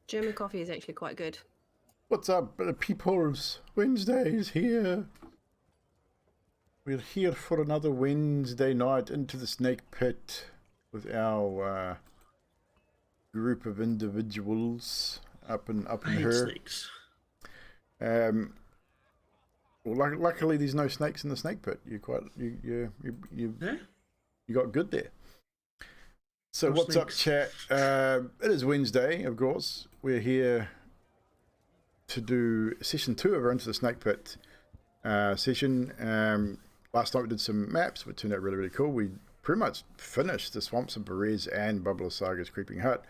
German coffee is actually quite good. What's up, peoples? Wednesday is here. We're here for another Wednesday night into the snake pit with our group of individuals up in here. Snakes. Well, luckily there's no snakes in the snake pit. You got good there. So No what's snakes. up, chat? It is Wednesday, of course. We're here to do session 2 of our Into the Snake Pit session. Last night we did some maps, which turned out really, really cool. We pretty much finished the Swamps of Perez and Bubbler Saga's Creeping Hut,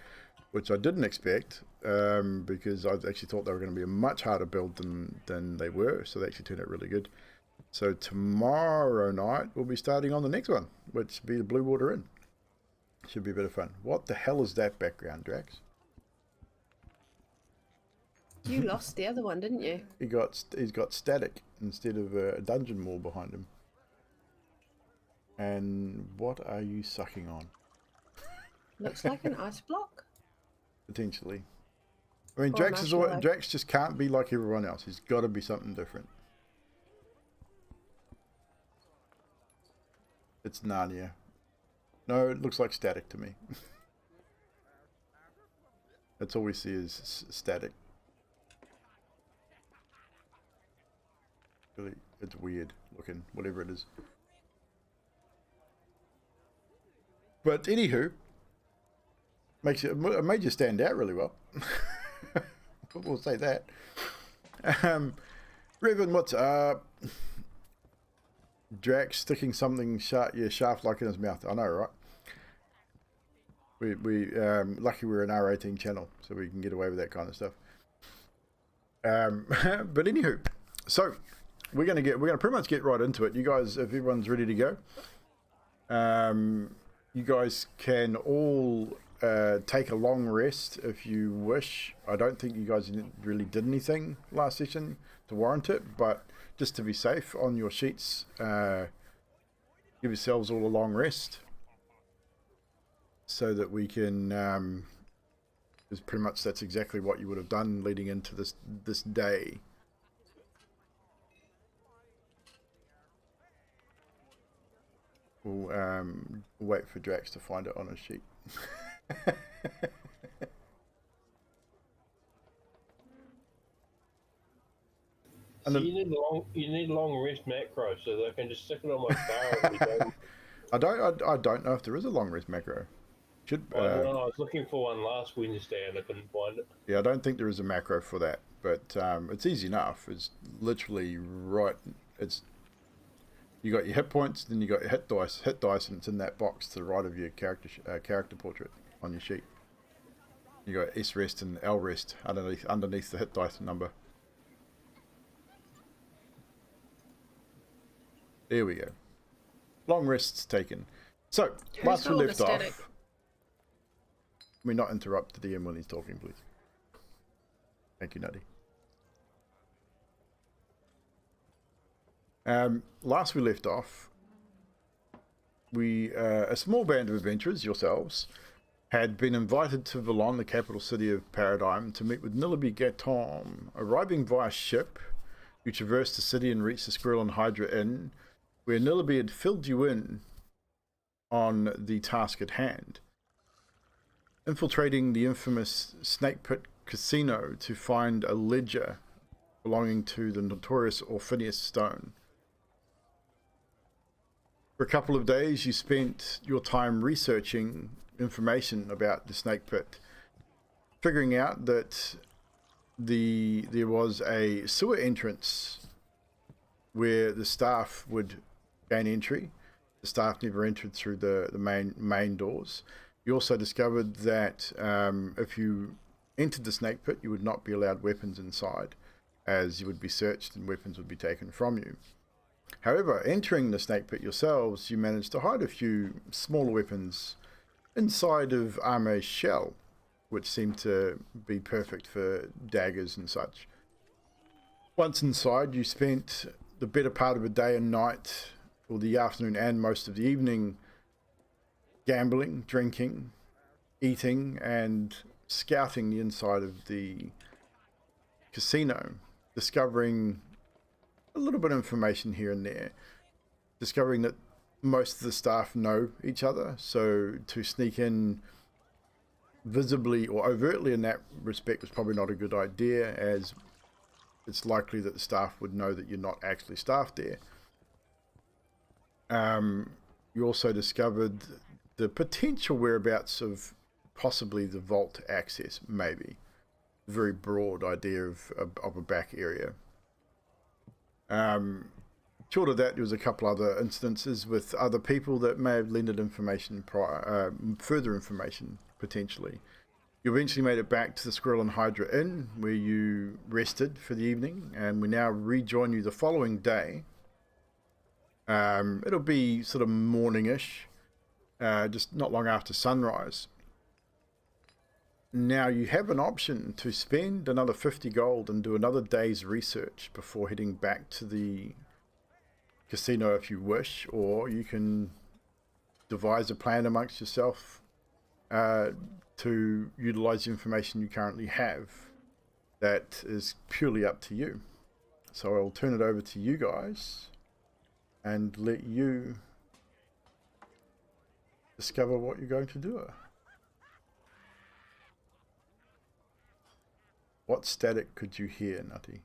which I didn't expect, because I actually thought they were going to be a much harder build than they were, so they actually turned out really good. So tomorrow night we'll be starting on the next one, which will be the Blue Water Inn. Should be a bit of fun. What the hell is that background, Drax? You lost the other one, didn't you? He's got static instead of a dungeon wall behind him. And what are you sucking on? Looks like an ice block. Potentially. I mean, Or Drax marshmallow. Drax just can't be like everyone else. He's got to be something different. It's Narnia. No, it looks like static to me. That's all we see is static. Really, it's weird looking, whatever it is. But anywho, it made you stand out really well. We'll say that. Revan, what's up? Drax sticking something shaft-like in his mouth. I know, right? We lucky we're an R18 channel, so we can get away with that kind of stuff. But anywho, so we're gonna pretty much get right into it. You guys, if everyone's ready to go, you guys can all take a long rest if you wish. I don't think you guys really did anything last session to warrant it, but just to be safe, on your sheets, give yourselves all a long rest so that we can, because pretty much that's exactly what you would have done leading into this day. We'll wait for Drax to find it on his sheet. So you need a long rest macro so that I can just stick it on my bar. I don't know if there is a long rest macro. I was looking for one last Wednesday and I couldn't find it. Yeah, I don't think there is a macro for that, but it's easy enough. It's literally right. You got your hit points, then you got your hit dice, and it's in that box to the right of your character portrait on your sheet. You got S rest and L rest underneath the hit dice number. There we go. Long rests taken. So last we left off. Let me not interrupt the DM when he's talking, please. Thank you, Nutty. Last we left off, a small band of adventurers, yourselves, had been invited to Vallon, the capital city of Paradigm, to meet with Nillaby Gatom. Arriving via ship, you traversed the city and reached the Squirrel and Hydra Inn, where Nillaby had filled you in on the task at hand. Infiltrating the infamous Snake Pit Casino to find a ledger belonging to the notorious Orphinius Stone. For a couple of days, you spent your time researching information about the Snake Pit, figuring out that there was a sewer entrance where the staff would gain entry. The staff never entered through the main doors. You also discovered that if you entered the Snake Pit, you would not be allowed weapons inside, as you would be searched and weapons would be taken from you. However, entering the Snake Pit yourselves, you managed to hide a few smaller weapons inside of Arme's shell, which seemed to be perfect for daggers and such. Once inside, you spent the better part of a day and night, or the afternoon and most of the evening, gambling, drinking, eating, and scouting the inside of the casino, discovering a little bit of information here and there, discovering that most of the staff know each other, so to sneak in visibly or overtly in that respect was probably not a good idea, as it's likely that the staff would know that you're not actually staff there. You also discovered the potential whereabouts of possibly the vault access, maybe. Very broad idea of a back area. Short of that, there was a couple other instances with other people that may have lended information prior, further information potentially. You eventually made it back to the Squirrel and Hydra Inn, where you rested for the evening, and we now rejoin you the following day. It'll be sort of morningish, just not long after sunrise. Now you have an option to spend another 50 gold and do another day's research before heading back to the casino if you wish, or you can devise a plan amongst yourself to utilize the information you currently have. That is purely up to you. So I'll turn it over to you guys and let you discover what you're going to do. What static could you hear, Nutty?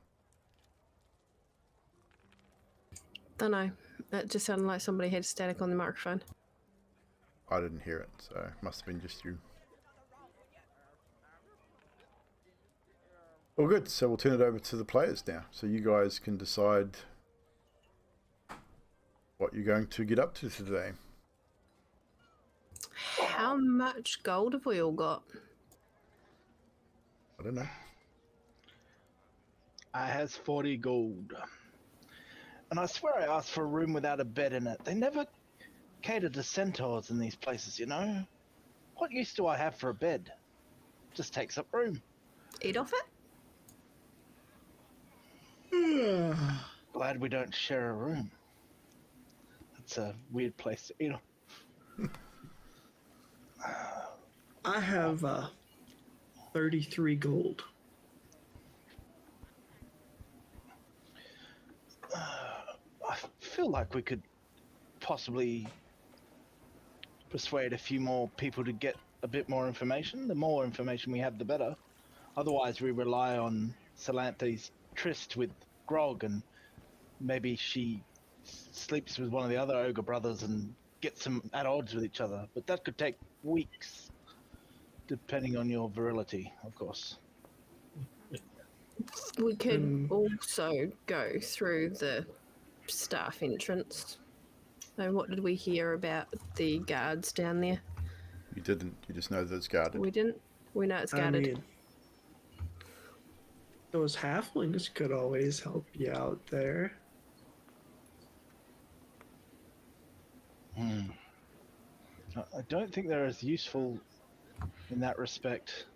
Don't know. That just sounded like somebody had static on the microphone. I didn't hear it, so it must have been just you. Well, good. So we'll turn it over to the players now. So you guys can decide what you're going to get up to today. How much gold have we all got? I don't know. I has 40 gold. And I swear I asked for a room without a bed in it. They never cater to centaurs in these places, you know? What use do I have for a bed? Just takes up room. Eat off it? Glad we don't share a room. That's a weird place to eat off. I have 33 gold. I feel like we could possibly persuade a few more people to get a bit more information. The more information we have, the better. Otherwise, we rely on Salanthe's tryst with Grog, and maybe she sleeps with one of the other ogre brothers and gets them at odds with each other. But that could take weeks, depending on your virility, of course. We could also go through the staff entrance. And what did we hear about the guards down there? You didn't. You just know that it's guarded. We didn't. We know it's I guarded. mean, those halflings could always help you out there. I don't think they're as useful in that respect.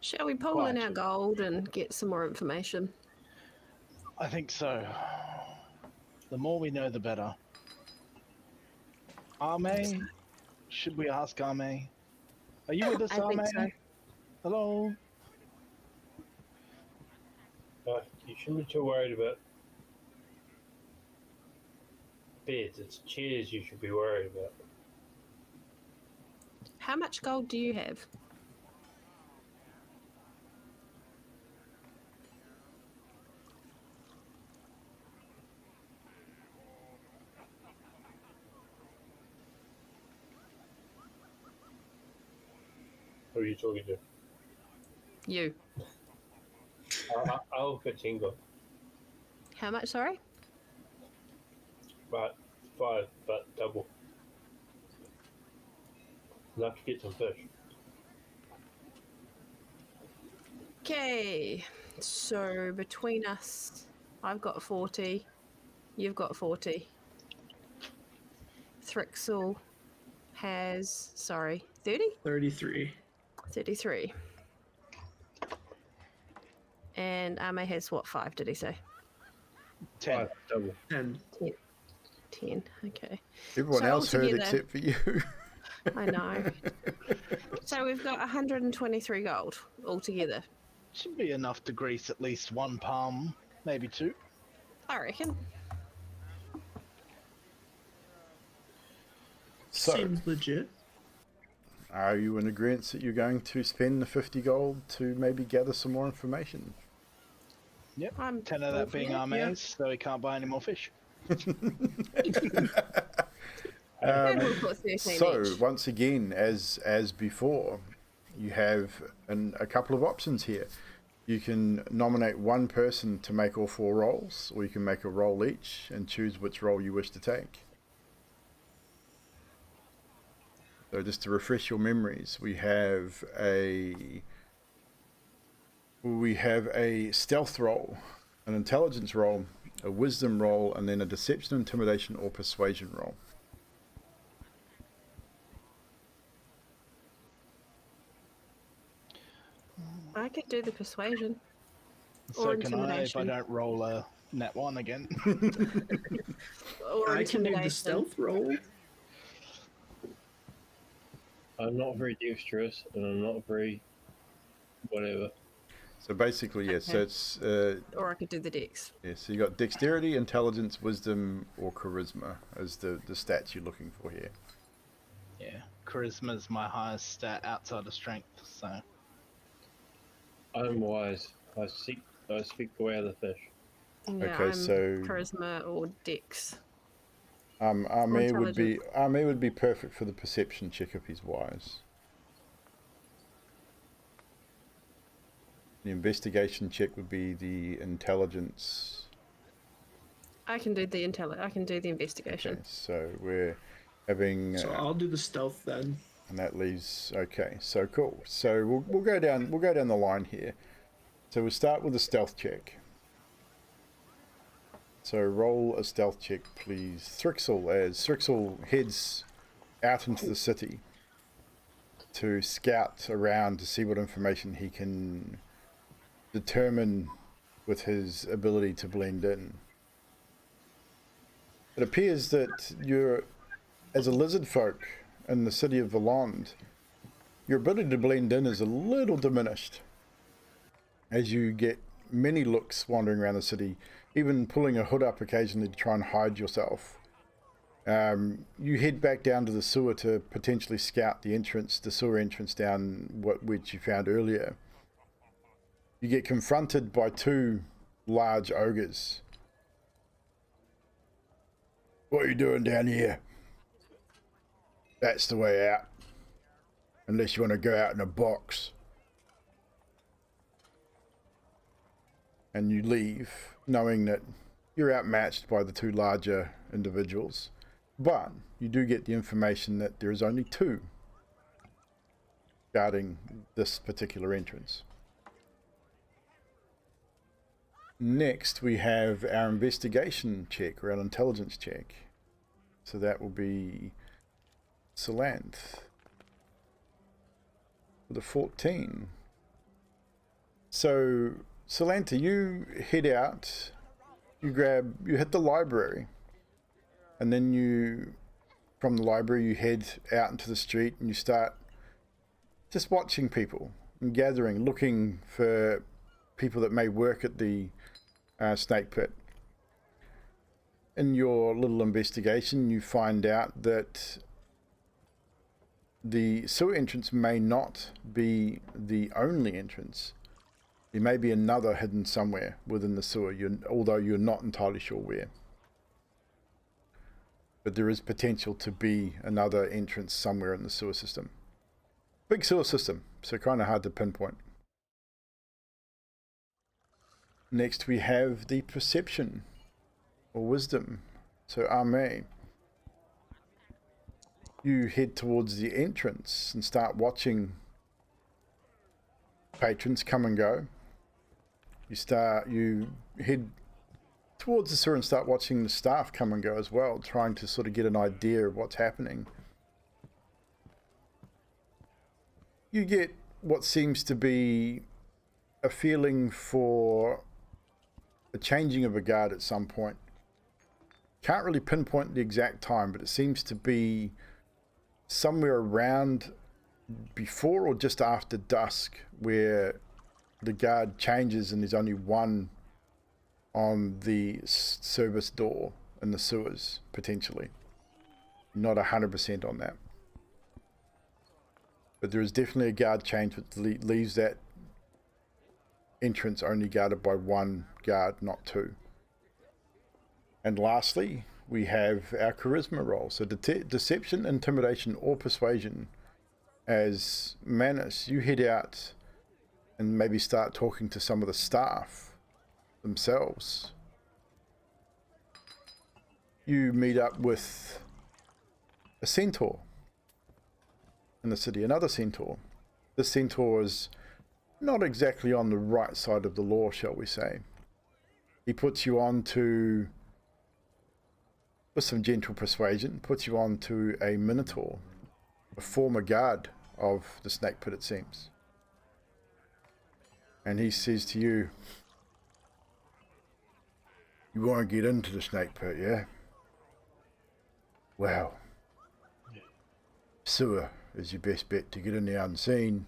Shall we pull in our gold and get some more information? I think so. The more we know, the better. Arme? Should we ask Arme? Are you with us, I think Arme? so. Hello? You shouldn't be too worried about beds. It's chairs you should be worried about. How much gold do you have? Who are you talking to? You. I'll get Tingo. How much, sorry? But 5, but double. Enough to get some fish. Okay. So between us, I've got 40. You've got 40. Thrixel has, 30? 33. 33. And Ame has what, 5, did he say? 10. 5, double. 10. 10. 10. Okay. Everyone So else heard altogether- except for you. I know. So we've got 123 gold altogether. Should be enough to grease at least one palm, maybe two. I reckon. So, Seems legit. are you in agreement that you're going to spend the 50 gold to maybe gather some more information? Yep. I'm 10 of all that being for it, our maze, so we can't buy any more fish. And we'll put 13 So, each. once again, as before, you have a couple of options here. You can nominate one person to make all 4 rolls, or you can make a roll each and choose which role you wish to take. So just to refresh your memories, we have a stealth roll, an intelligence roll, a wisdom roll, and then a deception, intimidation, or persuasion roll. I could do the persuasion. So Or can I if I intimidation. don't roll a nat 1 again. Or I can do intimidation. the stealth roll. I'm not very dexterous, and I'm not very whatever. So basically, yes. So Okay. it's Or I could do the dex. so you got dexterity, intelligence, wisdom, or charisma as the stats you're looking for here. Yeah. Charisma's my highest stat outside of strength, so I'm wise. I speak the way of the fish. Yeah, Okay, I'm so- charisma or dex. Arme would be intelligence. perfect for the perception check if he's wise. The investigation check would be the intelligence. I can do the I can do the investigation. Okay, so we're having So I'll do the stealth then. and that leaves okay. So cool. So we'll go down the line here. So we'll start with a stealth check. So roll a stealth check, please. Thrixel, as Thrixel heads out into the city to scout around to see what information he can determine with his ability to blend in. It appears that you're, as a lizard folk in the city of Valond, your ability to blend in is a little diminished as you get many looks wandering around the city, even pulling a hood up occasionally to try and hide yourself. You head back down to the sewer to potentially scout the sewer entrance down which you found earlier. You get confronted by 2 large ogres. What are you doing down here? That's the way out. Unless you want to go out in a box. And you leave, knowing that you're outmatched by the 2 larger individuals. But you do get the information that there is only 2 guarding this particular entrance. Next, we have our investigation check, or our intelligence check. So that will be Salanth with a 14. So, Salanta, you head out, you hit the library, and then from the library, you head out into the street and you start just watching people and gathering, looking for people that may work at the snake pit. In your little investigation, you find out that the sewer entrance may not be the only entrance. There may be another hidden somewhere within the sewer, although you're not entirely sure where. But there is potential to be another entrance somewhere in the sewer system. Big sewer system, so kind of hard to pinpoint. Next we have the perception, or wisdom. So Arme, you head towards the entrance and start watching patrons come and go. You head towards the sewer and start watching the staff come and go as well, trying to sort of get an idea of what's happening. You get what seems to be a feeling for a changing of a guard at some point. Can't really pinpoint the exact time, but it seems to be somewhere around before or just after dusk, where the guard changes and there's only one on the service door in the sewers, potentially. Not 100% on that. But there is definitely a guard change which leaves that entrance only guarded by one guard, not two. And lastly, we have our charisma roll. So deception, intimidation, or persuasion. As Manus, you head out and maybe start talking to some of the staff themselves. You meet up with a centaur in the city, another centaur. This centaur is not exactly on the right side of the law, shall we say. He puts you on to, with some gentle persuasion, puts you on to a minotaur, a former guard of the snake pit, it seems. And he says to you, "You want to get into the snake pit, yeah? Well, sewer is your best bet to get in there unseen.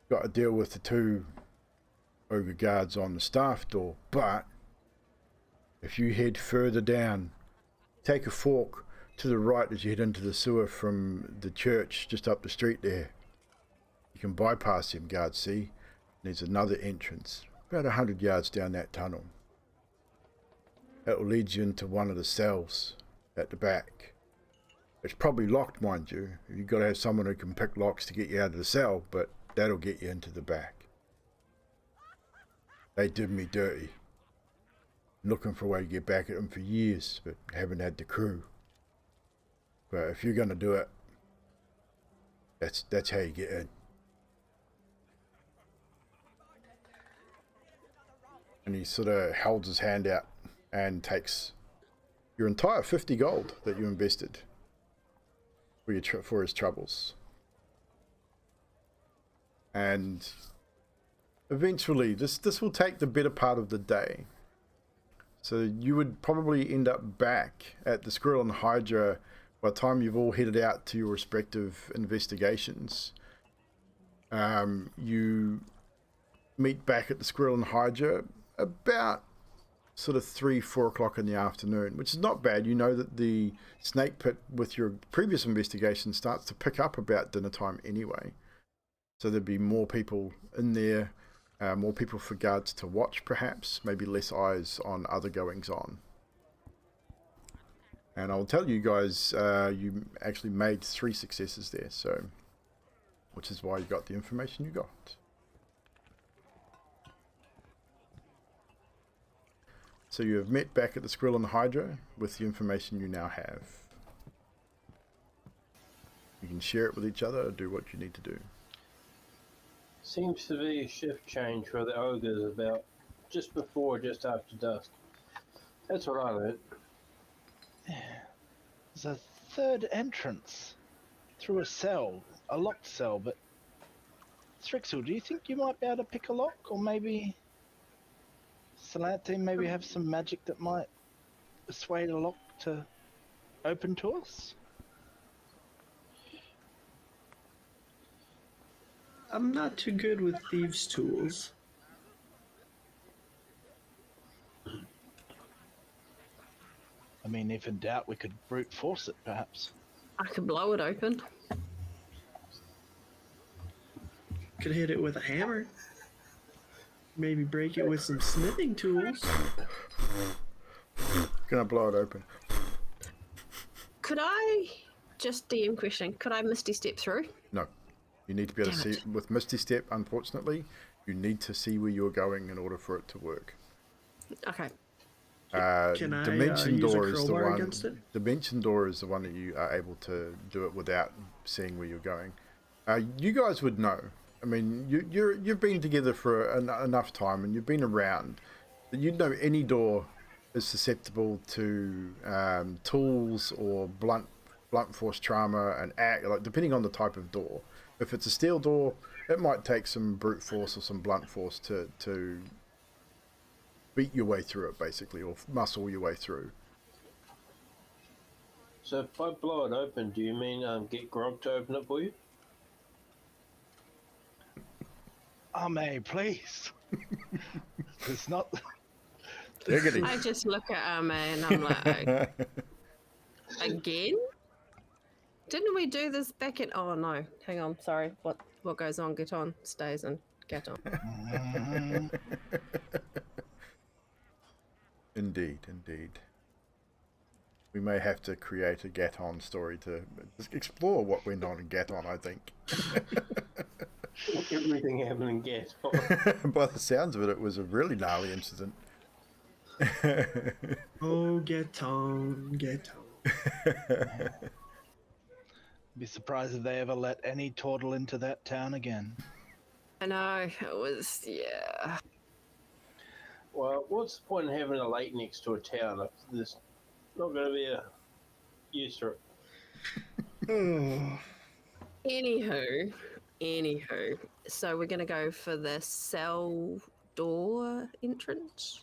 Got to deal with the two ogre guards on the staff door, but if you head further down, take a fork to the right as you head into the sewer from the church just up the street there. You can bypass them guards, see? There's another entrance, about 100 yards down that tunnel. That will lead you into one of the cells at the back. It's probably locked, mind you. You've got to have someone who can pick locks to get you out of the cell, but that'll get you into the back. They did me dirty. Looking for a way to get back at them for years, but haven't had the crew. But if you're going to do it, that's how you get in." And he sort of holds his hand out and takes your entire 50 gold that you invested for his troubles. And eventually, this will take the better part of the day. So you would probably end up back at the Squirrel and Hydra by the time you've all headed out to your respective investigations. You meet back at the Squirrel and Hydra about sort of 3-4 o'clock in the afternoon, which is not bad. You know that the snake pit with your previous investigation starts to pick up about dinner time anyway. So there'd be more people in there, more people for guards to watch perhaps, maybe less eyes on other goings on. And I'll tell you guys, you actually made 3 successes there, so which is why you got the information you got. So you have met back at the Squirrel and the Hydra with the information you now have. You can share it with each other or do what you need to do. Seems to be a shift change for the ogres about just before or just after dusk. That's what I learned. There's a third entrance through a cell, a locked cell, but Strixel, do you think you might be able to pick a lock? Or maybe Salante maybe have some magic that might persuade a lock to open to us? I'm not too good with thieves' tools. I mean, if in doubt, we could brute force it, perhaps. I could blow it open. Could hit it with a hammer. Maybe break it with some smithing tools. Gonna blow it open. Could I, just DM question, could I Misty Step through? No. You need to be able to Damn see, it. with Misty Step, unfortunately, you need to see where you're going in order for it to work. Okay. Can I Dimension use a Door is the crowbar one. against it? Dimension Door is the one that you are able to do it without seeing where you're going. You guys would know. I mean, you've been together for enough time, and you've been around that you'd know any door is susceptible to tools or blunt force trauma and like depending on the type of door. If it's a steel door, it might take some brute force or some blunt force to beat your way through it, basically, or muscle your way through. So if I blow it open, do you mean get Grog to open it for you? May, please. It's not. Diggity. I just look at Arme and I'm like, again? Didn't we do this back in? Oh no, hang on. Sorry. What goes on? Get on. Stays on. Get on. Indeed, indeed. We may have to create a Gaton story to explore what went on in Gaton, I think. Everything happened in Gat. By the sounds of it, it was a really gnarly incident. Oh, get on, get on. Be surprised if they ever let any turtle into that town again. I know. It was, yeah. Well, what's the point in having a lake next to a town if there's not going to be a use for it? Oh, Anywho. So we're going to go for the cell door entrance?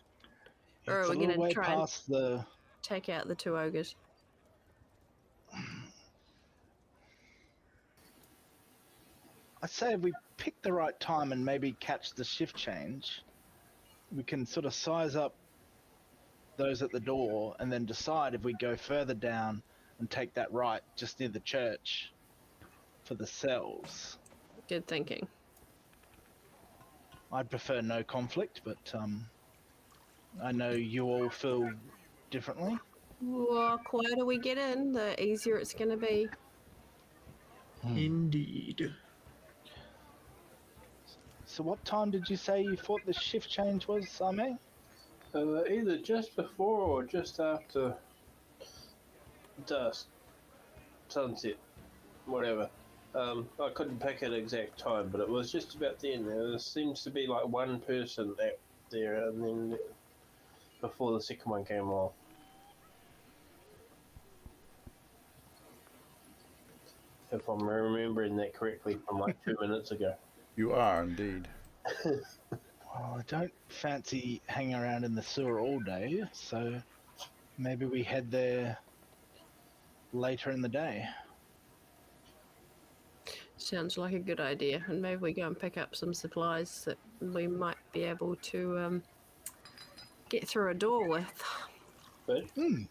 Or It's are a we little going way to try and past the. take out the two ogres? I'd say if we pick the right time and maybe catch the shift change, we can sort of size up those at the door and then decide if we go further down and take that right just near the church for the cells. Good thinking. I'd prefer no conflict, but I know you all feel differently. Well, quieter we get in, the easier it's going to be. indeed. So what time did you say you thought the shift change was, Same? Either just before or just after dusk, sunset, whatever. I couldn't pick an exact time, but it was just about then. There seems to be like one person out there, and then before the second one came along. If I'm remembering that correctly from like 2 minutes ago. You are indeed. Well, I don't fancy hanging around in the sewer all day, so maybe we head there later in the day. Sounds like a good idea. And maybe we go and pick up some supplies that we might be able to get through a door with. But I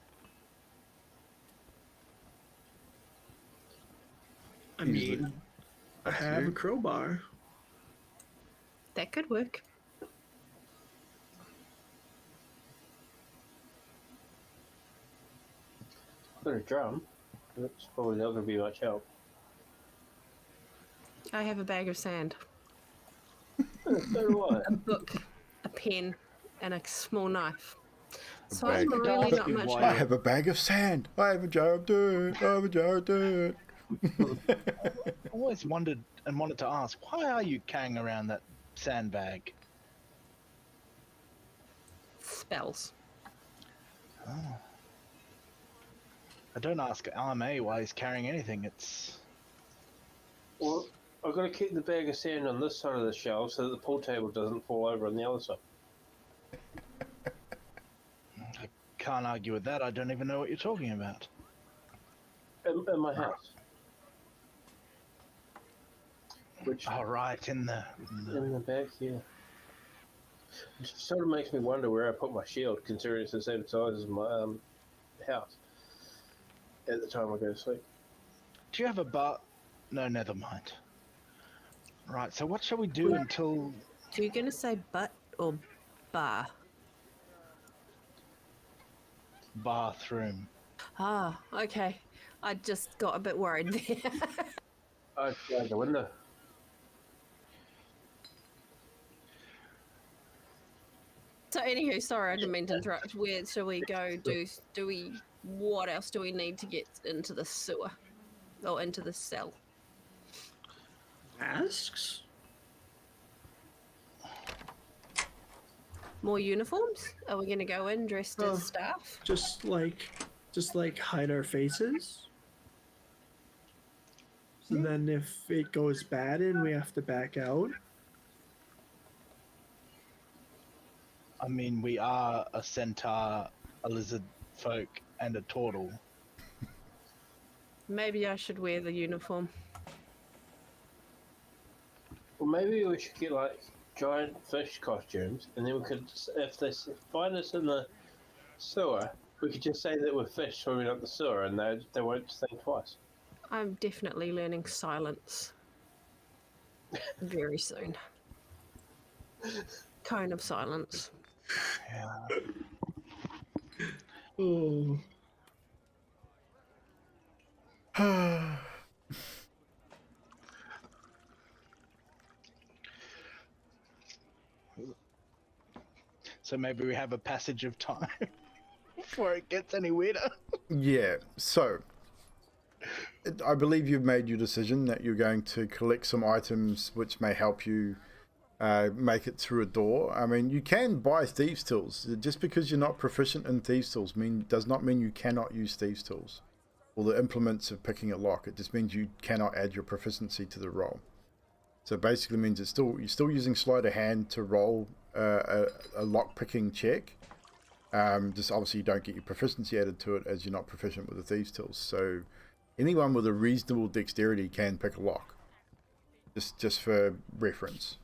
Easily. mean, I have a crowbar. That could work. I've got a drum. That's probably not going to be much help. I have a bag of sand, So do I. a book, a pen, and a small knife. So bag. I'm really not Asking much why I help. have a bag of sand. I have a jar of dirt. I have a jar of dirt. I always wondered and wanted to ask, why are you carrying around that sandbag? Spells. I don't ask RMA why he's carrying anything. It's Well, I've got to keep the bag of sand on this side of the shelf so that the pool table doesn't fall over on the other side. I can't argue with that. I don't even know what you're talking about. In my house. Which Oh, right, in the in the back here. It sort of makes me wonder where I put my shield, considering it's the same size as my house. At the time I go to sleep. Do you have a bar? No, never mind. Right, so what shall we do until So you're going to say butt or bar? bathroom? Ah, okay. I just got a bit worried there. I tried the window. So anywho, sorry, I didn't mean to interrupt. Where shall we go? Do we? What else do we need to get into the sewer or into the cell? Masks? More uniforms? Are we going to go in dressed Oh. as staff? Just like hide our faces. So then if it goes bad and we have to back out. I mean, we are a centaur, a lizard folk, and a turtle. Maybe I should wear the uniform. Well, maybe we should get like giant fish costumes, and then we could, if they find us in the sewer, we could just say that we're fish swimming up the sewer, and they won't think twice. I'm definitely learning silence very soon. Cone of silence. Yeah. Oh, So maybe we have a passage of time before it gets any weirder. Yeah, so I believe you've made your decision that you're going to collect some items which may help you make it through a door. I mean, you can buy thieves' tools. Just because you're not proficient in thieves' tools does not mean you cannot use thieves' tools or the implements of picking a lock. It just means you cannot add your proficiency to the roll. So basically means you're still using sleight of hand to roll a lock picking check. Just obviously you don't get your proficiency added to it as you're not proficient with the thieves' tools. So anyone with a reasonable dexterity can pick a lock. Just for reference.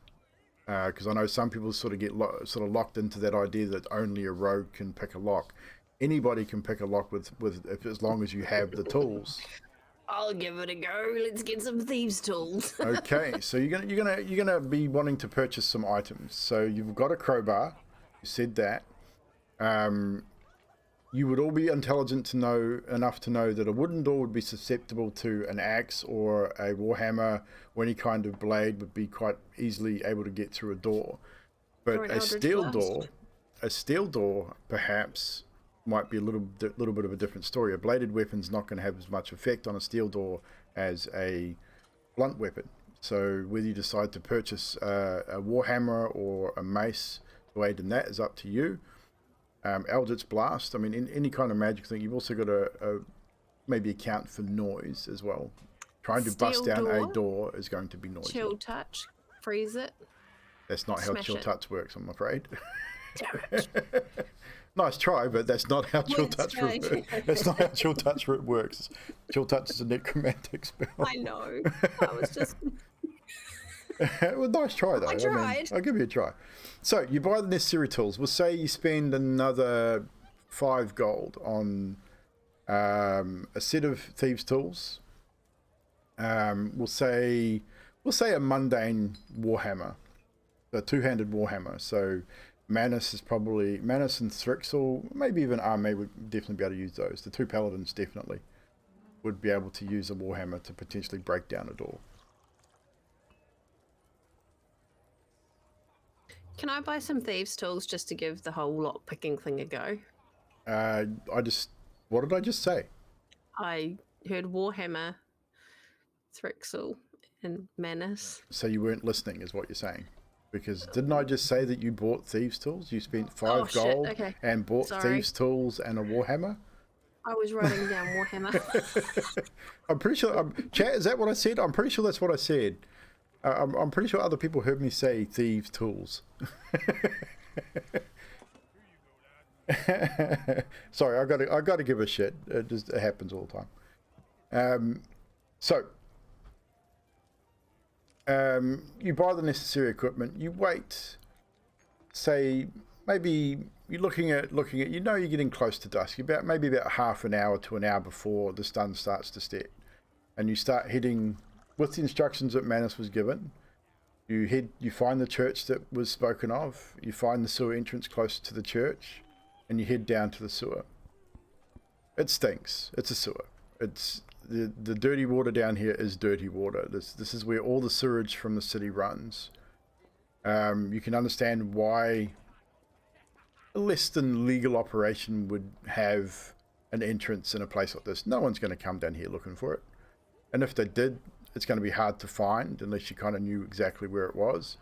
Because I know some people sort of get locked into that idea that only a rogue can pick a lock. Anybody can pick a lock with as long as you have the tools. I'll give it a go. Let's get some thieves' tools. Okay, so you're gonna be wanting to purchase some items. So you've got a crowbar. You said that. You would all be intelligent enough to know that a wooden door would be susceptible to an axe or a warhammer, or any kind of blade would be quite easily able to get through a door. Or But an a eldritch steel door perhaps might be a little bit of a different story. A bladed weapon's not going to have as much effect on a steel door as a blunt weapon. So whether you decide to purchase a warhammer or a mace to aid in that is up to you. Eldritch Blast, I mean, in any kind of magic thing, you've also got to maybe account for noise as well. Trying to bust Steel down a door? door is going to be noisy. Chill touch. Freeze it. That's not how Smash chill it. touch works, I'm afraid. Damn it. Nice try, but that's not how chill Works touch fine. That's not how chill touch works. Chill touch is a necromantic spell. I know. I was just. Well, nice try though. I mean, tried. I'll give you a try. So you buy the necessary tools. We'll say you spend another 5 gold on a set of thieves' tools. We'll say a mundane warhammer, a 2-handed warhammer. So Manus and Thrixel, maybe even Arme would definitely be able to use those. The 2 paladins definitely would be able to use a warhammer to potentially break down a door. Can I buy some thieves' tools just to give the whole lock picking thing a go? What did I just say? I heard Warhammer, Thrixel, and Manus. So you weren't listening, is what you're saying? Because didn't I just say that you bought thieves' tools? You spent 5 Oh, shit, gold okay. and bought Sorry. thieves' tools and a warhammer. I was writing down Warhammer. I'm pretty sure. Chat, is that what I said? I'm pretty sure that's what I said. I'm pretty sure other people heard me say thieves' tools. Sorry, I got to give a shit. It happens all the time. You buy the necessary equipment. You wait. Say maybe you're looking at. You know you're getting close to dusk. Maybe about half an hour to an hour before the sun starts to set, and you start heading with the instructions that Manus was given. You find the church that was spoken of. You find the sewer entrance close to the church, and you head down to the sewer. It stinks. It's a sewer. It's the dirty water down here is dirty water. This is where all the sewage from the city runs. You can understand why a less than legal operation would have an entrance in a place like this. No one's going to come down here looking for it, and if they did, it's going to be hard to find unless you kind of knew exactly where it was,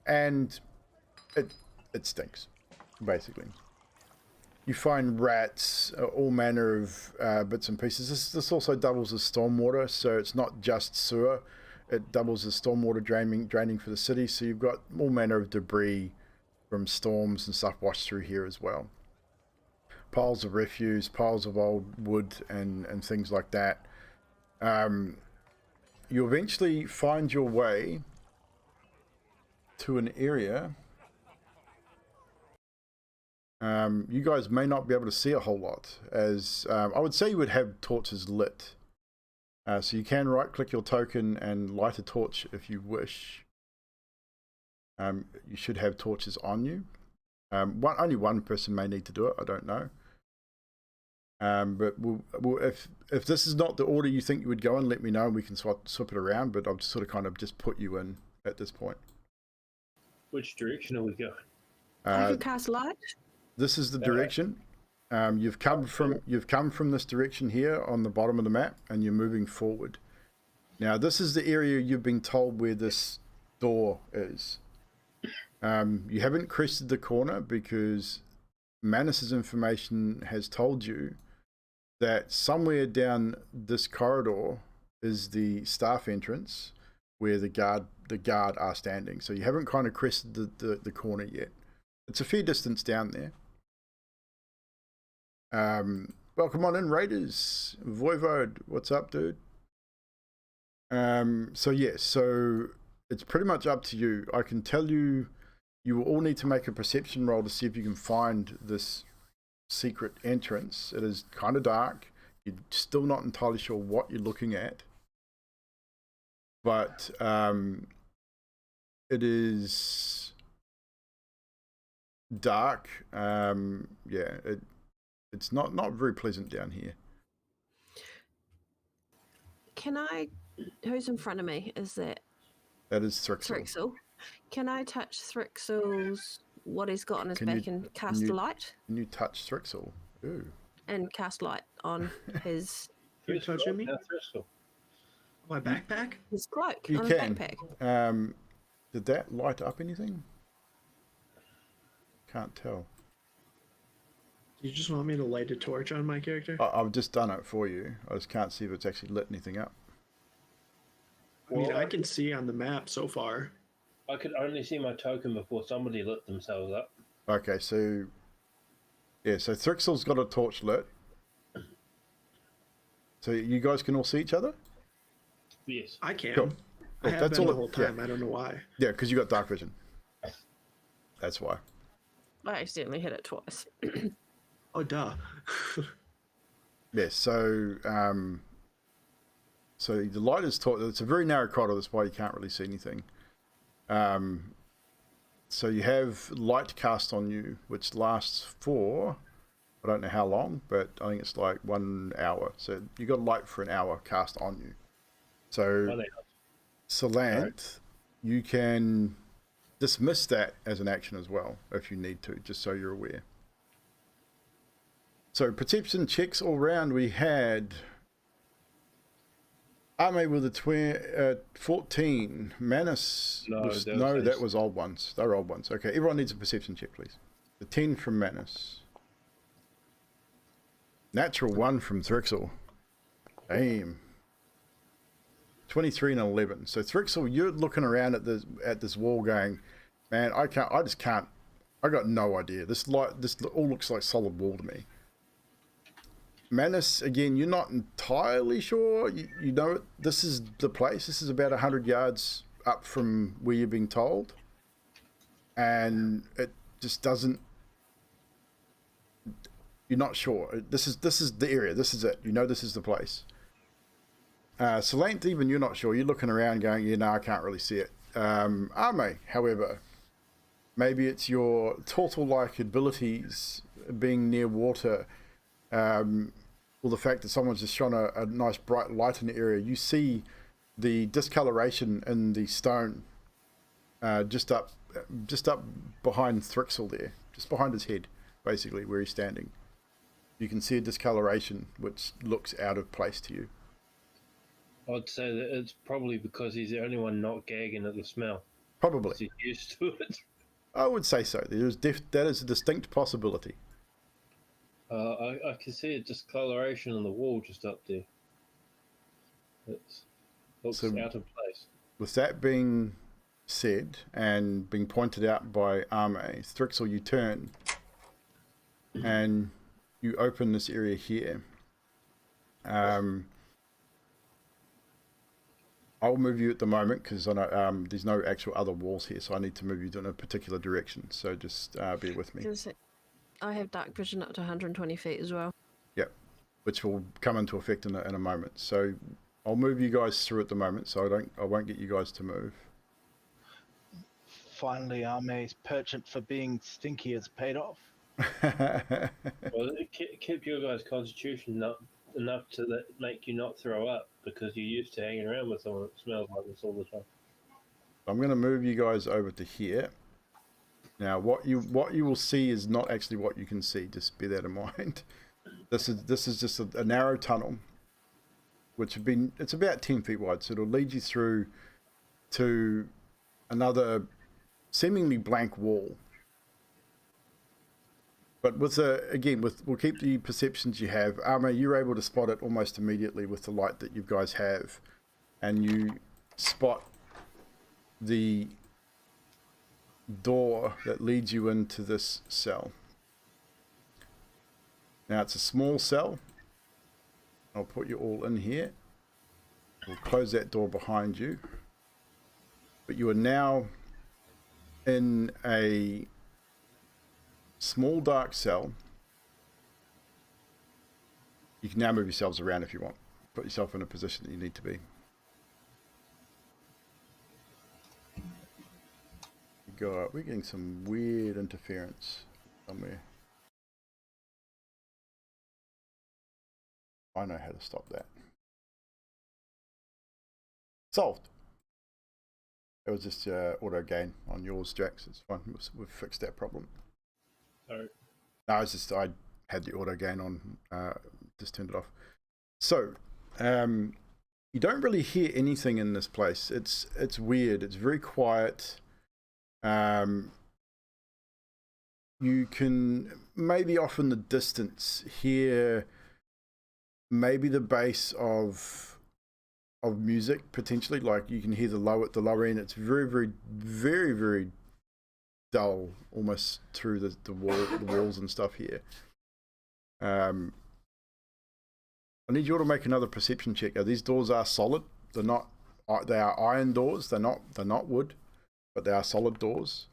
and it stinks, basically. You find rats, all manner of bits and pieces. This also doubles as stormwater, so it's not just sewer. It doubles as stormwater draining for the city. So you've got all manner of debris from storms and stuff washed through here as well. Piles of refuse, piles of old wood and things like that. You eventually find your way to an area. You guys may not be able to see a whole lot, as I would say you would have torches lit. So you can right click your token and light a torch if you wish. You should have torches on you. Only one person may need to do it, I don't know. But if this is not the order you think you would go in, let me know and we can swap it around, but I've sort of kind of just put you in at this point. Which direction are we going? I can cast light. This is the direction. You've come from this direction here on the bottom of the map, and you're moving forward. Now, this is the area you've been told where this door is. You haven't crested the corner because Manus's information has told you that somewhere down this corridor is the staff entrance where the guard are standing. So you haven't kind of crested the corner yet. It's a fair distance down there. Welcome on in, Raiders. Voivode, what's up, dude? So it's pretty much up to you. I can tell you, you will all need to make a perception roll to see if you can find this secret entrance. It is kind of dark. You're still not entirely sure what you're looking at, but it is dark. It's not very pleasant down here. Can I? Who's in front of me? Is that is Thrixel. Thrixel? Can I touch Thrixel's what he's got on his back and cast light? Can you touch Thrixel? Ooh. And cast light on his. You're touching me? My backpack? His cloak. You on can. His backpack. Did that light up anything? Can't tell. You just want me to light a torch on my character? I've just done it for you. I just can't see if it's actually lit anything up. I mean, I can see on the map so far. I could only see my token before somebody lit themselves up. Okay, so Thrixel's got a torch lit. So you guys can all see each other? Yes. I can. Cool. I have That's been all the whole time. yeah. I don't know why. Yeah, because you got dark vision. That's why. I accidentally hit it twice. Oh, duh. Yeah, so the light is it's a very narrow corridor, that's why you can't really see anything. So you have light cast on you, which lasts for, I don't know how long, but I think it's like 1 hour. So you got light for an hour cast on you. So Salant, you can dismiss that as an action as well, if you need to, just so you're aware. So perception checks all round. We had Ame with a 14. Manus. That was old ones. They were old ones. Okay, everyone needs a perception check, please. The 10 from Manus. Natural 1 from Thrixel. Damn. 23 and 11. So Thrixel, you're looking around at this wall going, man, I just can't. I got no idea. This all looks like solid wall to me. Manus, again, you're not entirely sure. You know this is the place. This is about 100 yards up from where you're being told. And it just doesn't... You're not sure. This is the area. This is it. You know this is the place. Salant, even you're not sure. You're looking around going, yeah, no, I can't really see it. Ame, however, maybe it's your turtle-like abilities being near water, or the fact that someone's just shone a nice bright light in the area. You see the discoloration in the stone just up behind Thrixel there, just behind his head, basically, where he's standing. You can see a discoloration which looks out of place to you. I'd say that it's probably because he's the only one not gagging at the smell. Probably. He's used to it. I would say so. That is a distinct possibility. I can see a discoloration on the wall just up there. It looks out of place. With that being said and being pointed out by Ame, Strixel, you turn and you open this area here. I'll move you at the moment because I know there's no actual other walls here, so I need to move you in a particular direction. So just bear with me. I have dark vision up to 120 feet as well. Yep, which will come into effect in a moment. So I'll move you guys through at the moment, so I won't get you guys to move. Finally, Ame's penchant for being stinky has paid off. Well, keep your guys' constitution enough to make you not throw up because you're used to hanging around with someone that smells like this all the time. I'm going to move you guys over to here. Now, what you will see is not actually what you can see. Just bear that in mind. This is just a narrow tunnel, which it's about 10 feet wide, so it'll lead you through to another seemingly blank wall. But we'll keep the perceptions you have. Ame, you're able to spot it almost immediately with the light that you guys have, and you spot the door that leads you into this cell. Now it's a small cell. I'll put you all in here. We'll close that door behind you. But you are now in a small dark cell. You can now move yourselves around if you want. Put yourself in a position that you need to be. Go up. We're getting some weird interference somewhere. I know how to stop that. Solved. It was just auto gain on yours, Jax. It's fine. We've fixed that problem. Sorry. No, it's just I had the auto gain on. Just turned it off. So, you don't really hear anything in this place. It's weird. It's very quiet. You can maybe off in the distance hear maybe the bass of music potentially. Like you can hear the lower end. It's very, very, very, very dull, almost through the walls and stuff here. I need you all to make another perception check. Now, these doors are solid. They are iron doors. They're not wood, but they are solid doors.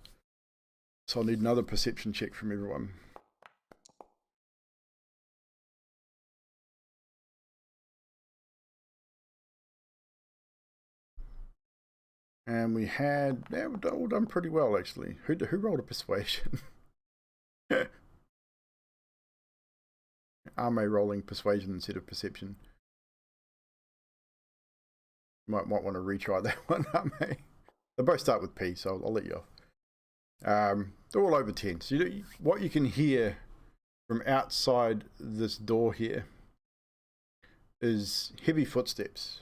So I need another perception check from everyone. And we had, yeah, we've all done pretty well actually. Who rolled a persuasion? Ame rolling persuasion instead of perception. Might want to retry that one, Ame. They both start with P, so I'll let you off. They're all over 10. So what you can hear from outside this door here is heavy footsteps.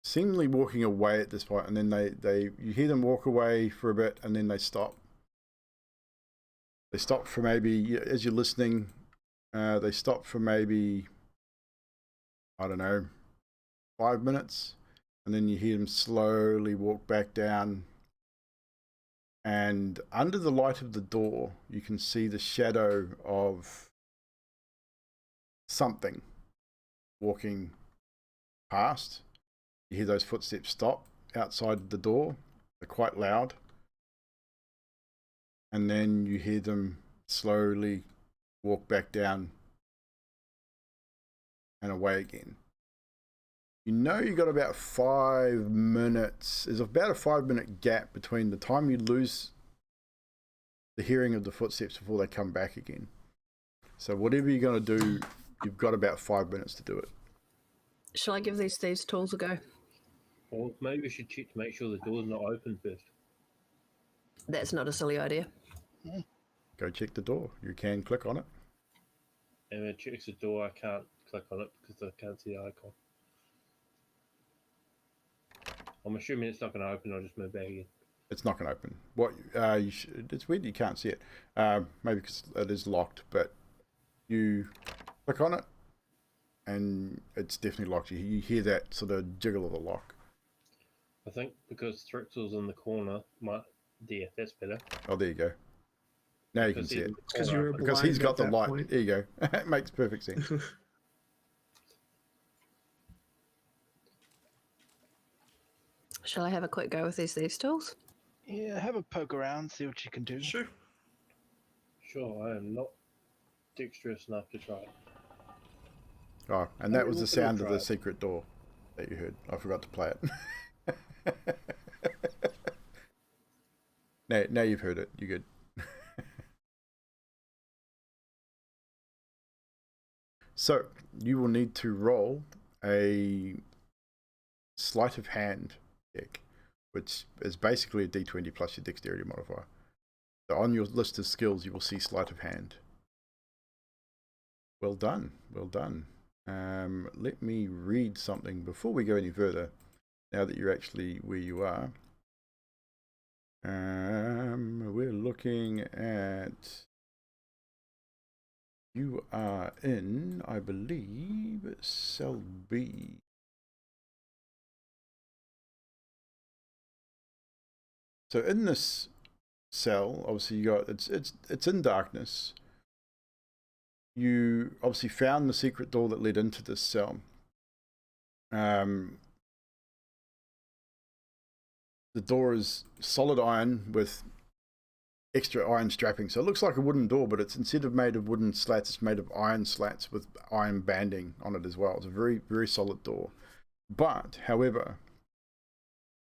Seemingly walking away at this point, and then you hear them walk away for a bit, and then they stop. They stop for maybe, as you're listening, they stop for maybe, I don't know, 5 minutes, and then you hear them slowly walk back down, and under the light of the door, you can see the shadow of something walking past. You hear those footsteps stop outside the door. They're quite loud. And then you hear them slowly walk back down and away again. You know you got about 5 minutes. There's about a 5-minute gap between the time you lose the hearing of the footsteps before they come back again. So whatever you're going to do, you've got about 5 minutes to do it. Shall I give these thieves' tools a go? Well, maybe we should check to make sure the door's not open first. That's not a silly idea. Go check the door. You can click on it. And when it checks the door, I can't click on it because I can't see the icon. I'm assuming it's not going to open. I'll just move back again. It's not going to open. It's weird you can't see it. Maybe because it is locked, but you click on it and it's definitely locked. You hear that sort of jiggle of the lock. I think because Thrixel's in the corner, that's better. Oh, there you go. Now you can Because see he's it. in the Because you corner. were Because blind he's got at the that light. point. There you go. It makes perfect sense. Shall I have a quick go with these tools? Yeah, have a poke around, see what you can do. Sure. Sure, I am not dexterous enough to try it. Oh, and that was the We'll sound of try the it. secret door that you heard. I forgot to play it. Now you've heard it. You're good. So you will need to roll a sleight of hand check, which is basically a d20 plus your dexterity modifier. So on your list of skills, you will see sleight of hand. Well done. Well done. Let me read something before we go any further, now that you're actually where you are. We're looking at... You are in, I believe, cell B. So in this cell, obviously you got it's in darkness. You obviously found the secret door that led into this cell. The door is solid iron with extra iron strapping. So it looks like a wooden door, but it's instead of made of wooden slats, it's made of iron slats with iron banding on it as well. It's a very, very solid door. But, however,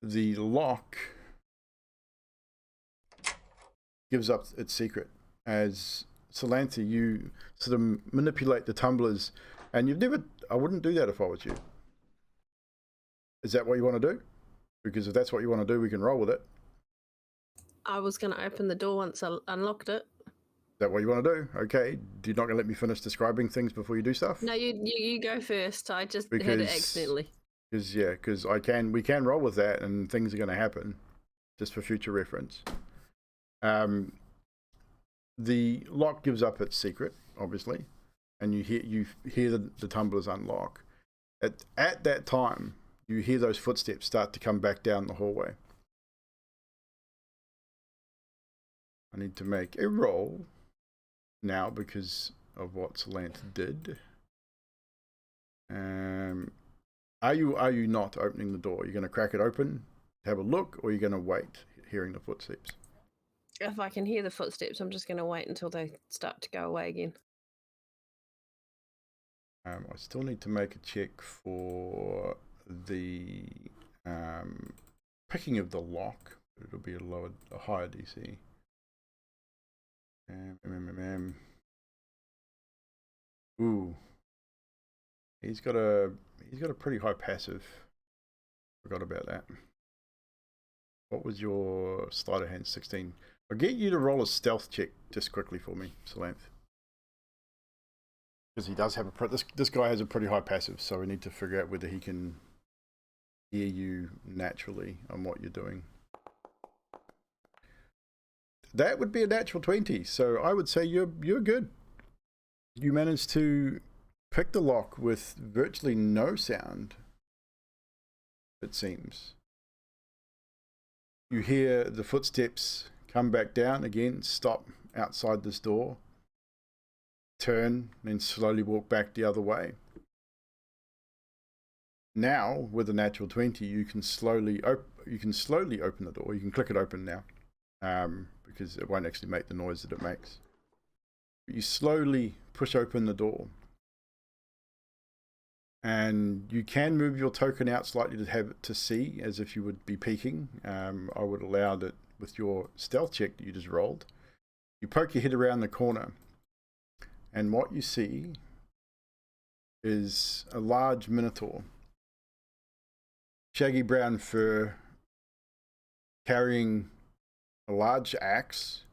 the lock gives up its secret. As Salantha, you sort of manipulate the tumblers, and you've never... I wouldn't do that if I was you. Is that what you want to do? Because if that's what you want to do, we can roll with it. I was going to open the door once I unlocked it. Is that what you want to do? Okay. You're not going to let me finish describing things before you do stuff? No, you go first. I just had Because- it accidentally. Because we can roll with that, and things are going to happen, just for future reference. The lock gives up its secret, obviously, and you hear the tumblers unlock. At that time, you hear those footsteps start to come back down the hallway. I need to make a roll now because of what Salantha did. Are you not opening the door? You're going to crack it open, have a look, or you're going to wait, hearing the footsteps? If I can hear the footsteps, I'm just going to wait until they start to go away again. I still need to make a check for the picking of the lock. It'll be a higher DC. Ooh, he's got a pretty high passive. Forgot about that. What was your sleight of hand? 16. I'll get you to roll a stealth check just quickly for me, Salantha. Because he does have this guy has a pretty high passive, so we need to figure out whether he can hear you naturally on what you're doing. That would be a natural 20, so I would say you're good. You managed to pick the lock with virtually no sound, it seems. You hear the footsteps come back down again, stop outside this door, turn, then slowly walk back the other way. Now, with a natural 20, you can slowly open the door. You can click it open now, because it won't actually make the noise that it makes. But you slowly push open the door, and you can move your token out slightly to have it to see, as if you would be peeking. I would allow that with your stealth check that you just rolled. You poke your head around the corner, and what you see is a large minotaur. Shaggy brown fur, carrying a large axe,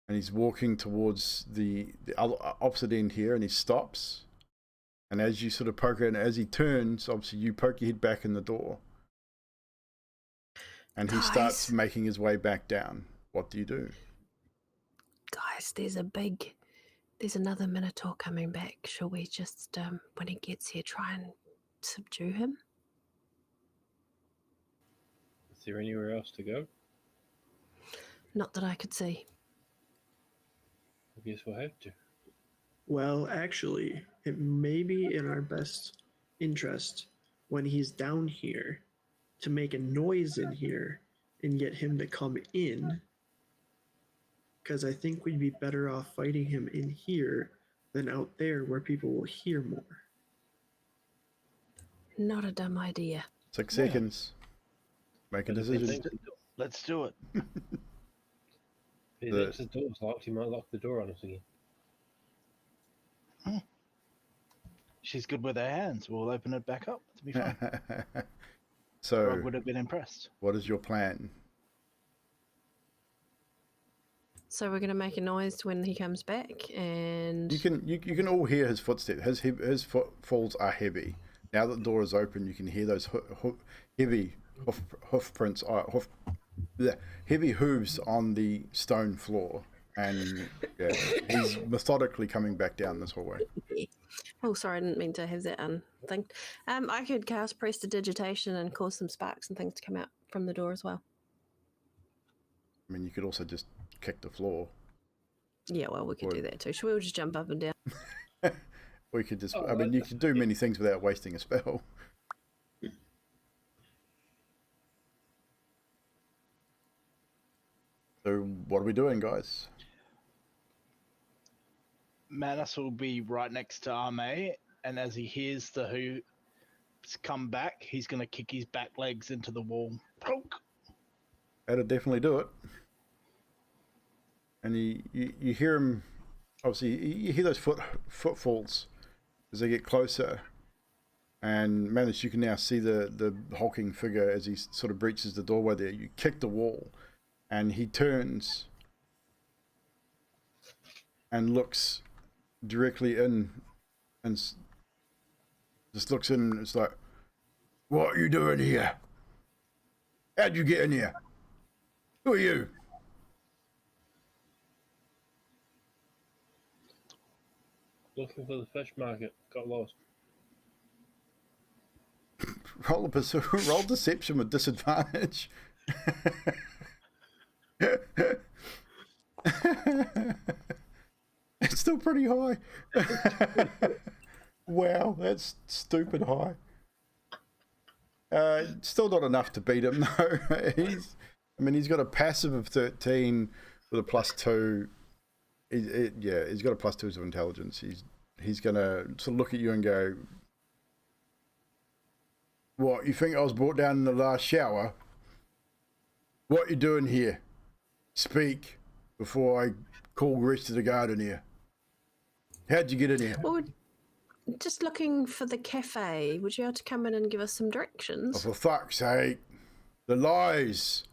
and he's walking towards the opposite end here, and he stops. And as you sort of poke it, and as he turns, obviously you poke your head back in the door, and he starts making his way back down. What do you do? Guys, there's another Minotaur coming back. Shall we just, when he gets here, try and subdue him? Is there anywhere else to go? Not that I could see. I guess we'll have to. Well, actually, it may be in our best interest when he's down here to make a noise in here and get him to come in. Because I think we'd be better off fighting him in here than out there where people will hear more. Not a dumb idea. 6 Yeah. seconds. Make a But if he decision. thinks Let's do it. if he thinks the door's locked, he might lock the door on us again. She's good with her hands. We'll open it back up. It'll be fine. So, Rob would have been impressed. what is your plan? So we're going to make a noise when he comes back, and You can all hear his footsteps. His footfalls are heavy. Now that the door is open, you can hear those heavy hoof prints, heavy hooves on the stone floor, and yeah, he's methodically coming back down this hallway. oh, sorry, I didn't mean to have that thing. I could cast prestidigitation and cause some sparks and things to come out from the door as well. I mean, you could also just kick the floor. Yeah, well, we could do that too. Should we all just jump up and down? We could just. I mean, you could do many things without wasting a spell. So, what are we doing, guys? Manus will be right next to Arme, and as he hears the hoops come back, he's going to kick his back legs into the wall. Poke! That'd definitely do it. And you hear him. Obviously, you hear those footfalls as they get closer. And Manus, you can now see the hulking figure as he sort of breaches the doorway there. You kick the wall, and he turns and looks directly in, and just looks in. And it's like, "What are you doing here? How'd you get in here? Who are you?" Looking for the fish market. Got lost. Roll deception with disadvantage. It's still pretty high. Wow, that's stupid high. Still not enough to beat him though. He's got a passive of 13 with a +2. He's got a +2 of intelligence. He's gonna sort of look at you and go, "What, you think I was brought down in the last shower? What you doing here? Speak before I call the rest of the garden here. How'd you get in here?" Well, we're just looking for the cafe. Would you be able to come in and give us some directions? "Oh, for fuck's sake, the lies.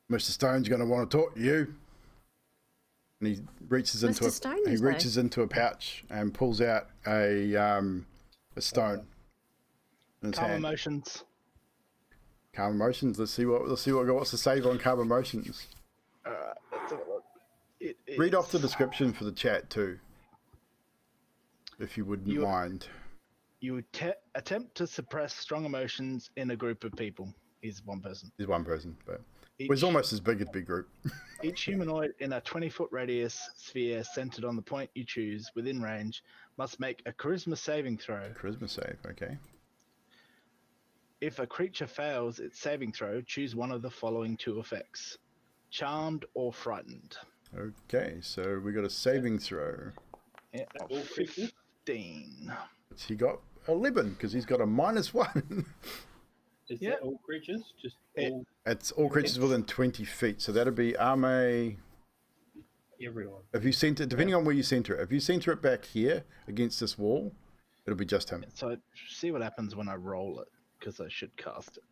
Mr. Stone's going to want to talk to you." And he reaches into Mr. Stone, you say? reaches into a pouch and pulls out a stone in his Calm hand. emotions. Calm emotions. Let's see what's the save on calm emotions. Let's have a look. It Read is- off the description for the chat too, if you wouldn't mind. You attempt to suppress strong emotions in a group of people. He's one person. There's one person, but Each, he's almost as big as Big Group. each humanoid in a 20-foot radius sphere centered on the point you choose within range must make a charisma saving throw. Charisma save, okay. If a creature fails its saving throw, choose one of the following 2 effects: charmed or frightened. Okay, so we got a saving throw. Yeah, All creatures? 15. He got 11 because he's got a -1. Is Yeah. that all creatures? Just It- all It's all creatures within 20 feet, so that'd be Arme. everyone. If you center, depending on where you center it, if you center it back here against this wall, it'll be just him. So see what happens when I roll it, because I should cast it.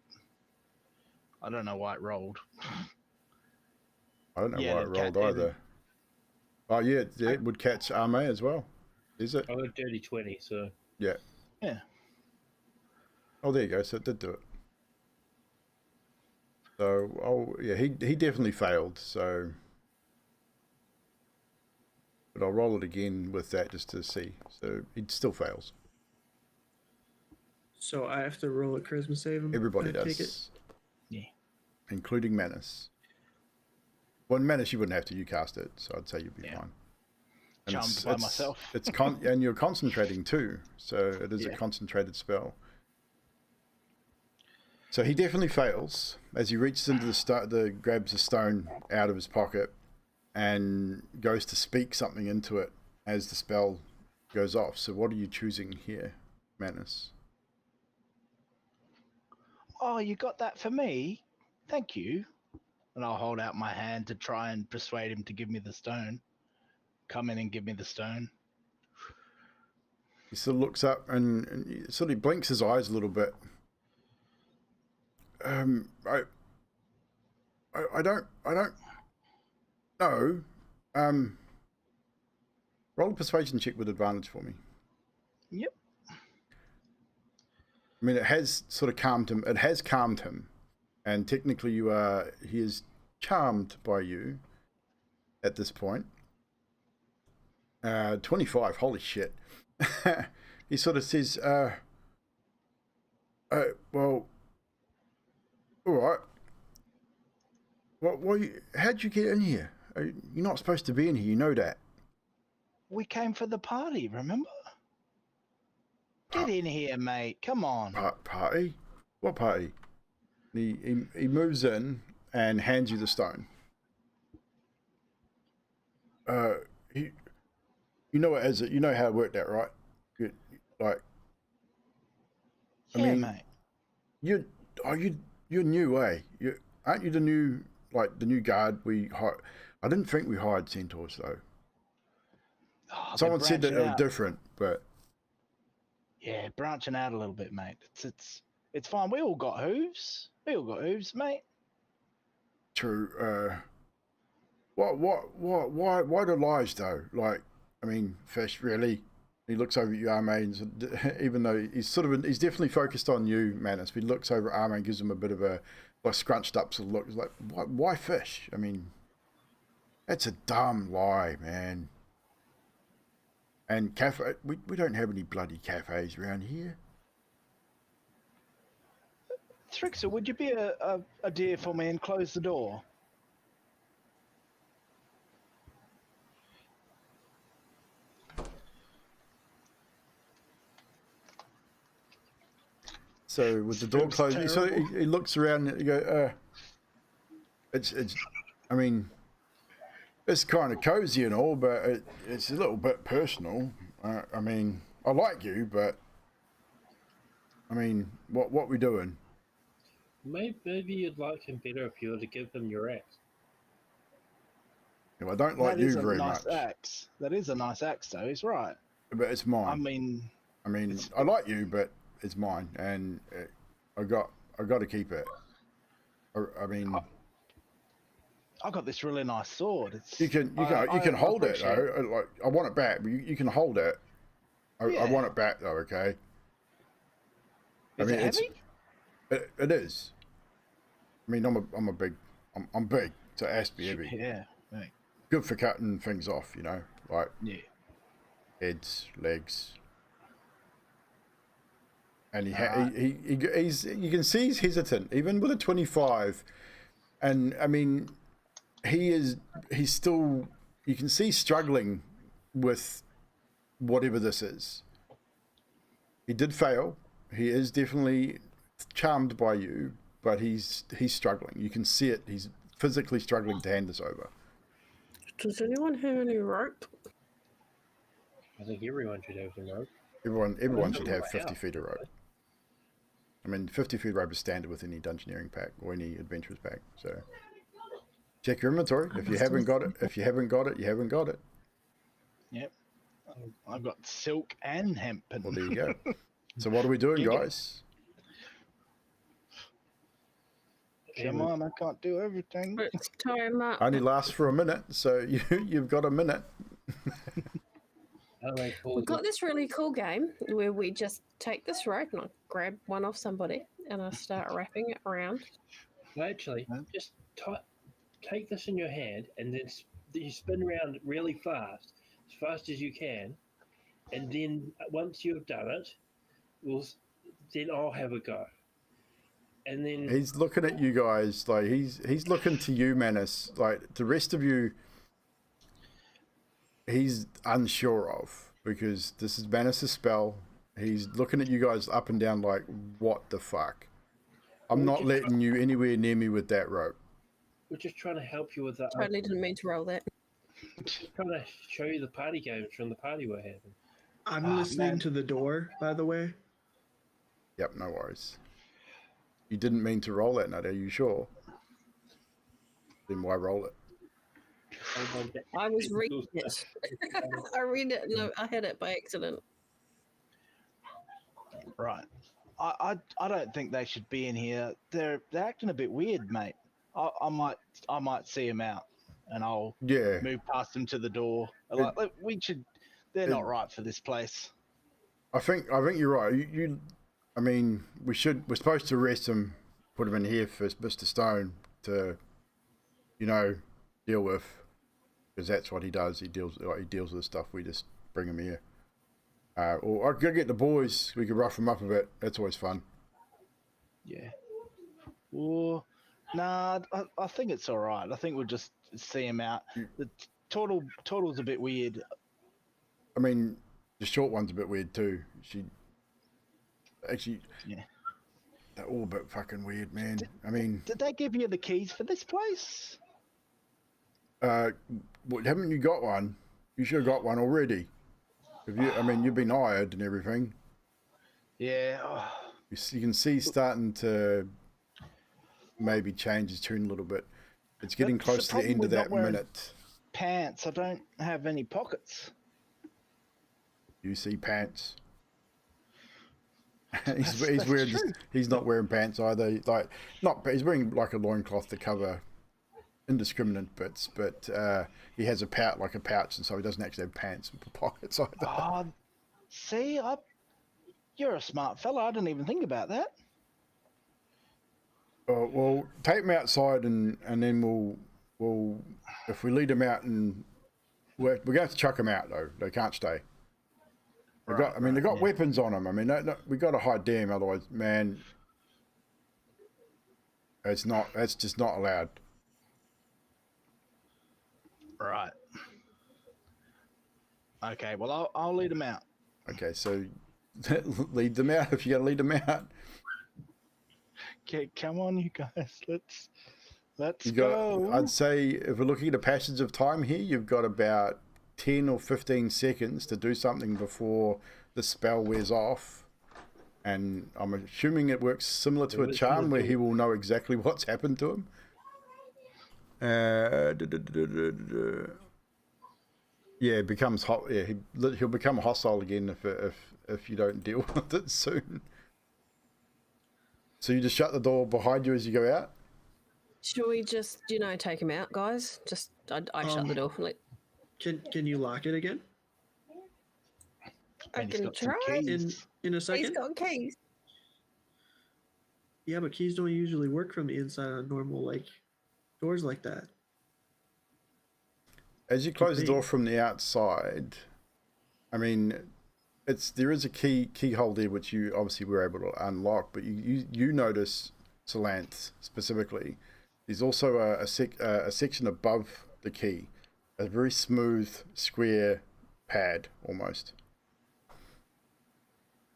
I don't know why it rolled. I don't know Yeah, why it the cat rolled did. either. Oh yeah, it would catch Arme as well. Is it? I got dirty 20, so Yeah. Yeah. Oh, there you go. So it did do it. So, yeah, he definitely failed. So, but I'll roll it again with that just to see. So he still fails. So I have to roll a charisma save. Everybody I take it. does, Yeah. including Manus. Well, Manus, you wouldn't have to. You cast it, so I'd say you'd be Yeah. fine. Charmed by myself. And you're concentrating too, so it is a Yeah. concentrated spell. So he definitely fails as he reaches into grabs a stone out of his pocket and goes to speak something into it as the spell goes off. So what are you choosing here, Manus? Oh, you got that for me? Thank you. And I'll hold out my hand to try and persuade him to give me the stone. Come in and give me the stone. He sort of looks up and he sort of blinks his eyes a little bit. I don't know. Roll a persuasion check with advantage for me. Yep. I mean, it has sort of calmed him. It has calmed him, and technically, he is charmed by you at this point. 25. Holy shit! He sort of says, well, all right. How'd you get in here? You're not supposed to be in here. You know that. We came for the party, remember? Get in here, mate. Come on. Party? What party? He moves in and hands you the stone. You know it as it. You know how it worked out, right? I Yeah, mean, mate. You're new, eh? Aren't you the new guard we hired? I didn't think we hired centaurs though. Oh, Someone they're said that they were branching out. different, but Yeah, branching out a little bit, mate. It's fine. We all got hooves. We all got hooves, mate. true. Why the lies though? Like, I mean, Fish, really? He looks over at you, Armane, even though he's definitely focused on you, Manus. But he looks over at Armane, gives him a bit of a scrunched up sort of look. He's like, why Fish? I mean, that's a dumb lie, man. And cafe, we don't have any bloody cafes around here. Thrixer, would you be a dear for me and close the door? So with the door Feels closed, so terrible. he looks around and he goes, it's. I mean, it's kind of cozy and all, but it's a little bit personal. I mean, I like you, but I mean, what we doing? Maybe you'd like him better if you were to give him your axe. I don't like That you is a very nice much, axe. That is a nice axe, though. He's right. but it's mine. I mean, I like you, but it's mine, and I got to keep it. I mean, I got this really nice sword. you can hold it though. Like, I want it back. But you can hold it. I Yeah. want it back though. Okay. Is it heavy? It is. I mean, I'm big, so it has to be heavy. Yeah. Right. Good for cutting things off, you know, like Yeah. heads, legs. And Alright. he's you can see he's hesitant, even with a 25. And I mean, he's still, you can see struggling with whatever this is. He did fail. He is definitely charmed by you, but he's struggling. You can see it. He's physically struggling to hand this over. Does anyone have any rope? I think everyone should have some rope. Everyone should have 50 feet of rope. I mean, 50 feet of rope is standard with any dungeoneering pack or any adventurers pack. So check your inventory. If you haven't got it, you haven't got it. Yep. I've got silk and hemp. Well, there you go. So what are we doing, guys? Come on, I can't do everything. Let's tie him up. Only lasts for a minute, so you've got a minute. We've got this really cool game where we just take this rope and I grab one off somebody and I start wrapping it around. No, actually, just take this in your hand and then you spin around really fast as you can, and then once you've done it, we'll then I'll have a go. And then He's looking at you guys like he's looking to you, Manus. Like the rest of you, he's unsure of because this is Manus' spell. He's looking at you guys up and down like, what the fuck? I'm not letting you anywhere near me with that rope. we're just trying to help you with that. Totally didn't mean to roll that. Trying to show you the party games from the party we're having. I'm listening to the door, by the way. Yep, no worries. You didn't mean to roll that, Nut, are you sure? Then why roll it? I was reading it. I read it and I had it by accident. Right. I don't think they should be in here. They're acting a bit weird, mate. I might see them out, and I'll Yeah. move past them to the door. Like we should. They're not right for this place. I think you're right. You I mean, we're supposed to arrest him, put him in here for Mr. Stone to, deal with, because that's what he does. He deals with stuff. We just bring him here. Or I could get the boys. We could rough them up a bit. That's always fun. Yeah. Or nah, I think it's all right. I think we'll just see him out. The Turtle's a bit weird. I mean, the short one's a bit weird too. Yeah. They're all a bit fucking weird, man. I mean, Did they give you the keys for this place? haven't you got one? You should have got one already. You've been hired and everything. Yeah. Oh. You can see starting to maybe change his tune a little bit. It's getting That's close the to the end problem of with that not wearing minute. Pants. I don't have any pockets. You see pants. That's wearing true. he's not wearing pants either. He's wearing like a loincloth to cover indiscriminate bits, but he has a pouch, and so he doesn't actually have pants and pockets either. Oh, see, you're a smart fella. I didn't even think about that. Well, take him outside, and then we'll if we lead him out, and we're going to have to chuck them out though. They can't stay. They've got weapons on them. I mean, we got to hide them, otherwise, man, that's just not allowed. Right. Okay. Well, I'll lead them out. Okay, so lead them out if you got to lead them out. Okay, come on, you guys. Let's go. I'd say if we're looking at a passage of time here, you've got about 10 or 15 seconds to do something before the spell wears off. And I'm assuming it works similar to a charm where he will know exactly what's happened to him. Yeah, it becomes hot. Yeah, he'll become hostile again if you don't deal with it soon. So you just shut the door behind you as you go out? Should we just, take him out, guys? Just, I shut the door. Can you lock it again? I And he's can got some try. keys. In a He's second? got keys. Yeah, but keys don't usually work from the inside on normal doors like that. As you close the door from the outside, I mean, there is a keyhole there which you obviously were able to unlock, but you notice, Salanth specifically, there's also a section above the key, a very smooth square pad almost.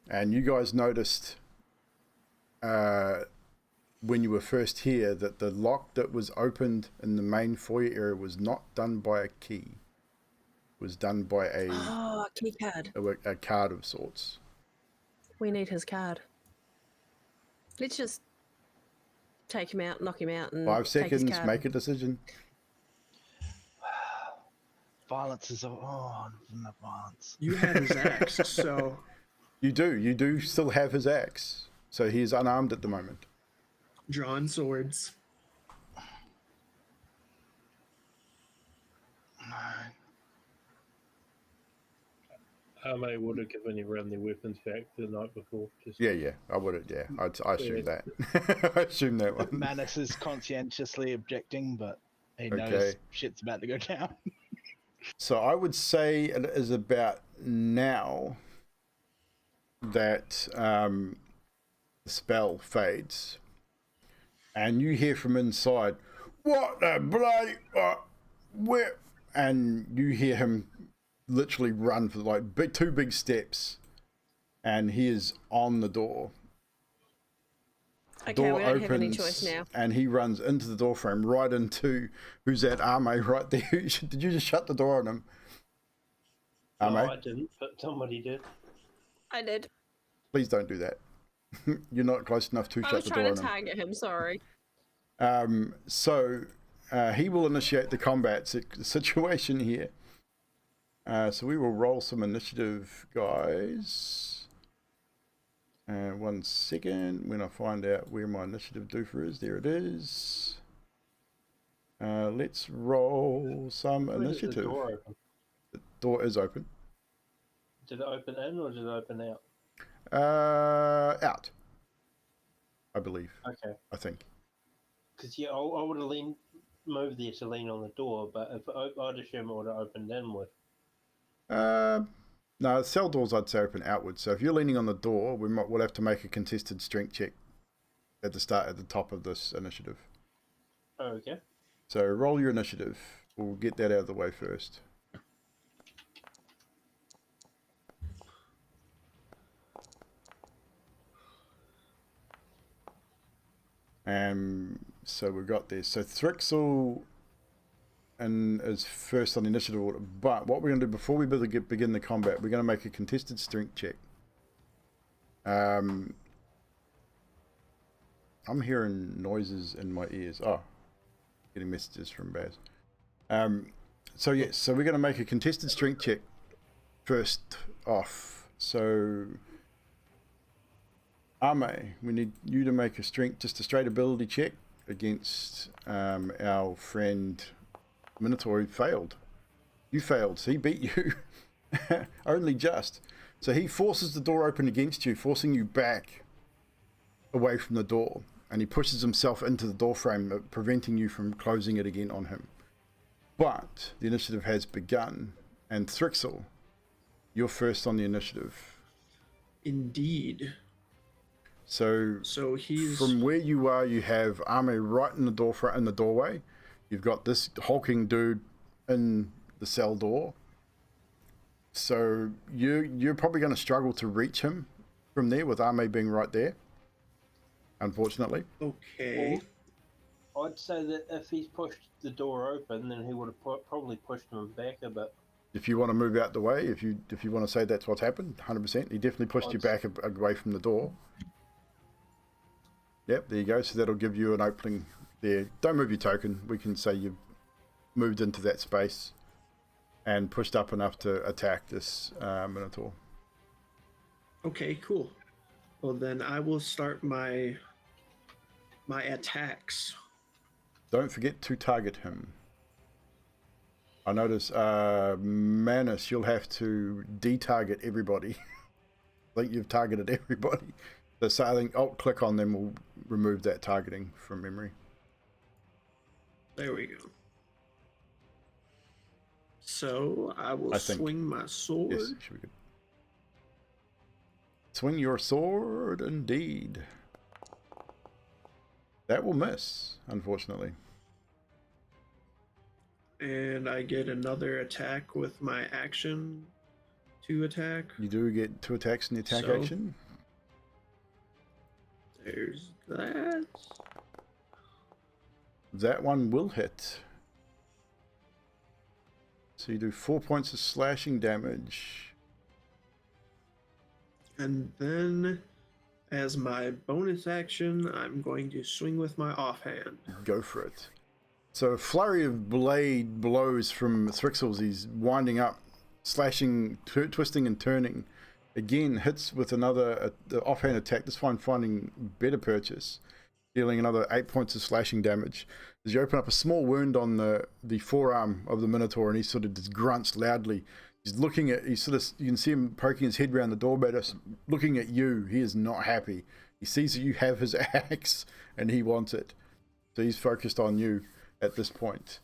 And you guys noticed when you were first here that the lock that was opened in the main foyer area was not done by a key. It was done by a key card. A card of sorts. We need his card. Let's just take him out, knock him out, and 5 take his seconds, card. make a decision. Violence is not violence. You had his axe, so You do still have his axe. So he is unarmed at the moment. drawn swords. I may would have given everyone their weapons back the night before. Yeah, I would have, I assume that. I assume that one. Manus is conscientiously objecting, but he knows Okay. shit's about to go down. So I would say it is about now that the spell fades, and you hear from inside, "What the bloody where?" And you hear him literally run for like two big steps, and he is on the door. Okay, Door we don't have any opens, choice now. and he runs into the door frame, right into who's that Ame right there. Did you just shut the door on him? No, Ame, I didn't, but somebody did. I did. please don't do that. You're not close enough to I shut was the trying door to on him. target him, sorry. So he will initiate the combat situation here. So we will roll some initiative, guys. 1 second, when I find out where my initiative doofer is. There it is. Let's roll some When did initiative. the door open? The door is open. Did it open in or did it open out? Out, I believe. Okay. I think. Because, yeah, I would have moved there to lean on the door, but if I'd assume it would have opened inward. No, cell doors I'd say open outwards. So if you're leaning on the door, we'll have to make a contested strength check at the top of this initiative. Oh, okay. So roll your initiative. We'll get that out of the way first. So we've got this. So Thrixel is first on the initiative order. But what we're going to do before we begin the combat, we're going to make a contested strength check. I'm hearing noises in my ears. Oh, getting messages from Baz. So yes, so we're going to make a contested strength check first off. So Ame, we need you to make just a straight ability check against our friend Minotaur, who failed. You failed, so he beat you. Only just. So he forces the door open against you, forcing you back away from the door, and he pushes himself into the door frame, preventing you from closing it again on him. But the initiative has begun, and Thrixel, you're first on the initiative. Indeed. So he's from where you are, you have Ame right in the doorway. You've got this hulking dude in the cell door. So you're probably going to struggle to reach him from there, with Ame being right there, unfortunately. okay. Well, I'd say that if he's pushed the door open, then he would have probably pushed him back a bit. If you want to move out the way, if you want to say that's what's happened, 100%. He definitely pushed you back away from the door. Yep, there you go. So that'll give you an opening there. Don't move your token. We can say you've moved into that space and pushed up enough to attack this Minotaur. Okay, cool. Well, then I will start my attacks. Don't forget to target him. I notice, Manus, you'll have to de-target everybody. I think you've targeted everybody. So I think alt-click on them will remove that targeting from memory. There we go. So I will swing my sword. Yes, should be good. Swing your sword, indeed. That will miss, unfortunately. And I get another attack with my action to attack. You do get 2 attacks in the attack action. There's that. That one will hit. So you do 4 points of slashing damage. And then, as my bonus action, I'm going to swing with my offhand. Go for it. So a flurry of blade blows from Thrixel. He's winding up, slashing, twisting and turning. Again, hits with another offhand attack, this one finding better purchase, dealing another 8 points of slashing damage. As you open up a small wound on the forearm of the Minotaur, and he sort of just grunts loudly. He's looking at, you can see him poking his head around the door, but looking at you. He is not happy. He sees that you have his axe, and he wants it. So he's focused on you at this point.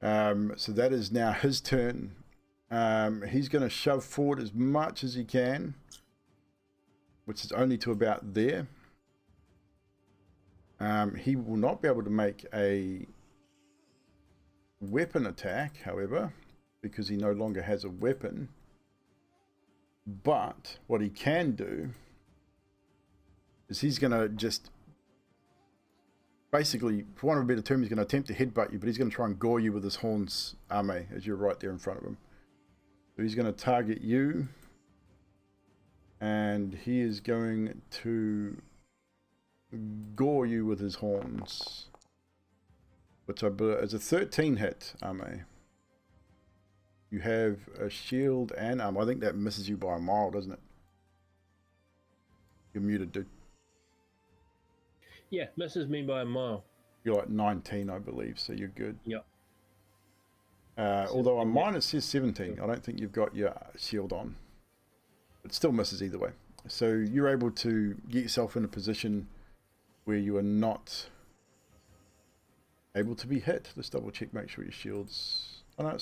So that is now his turn. He's going to shove forward as much as he can, which is only to about there. He will not be able to make a weapon attack, however, because he no longer has a weapon. But what he can do is he's going to just, basically, for want of a better term, he's going to attempt to headbutt you, but he's going to try and gore you with his horns, Ame, as you're right there in front of him. So he's going to target you, and he is going to gore you with his horns, which I believe is a 13 hit, Ame. You have a shield and armor. I think that misses you by a mile, doesn't it? You're muted, dude. Yeah, misses me by a mile. You're like 19, I believe, so you're good. Yep. Although on mine it says 17. I don't think you've got your shield on. It still misses either way. So you're able to get yourself in a position where you are not able to be hit. Let's double check, make sure your shield's... Oh no,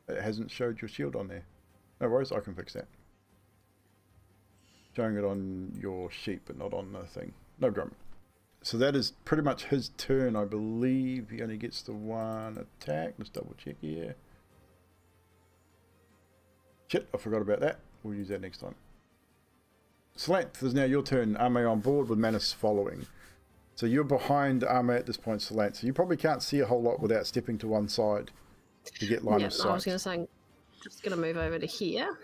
it hasn't showed your shield on there. No worries, I can fix that. Showing it on your sheet, but not on the thing. No problem. So that is pretty much his turn, I believe. He only gets the one attack. Let's double check here. Shit, I forgot about that. We'll use that next time. Salant, it's now your turn. Ame on board with Manus following. So you're behind Ame at this point, Salant. So you probably can't see a whole lot without stepping to one side to get line of sight. I was going to say, I'm just going to move over to here.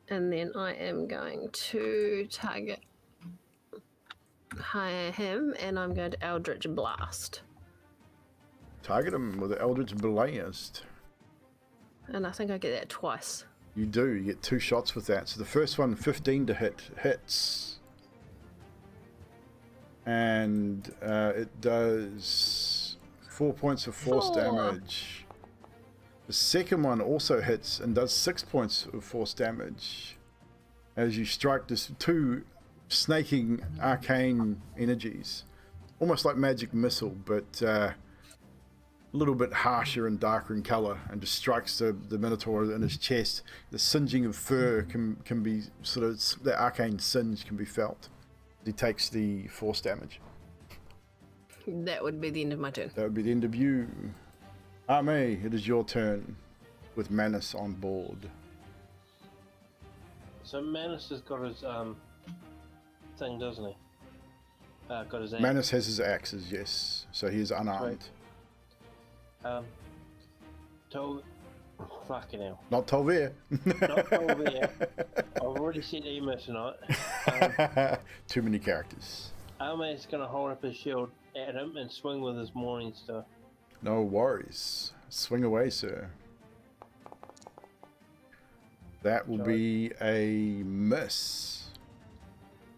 And then I am going to target him, and I'm going to Eldritch Blast. Target him with the Eldritch Blast. And I think I get that twice. You do. You get 2 shots with that. So the first one, 15 to hit, hits. And it does 4 points of force damage. The second one also hits and does 6 points of force damage as you strike this 2 snaking arcane energies, almost like magic missile, but a little bit harsher and darker in color, and just strikes the Minotaur in his chest. The singeing of fur can be sort of, the arcane singe can be felt. He takes the force damage. That would be the end of my turn. That would be the end of you. Ame, it is your turn with Manus on board. So Manus has got his thing, doesn't he? Got his axe. Manus has his axes, yes. So he is unarmed. Fucking hell. Not Tolver. Not Tolver. I've already said emo tonight. Too many characters. Ame going to hold up his shield at him and swing with his Morning Star. No worries. Swing away, sir. That will be a miss.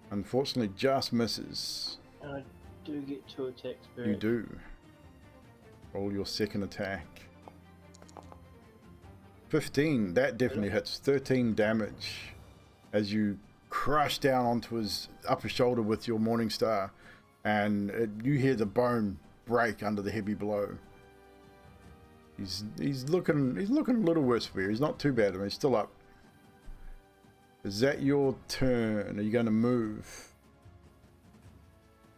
Unfortunately, just misses. And I do get 2 attacks. You do. Roll your second attack. 15. That definitely hits. 13 damage as you crush down onto his upper shoulder with your Morning Star, and you hear the bone break under the heavy blow. He's looking a little worse for you. He's not too bad. I mean, he's still up. Is that your turn? Are you going to move?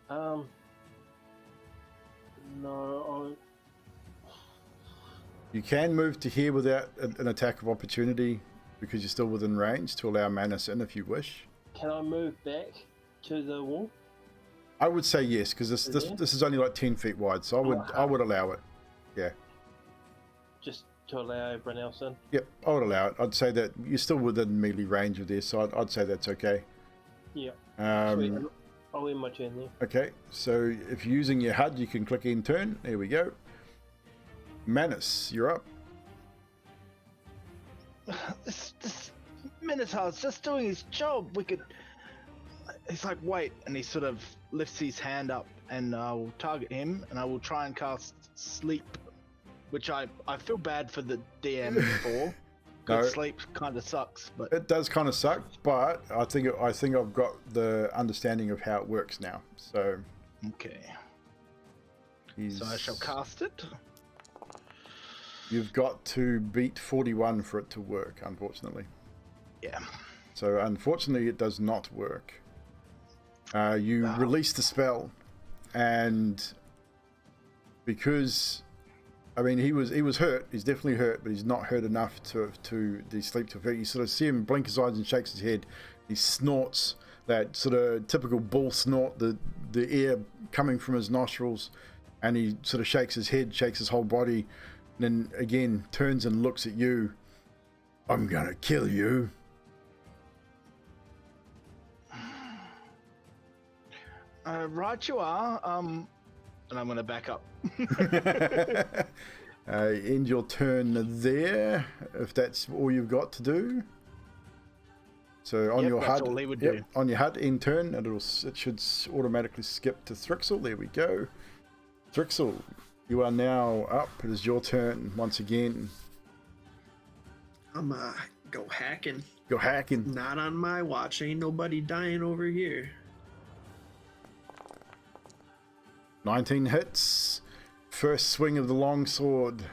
No. You can move to here without an attack of opportunity because you're still within range to allow Manus in if you wish. Can I move back to the wall? I would say yes, because this is only like 10 feet wide, so I would allow it. Yeah. Just to allow everyone else in? Yep, I would allow it. I'd say that you're still within melee range of this, so I'd say that's okay. Yeah. Sweet. I'll end my turn there. Okay, so if you're using your HUD, you can click end turn. There we go. Manus, you're up. This Minotaur's just doing his job. We could. He's like, wait, and he sort of lifts his hand up, and I will target him, and I will try and cast Sleep, which I feel bad for the DM for. No, sleep kind of sucks, but it does kind of suck. But I think I've got the understanding of how it works now. So okay. So I shall cast it. You've got to beat 41 for it to work, unfortunately. Yeah. So unfortunately, it does not work. You Wow. release the spell, and because, I mean, he was hurt. He's definitely hurt, but he's not hurt enough to the sleep to affect. You sort of see him blink his eyes and shakes his head. He snorts that sort of typical bull snort, the air coming from his nostrils, and he sort of shakes his head, shakes his whole body, and then again turns and looks at you. I'm gonna kill you. Right you are. And I'm gonna back up. End your turn there, if that's all you've got to do. So on Yep, your that's HUD, all he would do. on your HUD end turn, and it should automatically skip to Thrixel. There we go. Thrixel, you are now up. It is your turn once again. I'm go hacking. Go hacking. Not on my watch. Ain't nobody dying over here. 19 hits. First swing of the longsword.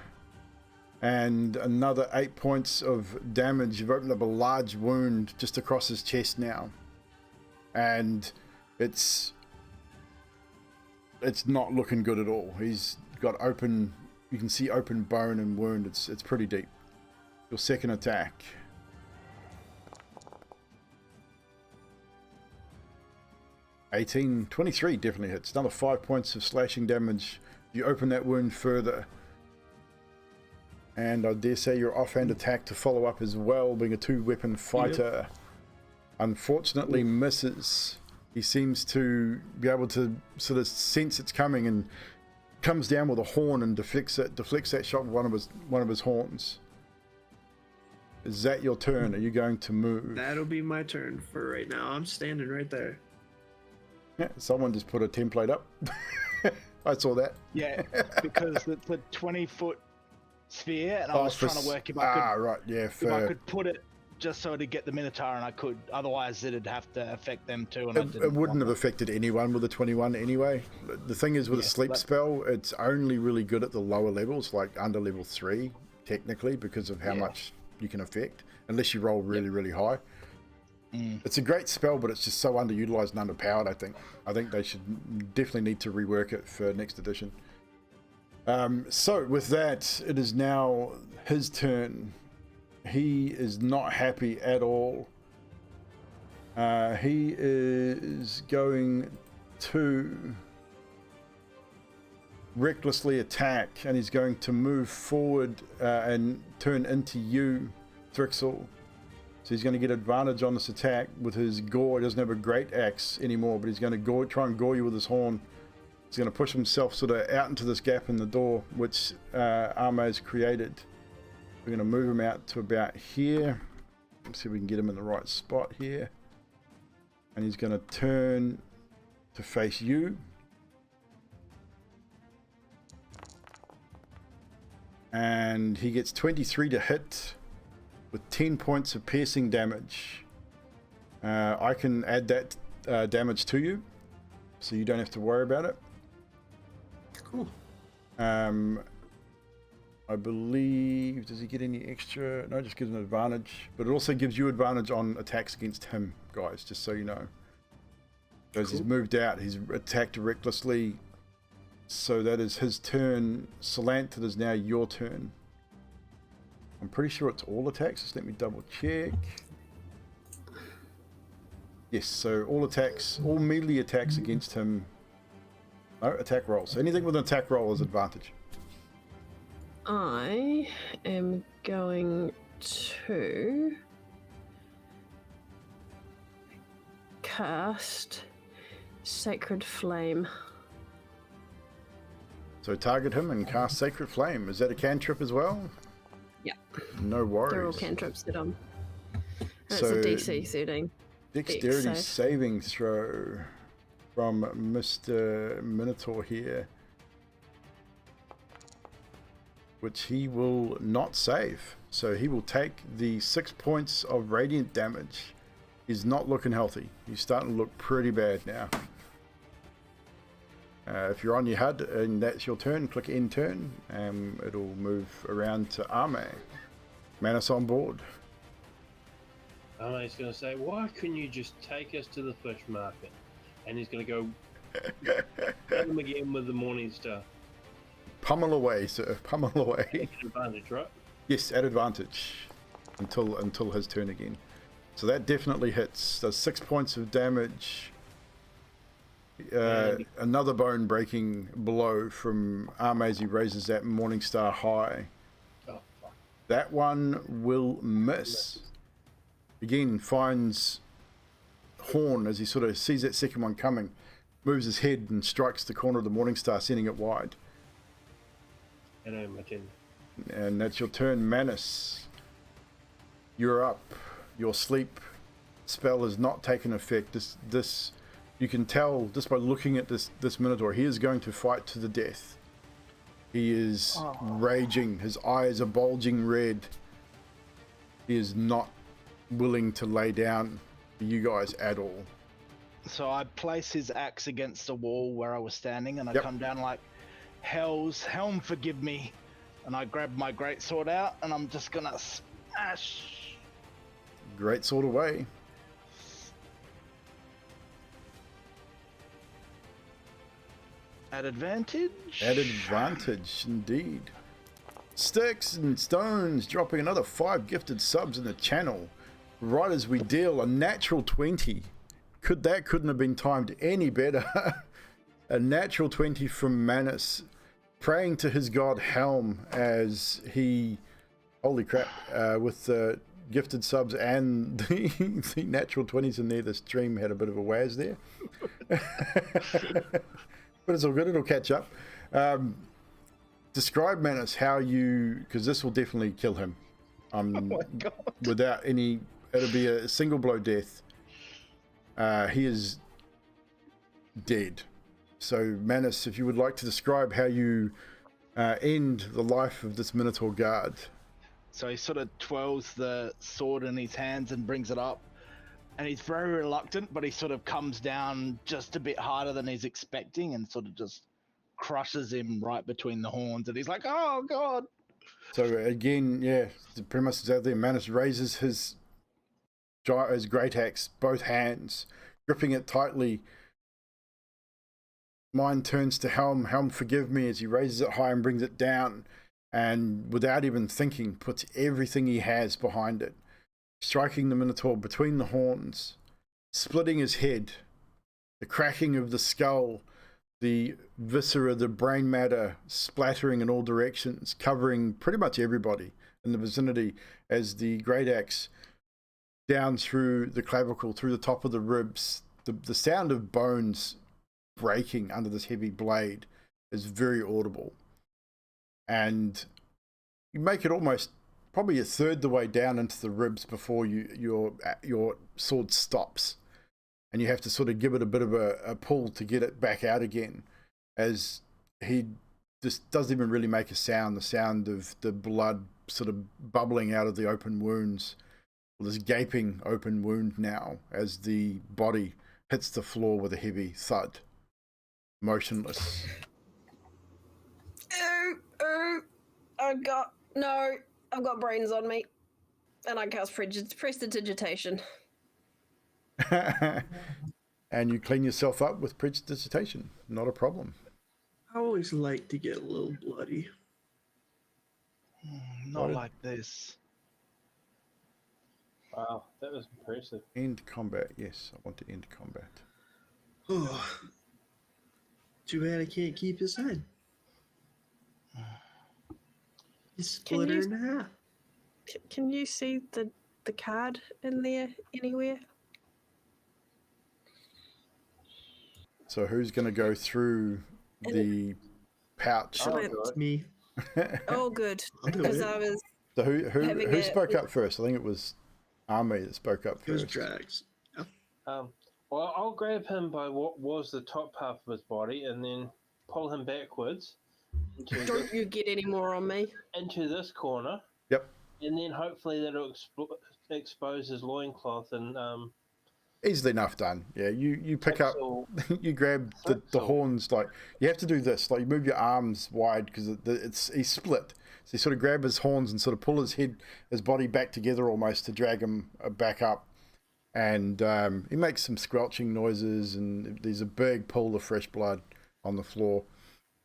And another 8 points of damage. You've opened up a large wound just across his chest now. And it's not looking good at all. He's got open, you can see open bone and wound. It's pretty deep. Your second attack. (18) 23 definitely hits. Another 5 points of slashing damage. You open that wound further. And I dare say your offhand attack to follow up as well, being a 2-weapon fighter. Unfortunately misses. He seems to be able to sort of sense it's coming and comes down with a horn and deflects that shot with one of his horns. Is that your turn? Are you going to move? That'll be my turn for right now. I'm standing right there. Yeah, someone just put a template up. I saw that. Yeah, because it's a 20-foot sphere, and I was trying to work if I could. Right, yeah. If I could put it just so to get the Minotaur, and I could. Otherwise, it'd have to affect them too. And It wouldn't have affected anyone with the 21 anyway. The thing is, with a sleep spell, it's only really good at the lower levels, like under level 3, technically, because of how much you can affect, unless you roll really, really high. It's a great spell, but it's just so underutilized and underpowered, I think they should definitely need to rework it for next edition. So with that, it is now his turn. He is not happy at all. He is going to recklessly attack, and he's going to move forward and turn into you, Thrixel. So he's going to get advantage on this attack with his gore. He doesn't have a great axe anymore, but he's going to try and gore you with his horn. He's going to push himself sort of out into this gap in the door, which Arme has created. We're going to move him out to about here. Let's see if we can get him in the right spot here. And he's going to turn to face you. And he gets 23 to hit with 10 points of piercing damage. I can add that damage to you, so you don't have to worry about it. Cool. I believe, does he get any extra? No, it just gives him advantage, but it also gives you advantage on attacks against him, guys, just so you know. As he's moved out, he's attacked recklessly, so that is his turn. Salant, it is now your turn. I'm pretty sure it's all attacks, just let me double check. Yes, so all attacks, all melee attacks against him. No, attack rolls. Anything with an attack roll is advantage. I am going to cast Sacred Flame. So target him and cast Sacred Flame. Is that a cantrip as well? Yeah. No worries. They're all cantrips that on. That's So, a DC setting. Dexterity save. saving throw from Mr. Minotaur here, which he will not save. So he will take the 6 points of radiant damage. He's not looking healthy. He's starting to look pretty bad now. If you're on your HUD and that's your turn, click end turn, and it'll move around to Arme. Manus on board. Arme's going to say, why couldn't you just take us to the fish market? and he's going to go at him again with the Morning Star. Pummel away, sir. Pummel away. Take advantage, right? Yes, at advantage until his turn again. So that definitely hits. Does 6 points of damage. Another bone breaking blow from Arm as he raises that Morningstar high. Oh, fuck. That one will miss. Again, finds Horn as he sort of sees that second one coming, moves his head and strikes the corner of the Morningstar, sending it wide. And I'm at 10. And that's your turn, Manus. You're up. Your sleep spell has not taken effect. This you can tell just by looking at this Minotaur. He is going to fight to the death. He is raging. His eyes are bulging red. He is not willing to lay down for you guys at all. So I place his axe against the wall where I was standing, and I come down like, "Hell's helm, forgive me!" And I grab my greatsword out, and I'm just gonna smash. Great sword away. At advantage. At advantage, indeed. Sticks and stones dropping another 5 gifted subs in the channel. Right as we deal a natural 20. Couldn't have been timed any better. A natural 20 from Manus, praying to his god Helm as he, holy crap, with the gifted subs and the natural 20s in there. The stream had a bit of a waz there. But it's all good, it'll catch up. Describe, Manus, how you, because this will definitely kill him. Oh my god. Without any, it'll be a single blow death. He is dead. So, Manus, if you would like to describe how you end the life of this Minotaur guard. So he sort of twirls the sword in his hands and brings it up. And he's very reluctant, but he sort of comes down just a bit harder than he's expecting and sort of just crushes him right between the horns. And he's like, "Oh, God." So, again, yeah, the premise is out there. Manus raises his great axe, both hands, gripping it tightly. Mind turns to Helm. Helm, forgive me, as he raises it high and brings it down. And without even thinking, puts everything he has behind it. Striking the Minotaur between the horns, splitting his head, the cracking of the skull, the viscera, the brain matter splattering in all directions, covering pretty much everybody in the vicinity as the great axe down through the clavicle, through the top of the ribs. The sound of bones breaking under this heavy blade is very audible. And you make it almost probably a third the way down into the ribs before your sword stops, and you have to sort of give it a bit of a pull to get it back out again, as he just doesn't even really make a sound. The sound of the blood sort of bubbling out of the open wounds, this gaping open wound now, as the body hits the floor with a heavy thud, motionless. I've got brains on me, and I cast prestidigitation. And you clean yourself up with prestidigitation. Not a problem. I always like to get a little bloody. Not like this. Wow, that was impressive. End combat. Yes, I want to end combat. Oh, too bad I can't keep his head. He's split her in half. Can you see the card in there anywhere? So who's going to go through the pouch? Oh, It's me. Oh, good. I'll do Because it. I was So who having a- spoke up first? I think it was Army that spoke up It was first. Drax. Well, I'll grab him by what was the top half of his body and then pull him backwards Don't you get any more on me? into this corner. Yep. And then hopefully that'll expose his loincloth and Easily enough done. Yeah, you pick up, Axel- you grab the Axel. horns. Like, you have to do this. Like, you move your arms wide because he's split. So you sort of grab his horns and sort of pull his body back together almost to drag him back up. and he makes some squelching noises, and there's a big pool of fresh blood on the floor.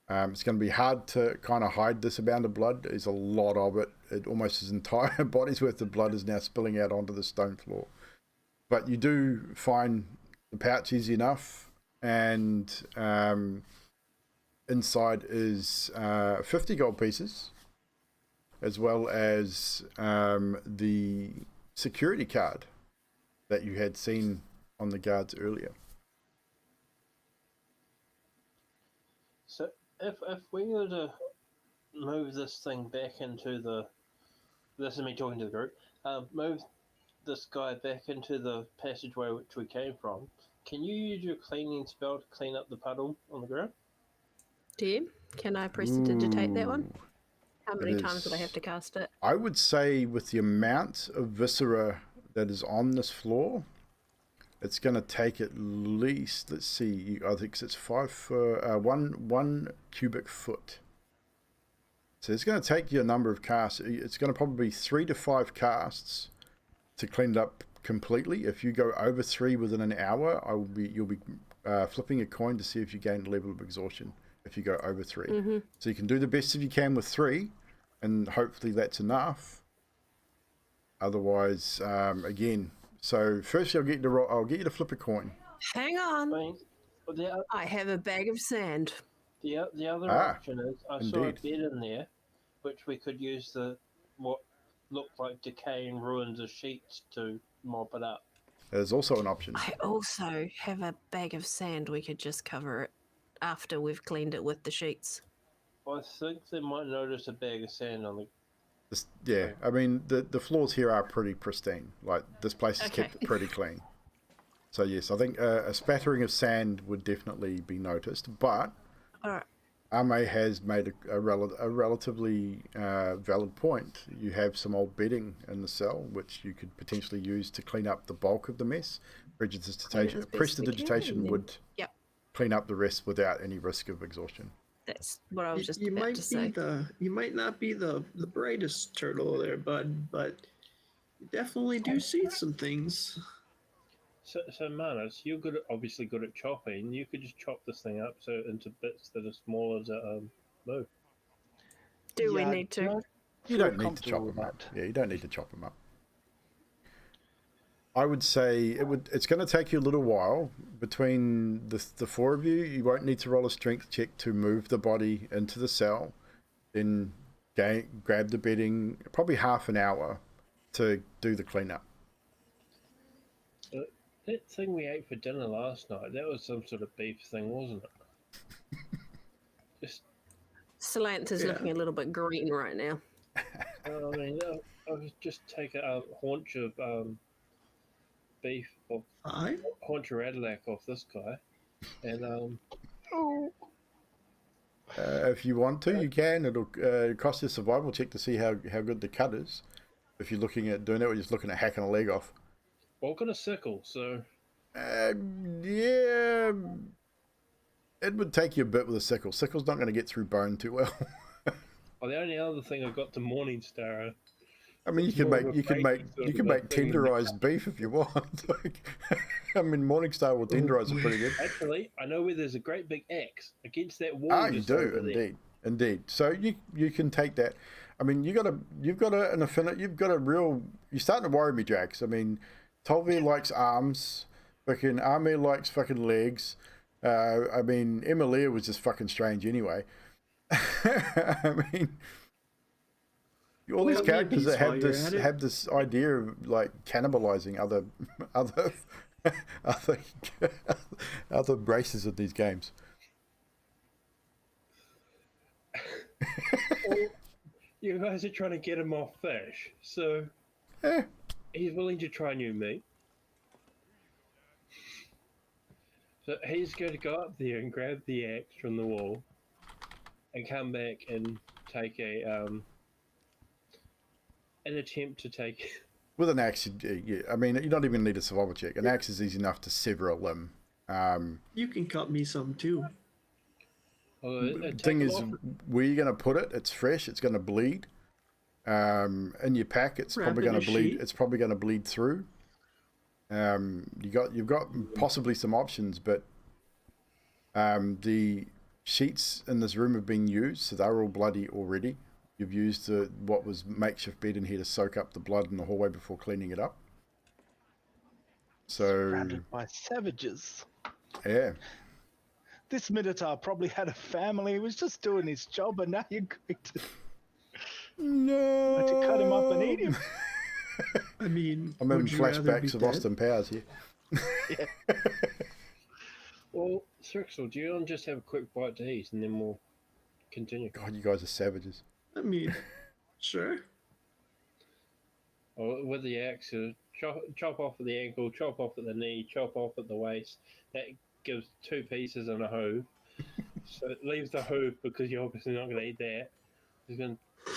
It's going to be hard to kind of hide this amount of blood. There's a lot of it. Almost his entire body's worth of blood is now spilling out onto the stone floor. But you do find the pouch easy enough, and inside is 50 gold pieces, as well as the security card that you had seen on the guards earlier. So if we were to move this thing back into the, this is me talking to the group, move this guy back into the passageway which we came from, can you use your cleaning spell to clean up the puddle on the ground? DM, can I prestidigitate that one? Ooh, How it many times would I is. have to cast it? I would say with the amount of viscera that is on this floor, it's going to take at least, let's see, I think it's 1 cubic foot. So it's going to take you a number of casts. It's going to probably be 3 to 5 casts to clean it up completely. If you go over 3 within an hour, you'll be flipping a coin to see if you gain a level of exhaustion if you go over 3. Mm-hmm. So you can do the best if you can with 3, and hopefully that's enough. Otherwise, again, so firstly I'll get you to flip a coin. Hang on. I mean, I have a bag of sand. the other Ah, option is I saw a indeed. bed in there, which we could use what looked like decaying ruins of sheets to mop it up. There's also an option. I also have a bag of sand. We could just cover it after we've cleaned it with the sheets. I think they might notice a bag of sand on the. Yeah, I mean the floors here are pretty pristine. Like this place is Okay. kept pretty clean. So yes, I think a spattering of sand would definitely be noticed. But All right. Ame has made a relatively valid point. You have some old bedding in the cell, which you could potentially use to clean up the bulk of the mess. Prestidigitation would Yep. clean up the rest without any risk of exhaustion. That's what I was just You about might to be say. you might not be the brightest turtle there, bud, but you definitely do see some things. So Manus, you're obviously good at chopping. You could just chop this thing up into bits that are small as a move. Do we Yeah, I need to? don't You feel don't need to comfortable chop with them up. that. Yeah, you don't need to chop them up. I would say it's going to take you a little while between the 4 of you. You won't need to roll a strength check to move the body into the cell. Then grab the bedding. Probably half an hour to do the cleanup. That thing we ate for dinner last night, that was some sort of beef thing, wasn't it? Just, Salanth is Yeah. looking a little bit green right now. I mean, I was just take a haunch of beef or I haunch of Radilac off this guy, and If you want to, you can. It'll cost you a survival check to see how good the cut is. If you're looking at doing it, or just looking at hacking a leg off. well, I've got a sickle, so Yeah, it would take you a bit with a sickle. Sickle's not going to get through bone too well. the only other thing I've got to Morningstar. I mean, you can make tenderized beef if you want. Like, I mean, Morningstar will tenderize it pretty good. Actually, I know where there's a great big axe against that wall. Ah, you just do over there. indeed. So you can take that. I mean, you've got an affinity. You've got a real. You're starting to worry me, Jax. I mean, Tolvi likes arms. Fucking Amir likes fucking legs. I mean, Emilia was just fucking strange anyway. I mean, all these Well, be at characters that peace while you're at it. have this idea of like cannibalizing other other races in these games. You guys are trying to get him off fish, so Eh, he's willing to try new meat. So he's going to go up there and grab the axe from the wall, and come back and take an attempt to take. with an axe, yeah, I mean, you don't even need a survival check. An axe is easy enough to sever a limb. You can cut me some too. The thing is, where you're going to put it, it's fresh. It's going to bleed. In your pack, it's Wrap probably it in going a to bleed. sheet. It's probably going to bleed through. You've got possibly some options, but the sheets in this room have been used, so they're all bloody already. You've used what was makeshift bed in here to soak up the blood in the hallway before cleaning it up. So Surrounded by savages. yeah, This Minotaur probably had a family. He was just doing his job, and now you're going no, to cut him up and eat him. I mean, I'm having would you rather be flashbacks of dead? Austin Powers here. Yeah. Well, Thrixel, do you want to just have a quick bite to eat and then we'll continue? God, you guys are savages. I mean, sure. Or with the axe, chop off at the ankle, chop off at the knee, chop off at the waist. That gives 2 pieces and a hoof. So it leaves the hoof because you're obviously not going to eat that. He's going to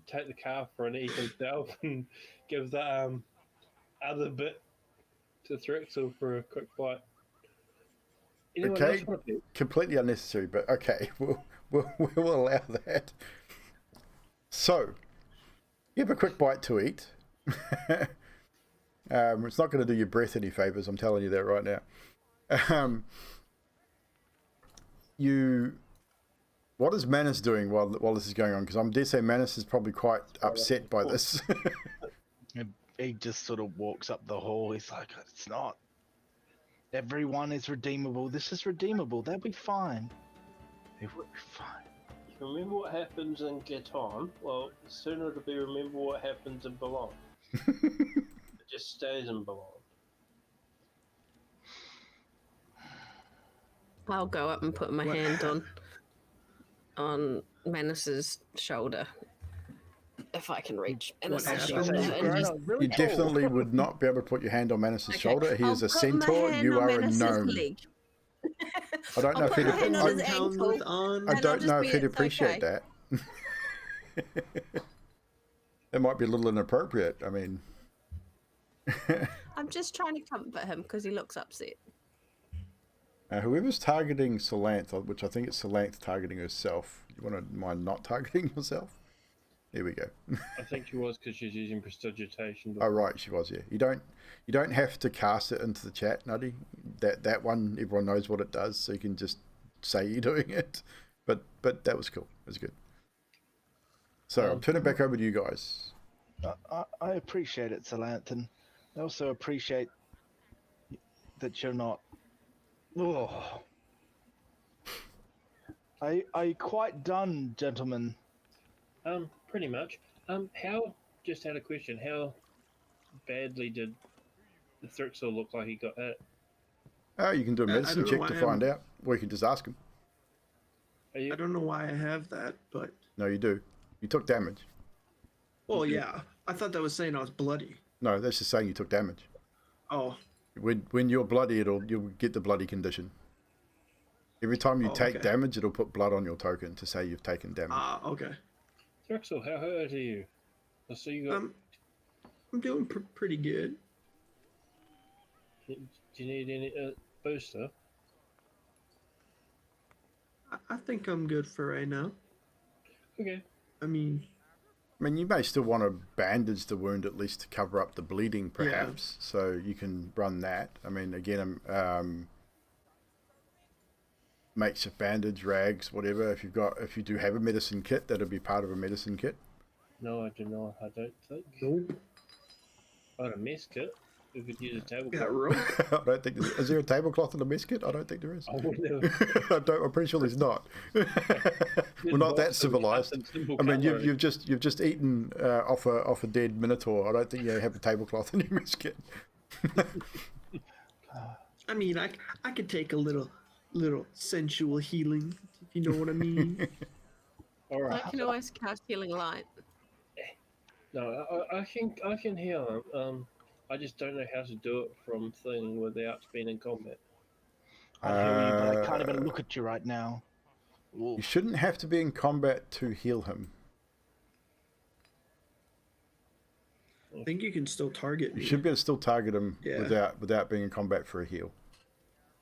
take the calf for an eat himself and give the other bit to Thrixel for a quick bite. Anyone Okay, else want to? completely unnecessary, but okay, we'll allow that. So, you have a quick bite to eat. It's not going to do your breath any favors. I'm telling you that right now. What is Manus doing while this is going on? Because I'm dare say Manus is probably quite upset by this. And he just sort of walks up the hall. He's like, it's not. Everyone is redeemable. This is redeemable. They'll be fine. They will be fine. You remember what happens in Get On? Well, sooner it'll be remember what happens in Belong. It just stays in Belong. I'll go up and put my hand on Manus's shoulder. If I can reach Manus's happened? shoulder. And just, You definitely would not be able to put your hand on Manus's okay, shoulder. He is I'll a put my centaur. hand You on are a Manus's gnome. leg. I don't know I'll if put my hand on his he'd. ankle. I and don't I'll know just if be, he'd "It's appreciate okay." that. That might be a little inappropriate. I mean, I'm just trying to comfort him because he looks upset. whoever's targeting Solanth, which I think it's Solanth targeting herself. You want to mind not targeting yourself? There we go. I think she was because she's using prestidigitation. Oh right, she was. Yeah, you don't have to cast it into the chat, Nutty. That one, everyone knows what it does, so you can just say you're doing it. But that was cool. It was good. So I'll turn it back over to you guys. I appreciate it, Solanth, and I also appreciate that you're not. Oh. Are you quite done, gentlemen? Pretty much. How? Just had a question. How badly did the Thrixel look like he got hit? Oh, you can do a I medicine don't know check to why find out, or you can just ask him. Are you? I don't know why I have that, but No, you do. You took damage. well, yeah. I thought that was saying I was bloody. No, that's just saying you took damage. Oh, When you're bloody, you'll get the bloody condition. Every time you take okay. damage, it'll put blood on your token to say you've taken damage. Okay. Thrixel, how hurt are you? I see you got. I'm doing pretty good. Do you need any booster? I think I'm good for right now. Okay. I mean, You may still want to bandage the wound at least to cover up the bleeding, perhaps. So you can run that. Again, makeshift bandage, rags, whatever. If you do have a medicine kit, that'll be part of a medicine kit. No, I do not. I don't think. nope. I had a mess kit. We could use a tablecloth. Got rope. I don't think is there a tablecloth in a mess kit? I don't think there is. I would never. I'm pretty sure there's not. We're not that civilized. You've just eaten off a dead minotaur. I don't think you have a tablecloth in your mess kit. I mean, I could take a little sensual healing, if you know what I mean. All right. I can always cast Healing Light. No, I can heal him. I just don't know how to do it from thing without being in combat. I hear you, but I can't even look at you right now. Ooh. You shouldn't have to be in combat to heal him. I think you can still target me. You should be able to still target him Yeah. without being in combat for a heal.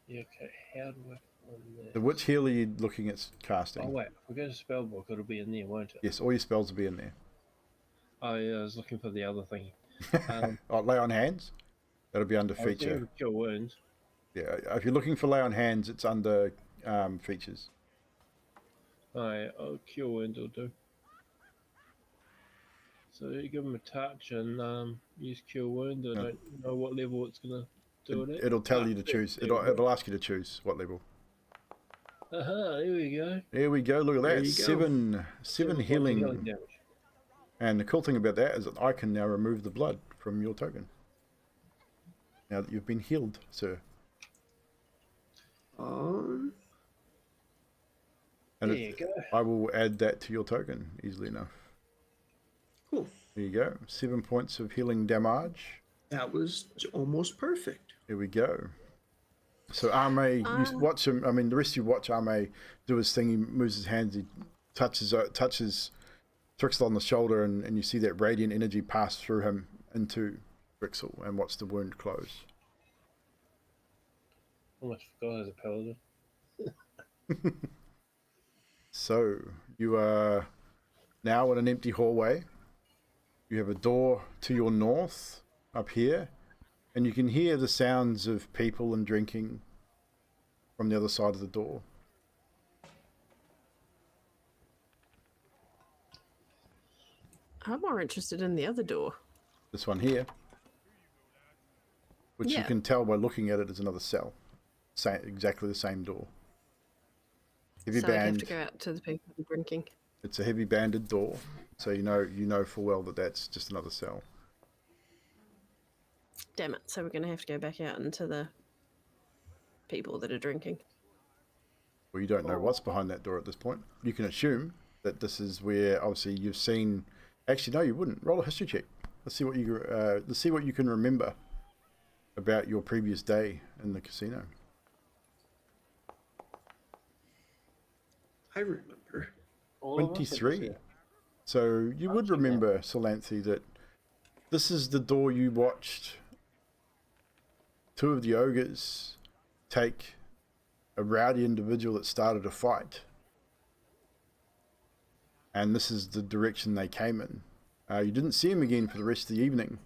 Yeah, okay. How do I find that? So which heal are you looking at casting? Oh, wait. If we go to spellbook, it'll be in there, won't it? Yes, all your spells will be in there. Oh, yeah, I was looking for the other thing. Lay on hands? That'll be under I was feature. thinking cure wounds. Yeah, if you're looking for lay on hands, it's under features. Alright, cure wounds will do. So you give them a touch and use cure wounds. I Yeah. don't know what level it's gonna do it at. It'll tell you to choose. It'll ask you to choose what level. Aha, there we go. There we go. Look at There that. you go. Seven Points of healing. damage. And the cool thing about that is that I can now remove the blood from your token. Now that you've been healed, sir. Um, And There you go. I will add that to your token easily enough. cool. There you go. 7 points of healing damage. That was almost perfect. There we go. So Arme, you watch him. I mean, the rest of you watch Arme do his thing. He moves his hands. He touches Trixel on the shoulder, and you see that radiant energy pass through him into Trixel, and watch the wound close. Almost forgot as a paladin. So you are now in an empty hallway. You have a door to your north up here, and you can hear the sounds of people and drinking from the other side of the door. I'm more interested in the other door. This one here, which you Yeah. can tell by looking at it, is another cell. Exactly the same door. Heavy So I have band. to go out to the people drinking. It's a heavy banded door, so you know full well that that's just another cell. Damn it. So we're going to have to go back out into the people that are drinking. Well, you don't know what's behind that door at this point. You can assume that this is where, obviously, you've seen. Actually, no, you wouldn't. Roll a history check. Let's see what you can remember about your previous day in the casino. I remember. All of us, or just 23. you? So you would remember, Solanthi, that this is the door you watched two of the ogres take a rowdy individual that started a fight. And this is the direction they came in. You didn't see him again for the rest of the evening.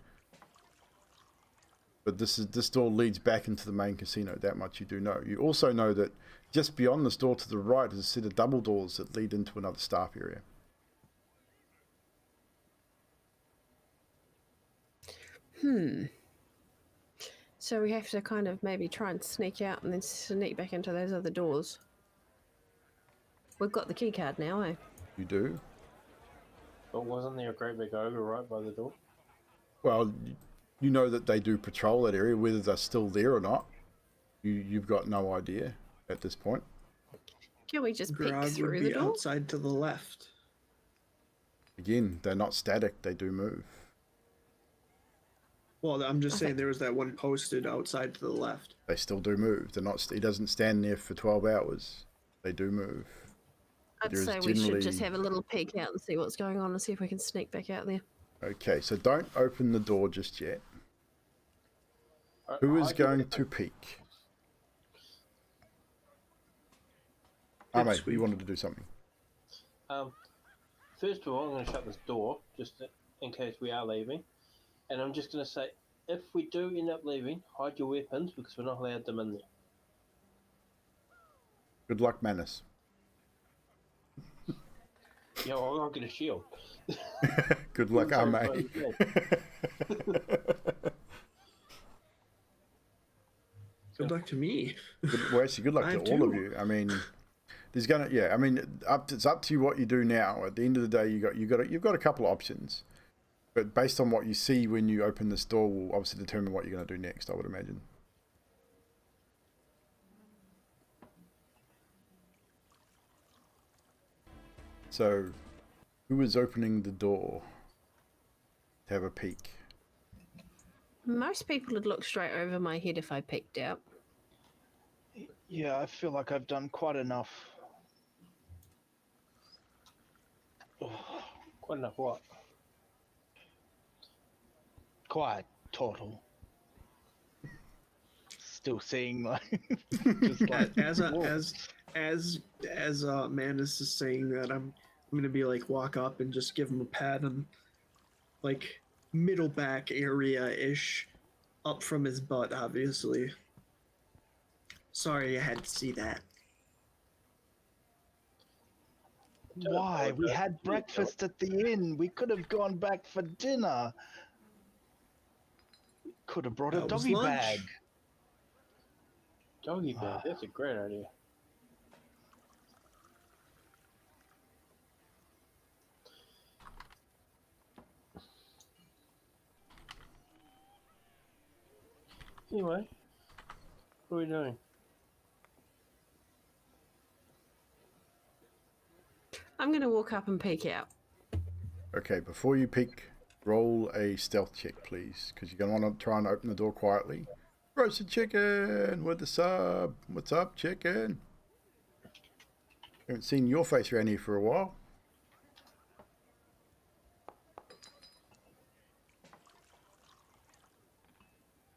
But this door leads back into the main casino. That much you do know. You also know that just beyond this door to the right is a set of double doors that lead into another staff area. So we have to kind of maybe try and sneak out and then sneak back into those other doors. We've got the key card now, eh? You do? But wasn't there a great big ogre right by the door? Well, you know that they do patrol that area. Whether they're still there or not, you've got no idea at this point. Can we just peek Grog would through be the door? outside to the left. Again, they're not static. They do move. Well, I'm just Okay. saying there was that one posted outside to the left. They still do move. They're not. He doesn't stand there for 12 hours. They do move. I'd There's say we should just generally- have a little peek out and see what's going on and see if we can sneak back out there. Okay, so don't open the door just yet. I- Who I is do going it. to peek? It's Ame, sweet. you wanted to do something. First of all, I'm going to shut this door just in case we are leaving, and I'm just going to say, if we do end up leaving, hide your weapons because we're not allowed them in there. Good luck, Manus. Yeah, well, I'll get a shield. Good luck, Sorry, Ame. Good luck to me. Well, actually, good luck I to have all of two. you. I mean, there's gonna, yeah. I mean, it's up to you what you do now. At the end of the day, you've got a couple of options, but based on what you see when you open this door, will obviously determine what you're going to do next. I would imagine. So, who is opening the door to have a peek? Most people would look straight over my head if I peeked out. Yeah, I feel like I've done quite enough. Quite enough what? Quite total. Still seeing like, just like As Manus is saying that, I'm gonna be like walk up and just give him a pat on like middle back area ish, up from his butt, obviously. Sorry, I had to see that. Why? We had breakfast at the inn. We could have gone back for dinner. Could have brought a That was doggy lunch. bag. Doggy bag. That's a great idea. Anyway, what are we doing? I'm going to walk up and peek out. Okay, before you peek, roll a stealth check, please, because you're going to want to try and open the door quietly. Roasted chicken with the sub. What's up, chicken? Haven't seen your face around here for a while.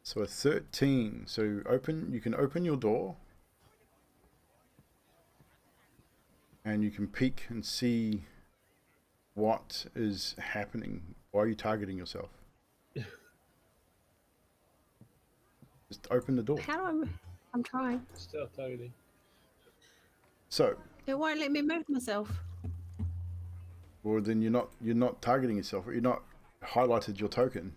So a 13. So you can open your door. And you can peek and see what is happening. Why are you targeting yourself? Just open the door. How do I'm trying. Stealth targeting. So, It won't let me move myself. well then you're not targeting yourself. You're not highlighted your token.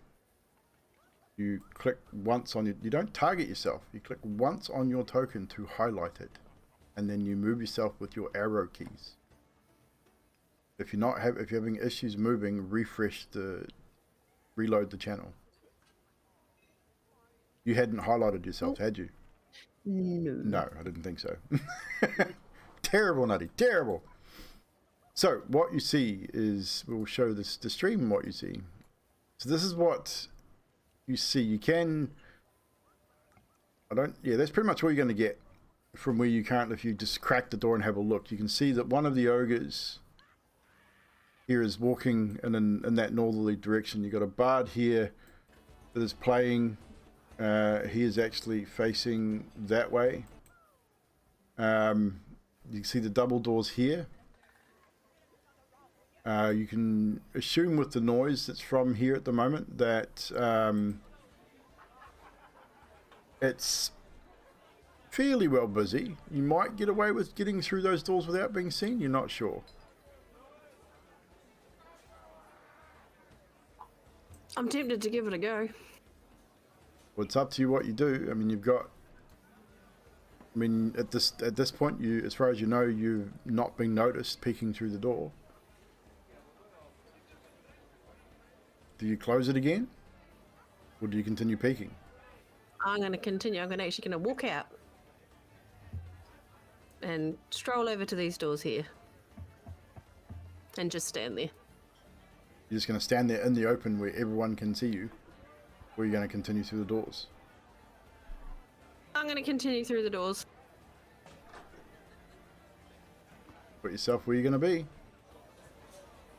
You click once on it. You don't target yourself. You click once on your token to highlight it, and then you move yourself with your arrow keys. If you're having issues moving, reload the channel. You hadn't highlighted yourself, had you? No. No, I didn't think so. Terrible, Nutty, terrible. So what you see is, we'll show the stream what you see. So this is what you see. You can, that's pretty much all you're going to get from where you currently, if you just crack the door and have a look. You can see that one of the ogres here is walking in that northerly direction. You've got a bard here that is playing. He is actually facing that way. You can see the double doors here. You can assume with the noise that's from here at the moment that it's fairly well busy. You might get away with getting through those doors without being seen. You're not sure. I'm tempted to give it a go. Well, it's up to you what you do. I mean, at this point, as far as you know, you've not been noticed peeking through the door. Do you close it again, or do you continue peeking? I'm going to continue. I'm actually going to walk out and stroll over to these doors here and just stand there. You're just going to stand there in the open where everyone can see you, or you're going to continue through the doors? I'm going to continue through the doors. Put yourself where you're going to be.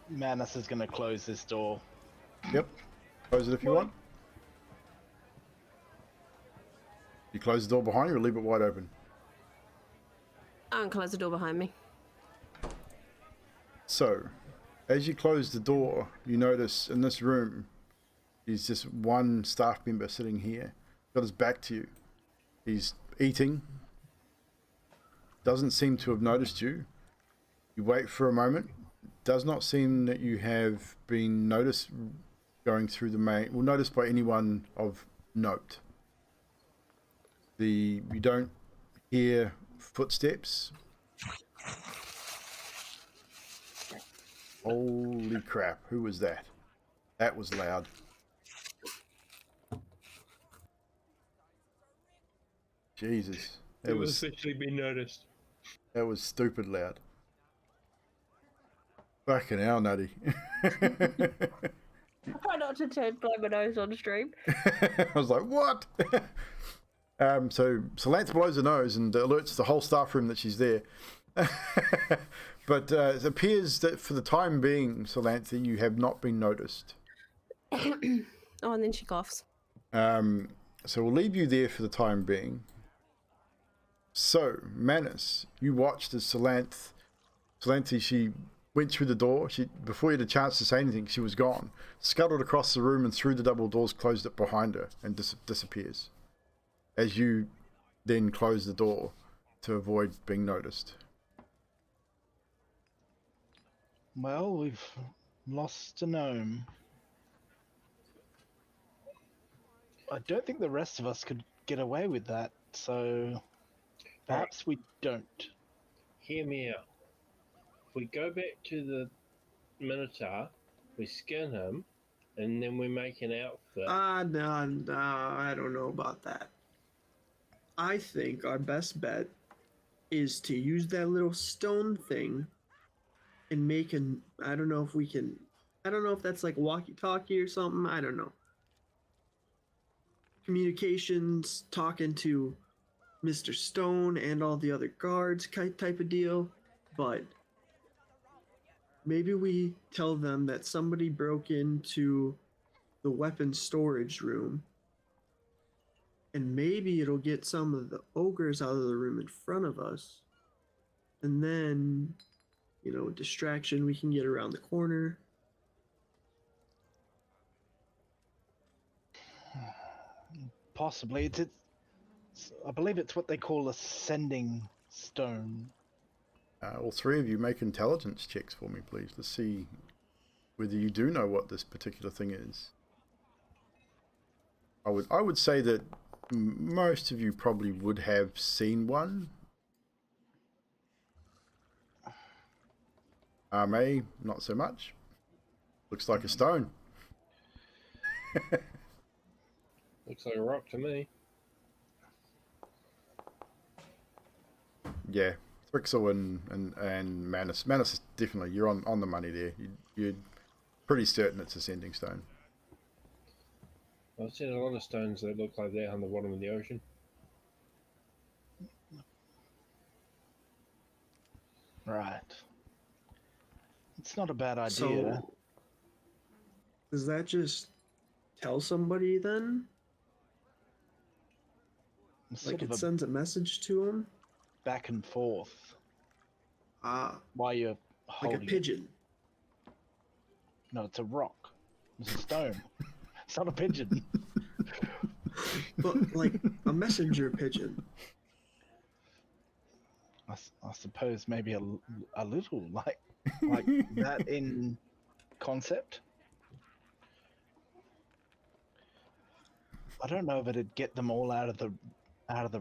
Manus is going to close this door. Yep. Close it if you want. You close the door behind you or leave it wide open? I'm going to close the door behind me. So, as you close the door, you notice in this room, there's just one staff member sitting here. Got his back to you. He's eating. Doesn't seem to have noticed you. You wait for a moment. Does not seem that you have been noticed going through the main, noticed by anyone of note. You don't hear footsteps. Holy crap, who was that? That was loud. Jesus. It was actually been noticed. That was stupid loud. Fucking hell, Nutty. Try not to blow my nose on stream. I was like, what? So Lance blows her nose and alerts the whole staff room that she's there. But it appears that for the time being, Solantha, you have not been noticed. Oh, and then she coughs. So we'll leave you there for the time being. So, Manus, you watched as Solantha, she went through the door. Before you had a chance to say anything, she was gone. Scuttled across the room and through the double doors, closed it behind her, and disappears. As you then close the door to avoid being noticed. Well, we've lost a gnome. I don't think the rest of us could get away with that, so perhaps we don't. Hear me out. If we go back to the Minotaur, we skin him, and then we make an outfit. No, I don't know about that. I think our best bet is to use that little stone thing and make an. I don't know if we can. I don't know if that's like walkie-talkie or something. I don't know. Communications, talking to Mr. Stone and all the other guards type of deal. But maybe we tell them that somebody broke into the weapons storage room, and maybe it'll get some of the ogres out of the room in front of us. And then, distraction, we can get around the corner. Possibly. I believe it's what they call a sending stone. All three of you make intelligence checks for me, please. Let's see whether you do know what this particular thing is. I would say that most of you probably would have seen one. May, not so much. Looks like a stone. Looks like a rock to me. Yeah, Thrixel and Manus. Manus, definitely, you're on the money there. You're pretty certain it's a sending stone. I've seen a lot of stones that look like that on the bottom of the ocean. Right. It's not a bad idea. So, does that just tell somebody then? It's Like sort of it a sends a message to them? back and forth Ah, while you're like holding a pigeon. it. No, it's a rock. It's a stone. It's not a pigeon. But like a messenger pigeon. I suppose maybe a little like that in concept. I don't know if it'd get them all out of the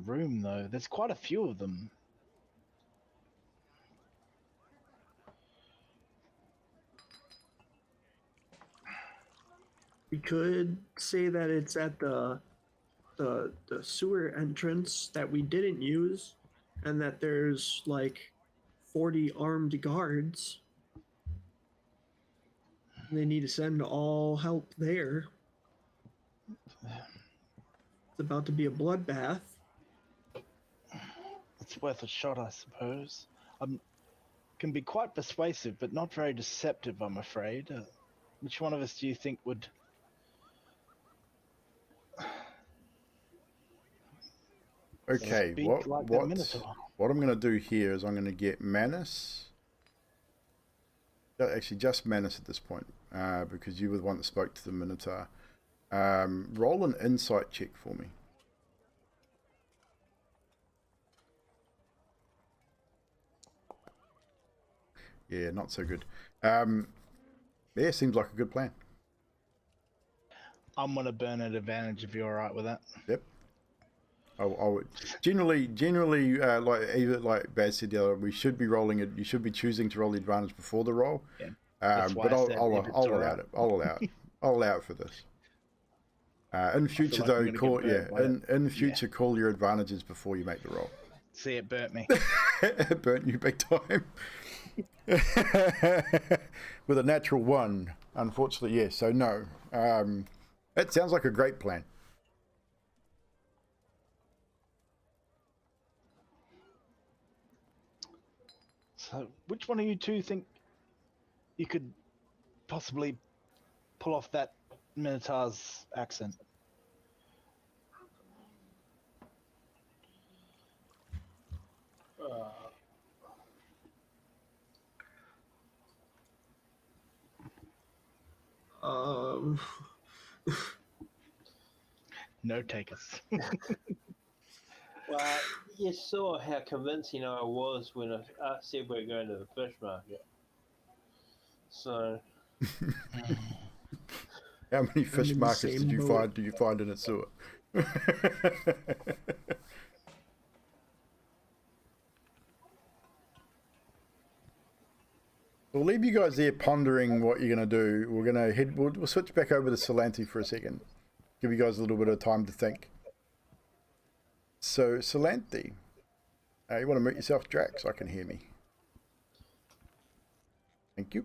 room though. There's quite a few of them. We could say that it's at the sewer entrance that we didn't use, and that there's like 40 armed guards. They need to send all help there. It's about to be a bloodbath. It's worth a shot, I suppose. Can be quite persuasive, but not very deceptive, I'm afraid. Which one of us do you think would? Okay, Speak like the Minotaur. what I'm going to do here is I'm going to get Manus. Actually, just Manus at this point, because you were the one that spoke to the Minotaur. Roll an insight check for me. Yeah, not so good. Yeah, seems like a good plan. I'm gonna burn at advantage if you're alright with that. Yep. I would generally, like Baz said the other, we should be rolling it. You should be choosing to roll the advantage before the roll. Yeah. That's why But I said I'll if it's allow alright. it. I'll allow it. I'll allow it for this. In future, like I'm though, gonna call get burnt by in future, call your advantages before you make the roll. See, it burnt me. It burnt you big time. With a natural 1, unfortunately, yes. So no. It sounds like a great plan. So, which one of you two think you could possibly pull off that Minotaur's accent? No takers. Well, you saw how convincing I was when I said we're going to the fish market. So, How many fish in the markets same boat. did you find in a sewer? We'll leave you guys there pondering what you're going to do. We're going to head. We'll switch back over to Solante for a second. Give you guys a little bit of time to think. So, Solante, you want to mute yourself, Drax? I can hear me. Thank you.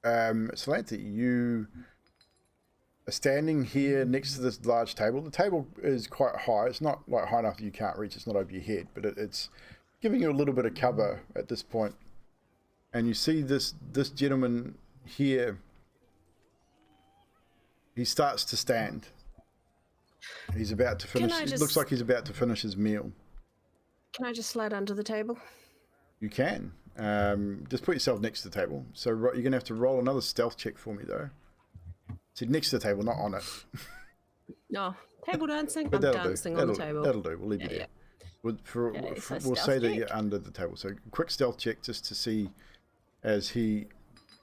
Solante, you are standing here next to this large table. The table is quite high. It's not like high enough that you can't reach. It's not over your head, but it's giving you a little bit of cover at this point. And you see this gentleman here. He starts to stand. He's about to finish. It looks like he's about to finish his meal. Can I just slide under the table? You can. Just put yourself next to the table. So you're going to have to roll another stealth check for me, though. See, next to the table, not on it. No, table dancing. But I'm dancing on the table. That'll do. We'll leave you there. We'll say that you're under the table. So quick stealth check just to see as he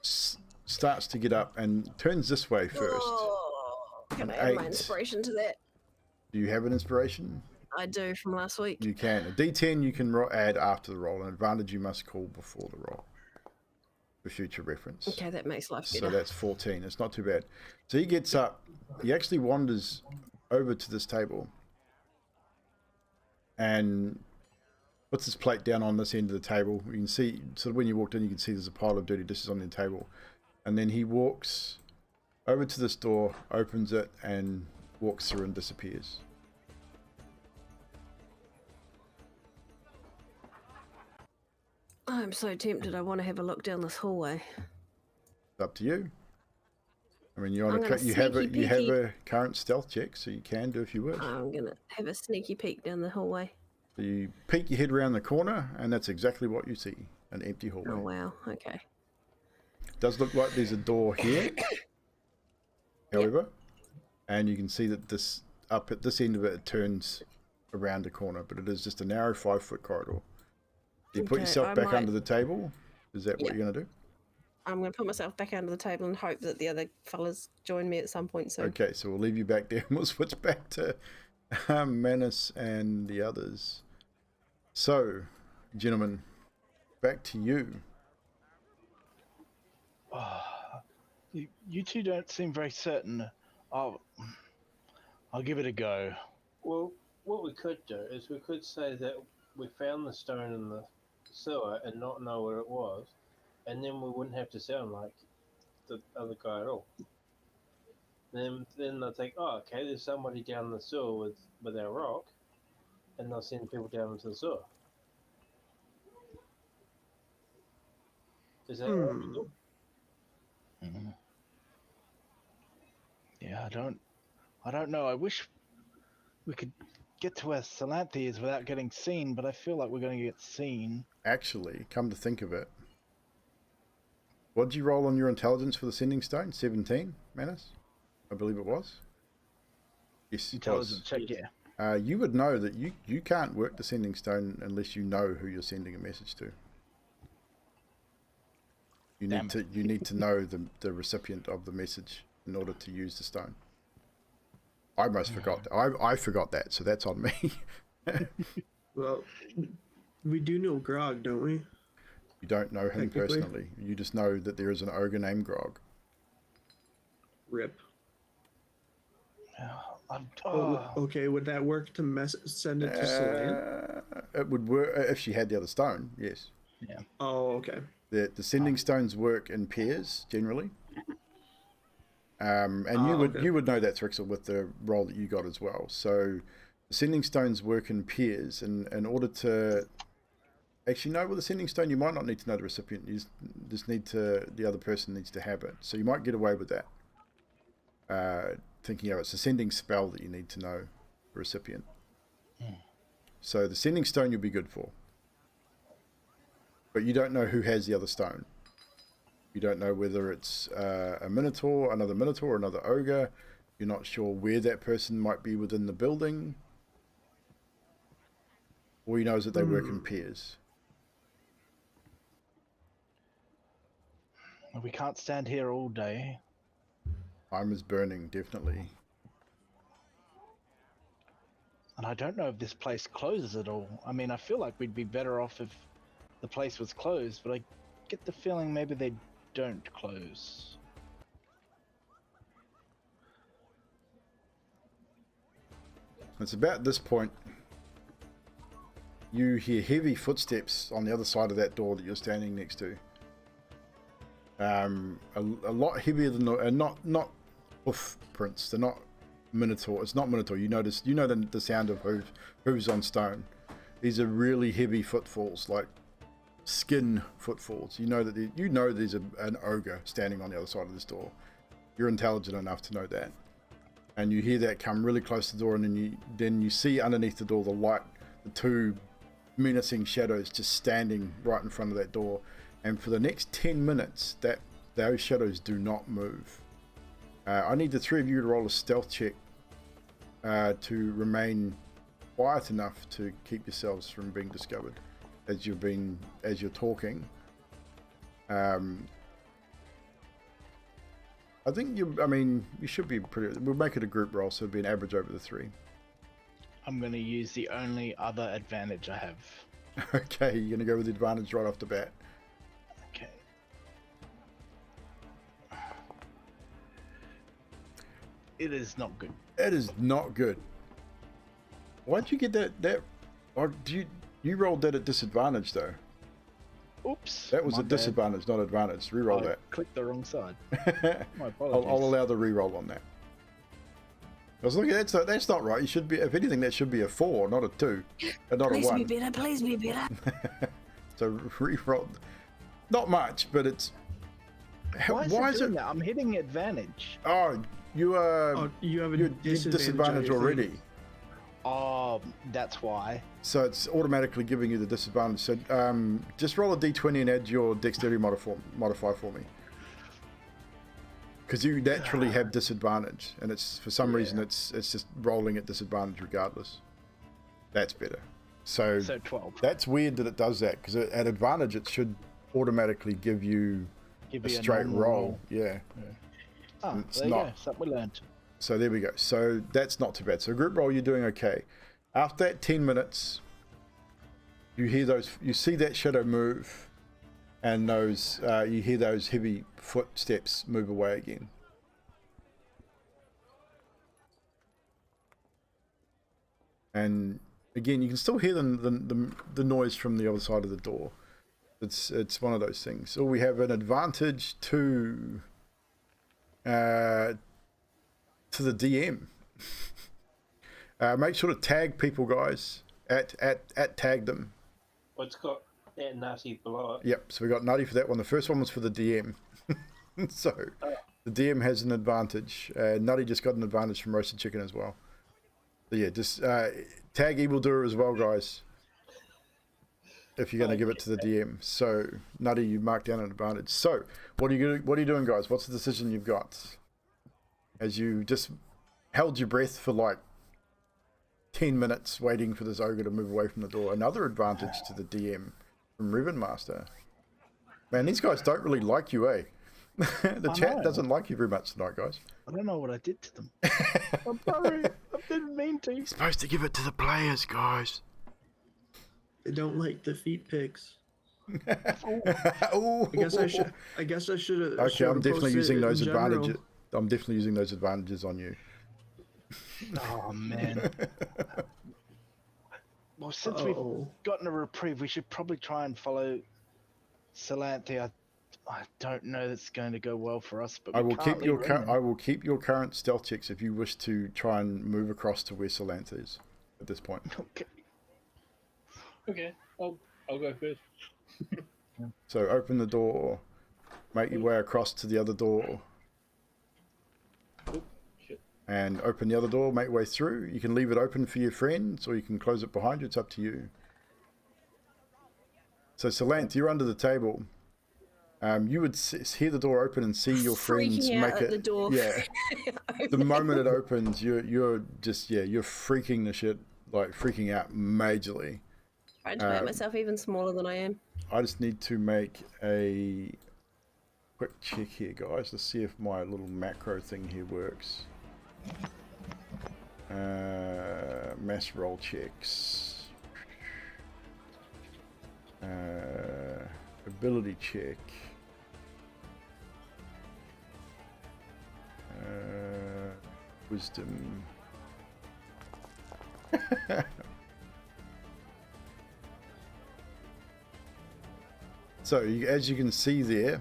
starts to get up and turns this way first. Oh, can I add my inspiration to that? Do you have an inspiration? I do from last week. You can. A D10 you can add after the roll. An advantage you must call before the roll for future reference. Okay, that makes life better. So that's 14. It's not too bad. So he gets up. He actually wanders over to this table and puts his plate down on this end of the table. You can see, sort of when you walked in, you can see there's a pile of dirty dishes on the table. And then he walks over to this door, opens it, and walks through and disappears. I'm so tempted. I want to have a look down this hallway. It's up to you. I mean, you have a current stealth check, so you can do if you wish. I'm gonna have a sneaky peek down the hallway. So you peek your head around the corner, and that's exactly what you see: an empty hallway. Oh wow! Okay. It does look like there's a door here, however, and you can see that this up at this end of it turns around the corner, but it is just a narrow 5-foot corridor. You put yourself back under the table. Is that what you're going to do? I'm going to put myself back under the table and hope that the other fellas join me at some point soon. Okay, so we'll leave you back there and we'll switch back to Manus and the others. So, gentlemen, back to you. You two don't seem very certain. I'll give it a go. well, what we could do is we could say that we found the stone in the sewer and not know where it was, and then we wouldn't have to sound like the other guy at all. Then they'll think, oh, okay, there's somebody down the sewer with our rock, and they'll send people down into the sewer. Is that logical? Mm-hmm. Yeah, I don't know. I wish we could get to where Solante is without getting seen, but I feel like we're going to get seen. Actually, come to think of it, what did you roll on your intelligence for the sending stone? 17, Manus? I believe it was. Yes, Intelligence check, yeah. You would know that you can't work the sending stone unless you know who you're sending a message to. You need to know the recipient of the message in order to use the stone. I almost forgot that. I forgot that, so that's on me. Well, we do know Grog, don't we? You don't know him personally. You just know that there is an ogre named Grog. Rip. Oh, Okay, would that work to send it to Celine? It would work if she had the other stone, yes. yeah. Oh, okay. The sending stones work in pairs, generally. And you would know that, Thrixel, with the roll that you got as well. So the sending stones work in pairs, and in order to actually know with the sending stone, you might not need to know the recipient. You just need to, the other person needs to have it. So you might get away with that. Thinking of it's a sending spell that you need to know the recipient. So the sending stone you'll be good for. But you don't know who has the other stone. You don't know whether it's a Minotaur, or another Ogre. You're not sure where that person might be within the building. All you know is that they work in pairs. We can't stand here all day. Time is burning, definitely. And I don't know if this place closes at all. I mean, I feel like we'd be better off if the place was closed, but I get the feeling maybe they don't close. It's about this point you hear heavy footsteps on the other side of that door that you're standing next to. A lot heavier than not hoof prints. They're not Minotaur. It's not Minotaur. You know the sound of hooves on stone. These are really heavy footfalls, like skin footfalls. You know that there's an ogre standing on the other side of this door. You're intelligent enough to know that, and you hear that come really close to the door, and then you see underneath the door the two menacing shadows just standing right in front of that door. And for the next 10 minutes, those shadows do not move. I need the three of you to roll a stealth check to remain quiet enough to keep yourselves from being discovered as you're talking. I think you should be pretty. We'll make it a group roll, so it'll be an average over the three. I'm going to use the only other advantage I have. Okay, you're going to go with the advantage right off the bat. Okay. It is not good. That is not good. Why'd you get that? Or you rolled that at disadvantage though? Oops. That was my a bad. disadvantage, not advantage. Reroll I that. clicked the wrong side. My I'll apologies. allow the reroll on that. I was looking. That's not right. You should be. If anything, that should be a 4, not a 2, and not Please a 1. be better. Please be better. So reroll. Not much, but it's. Why is it doing that? I'm hitting advantage. Oh, you you have a you're disadvantage, disadvantage I think. already. Oh, that's why. So it's automatically giving you the disadvantage. So just roll a d20 and add your dexterity modifier for me. Because you naturally have disadvantage, and it's for some reason it's just rolling at disadvantage regardless. That's better. So 12. that's weird that it does that, because at advantage it should automatically give you Give a me straight normal roll. Yeah. Ah, It's there you not. go. Something we learned. So there we go. So that's not too bad. So group roll, you're doing okay. After that 10 minutes, you see that shadow move, and you hear those heavy footsteps move away again. And again, you can still hear the noise from the other side of the door. It's one of those things. So we have an advantage to the DM. Make sure to tag people, guys. At tag them. Well, it's got that nutty below it. Yep. So we got nutty for that one. The first one was for the DM. So the DM has an advantage. Nutty just got an advantage from roasted chicken as well. So yeah, just tag Evldoa as well, guys. If you're going to give it to the DM. So Nutty, you mark down an advantage. So what are you doing, guys? What's the decision you've got? As you just held your breath for like 10 minutes waiting for this ogre to move away from the door. Another advantage to the DM from Revan Master. Man, these guys don't really like you, eh? The chat doesn't like you very much tonight, guys. I don't know what I did to them. I'm sorry. I didn't mean to. You're supposed to give it to the players, guys. They don't like the feet pics. Oh, I guess I should have. okay, I'm definitely using those advantages. I'm definitely using those advantages on you. Oh man. Well, since we've gotten a reprieve, we should probably try and follow Salanthe. I don't know that's going to go well for us, but I will keep your current stealth checks if you wish to try and move across to where Salanthe is at this point. Okay. Okay, I'll go first. So open the door, make your way across to the other door, Oh, shit. and open the other door, make your way through. You can leave it open for your friends, or you can close it behind you. It's up to you. So Salanthe, you're under the table. you would hear the door open and see your friends Freaking out make at it. the door. Yeah, the moment it opens, you're just you're freaking the shit, like freaking out majorly. Trying to make myself even smaller than I am. I just need to make a quick check here, guys. Let's see if my little macro thing here works. Mass roll checks. Ability check. Wisdom. So, as you can see there,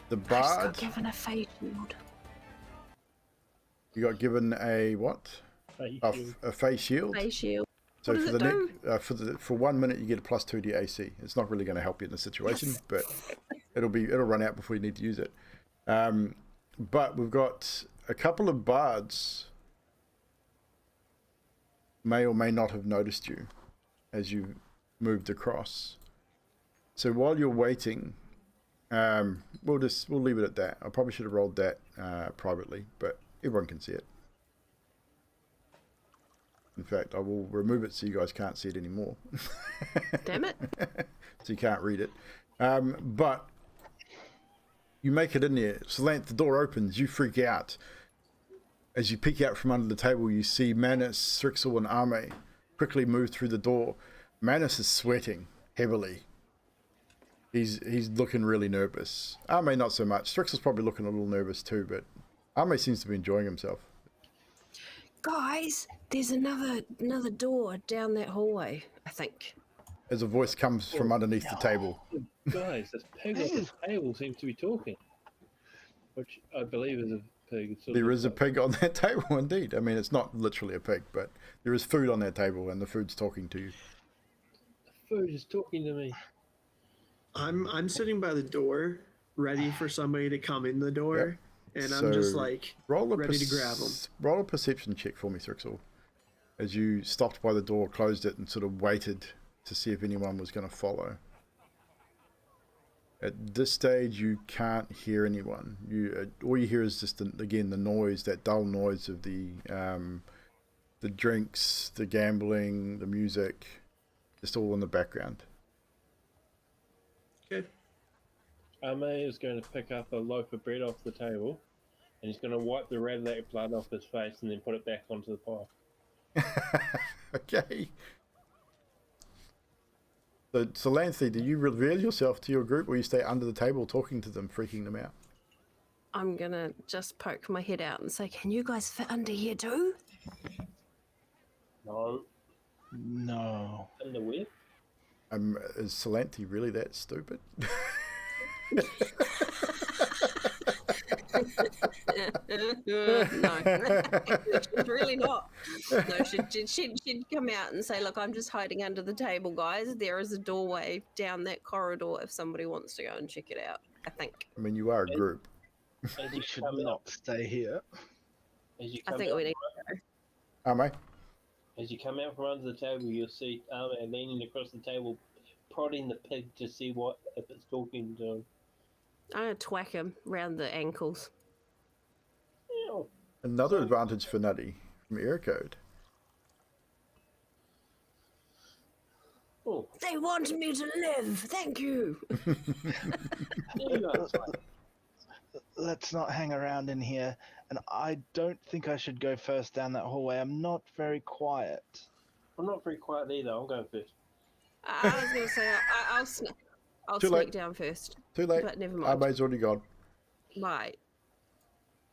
the I just bard. got given a face shield. You got given a what? A face shield. Face shield. So What does for it the do? for 1 minute you get a +2 to AC. It's not really going to help you in this situation, but it'll run out before you need to use it. But we've got a couple of bards may or may not have noticed you as you moved across. So while you're waiting, we'll leave it at that. I probably should have rolled that privately, but everyone can see it. In fact, I will remove it so you guys can't see it anymore. Damn it. So you can't read it. But you make it in there. Salant, the door opens. You freak out. As you peek out from under the table, you see Manus, Strixel, and Ame quickly move through the door. Manus is sweating heavily. He's looking really nervous. Ame not so much. Strixel's probably looking a little nervous too, but Ame seems to be enjoying himself. Guys, there's another door down that hallway, I think. As a voice comes from underneath the table. Guys, this pig on the table seems to be talking, which I believe is a pig. There is a pig on that table, indeed. I mean, it's not literally a pig, but there is food on that table, and the food's talking to you. The food is talking to me. I'm sitting by the door, ready for somebody to come in the door, and I'm just like ready to grab them. Roll a perception check for me, Strixel. As you stopped by the door, closed it, and sort of waited to see if anyone was going to follow. At this stage, you can't hear anyone. All you hear is just again the noise, that dull noise of the drinks, the gambling, the music, just all in the background. Okay. Ame is going to pick up a loaf of bread off the table, and he's going to wipe the red blood off his face and then put it back onto the pile. Okay. So, Salanthi, do you reveal yourself to your group, or you stay under the table talking to them, freaking them out? I'm gonna just poke my head out and say, can you guys fit under here too? No. No. Under where? Is Salanthi really that stupid? No, she's really not. No, she'd come out and say, look, I'm just hiding under the table, guys. There is a doorway down that corridor if somebody wants to go and check it out, I think. I mean, you are a group. As You you should come not out, stay here. as you I come think out, we need to go. Ame? as you come out from under the table, you'll see Ame leaning across the table, prodding the pig to see if it's talking to him. I'm gonna twack him round the ankles. Ew. Another advantage for Nutty from Air Code. Oh, They want me to live. Thank you. there you go. Let's not hang around in here. And I don't think I should go first down that hallway. I'm not very quiet. I'm not very quiet either. I'm going first. I was gonna say I'll Too sneak late. down first. Too late. But never mind. Ame's already gone. Right.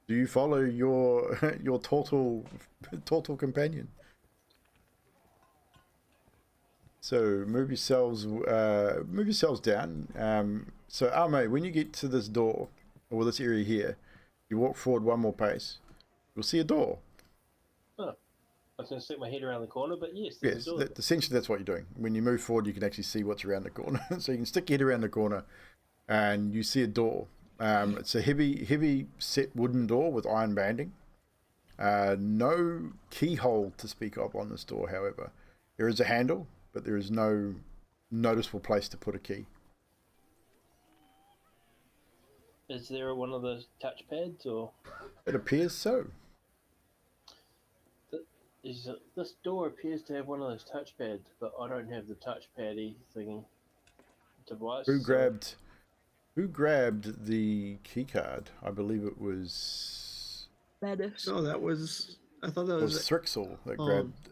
Do you follow your your turtle companion? So move yourselves down. So Ame, when you get to this door or this area here, you walk forward one more pace. You'll see a door. Oh, I was going to stick my head around the corner, but yes, Yes, there's a door. essentially that's what you're doing. When you move forward, you can actually see what's around the corner. So you can stick your head around the corner, and you see a door. It's a heavy set wooden door with iron banding. No keyhole to speak of on this door, however. There is a handle, but there is no noticeable place to put a key. Is there one of those touchpads, or It appears so. this door appears to have one of those touchpads, but I don't have the touchpad thingy device. Who grabbed the key card? I believe it was No, that was. I thought that it was was. Thrixel that grabbed.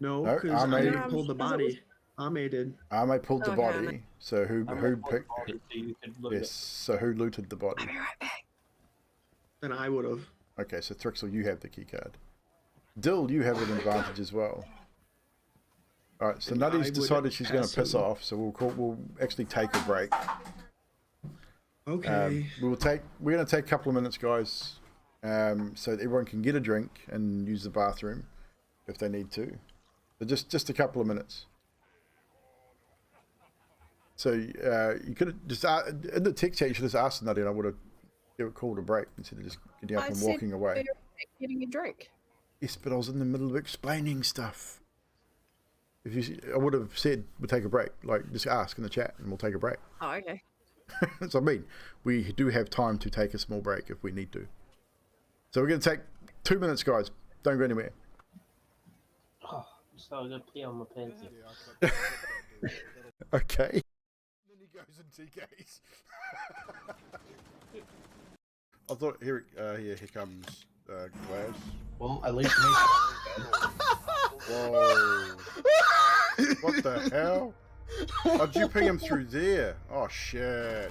No, No, because I Ame- didn't pull the body. Ame did. Ame pulled the Okay, body. So who picked? So you could look Yes. So who looted the body? I'll be right back. Then I would have. Okay, so Thrixel, you have the key card. Dill, you have an advantage as well. All right, so And I Nutty's would decided she's going to pass piss him. off, so we'll actually take a break. Okay. We're going to take a couple of minutes, guys, so that everyone can get a drink and use the bathroom if they need to. So just a couple of minutes. So you could have just in the text chat you should have asked Nutty, and I would have called a break instead of just getting up I and said walking away. we're getting a drink. Yes, but I was in the middle of explaining stuff. I would have said we'll take a break. Like, just ask in the chat and we'll take a break. Oh, okay. So I mean, we do have time to take a small break if we need to. So we're going to take 2 minutes, guys. Don't go anywhere. Oh, so I got pee on my pants. Okay. Then he goes in TKs. I thought here comes Glass. Well, at least me. Whoa. What the hell? How'd you ping him through there? Oh shit.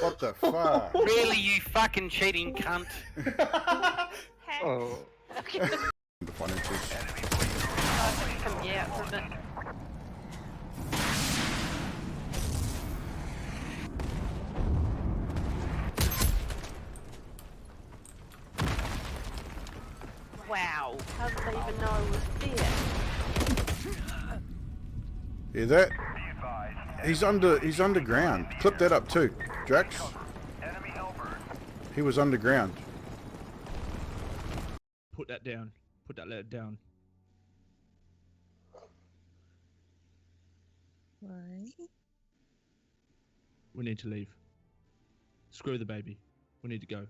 What the fuck? Really, you fucking cheating cunt. Oh. The finances. Come get out for a bit. Wow. How did they even know I was there? Hear that? He's underground. Clip that up too, Drax. He was underground. Put that down. Put that letter down. Why? We need to leave. Screw the baby. We need to go.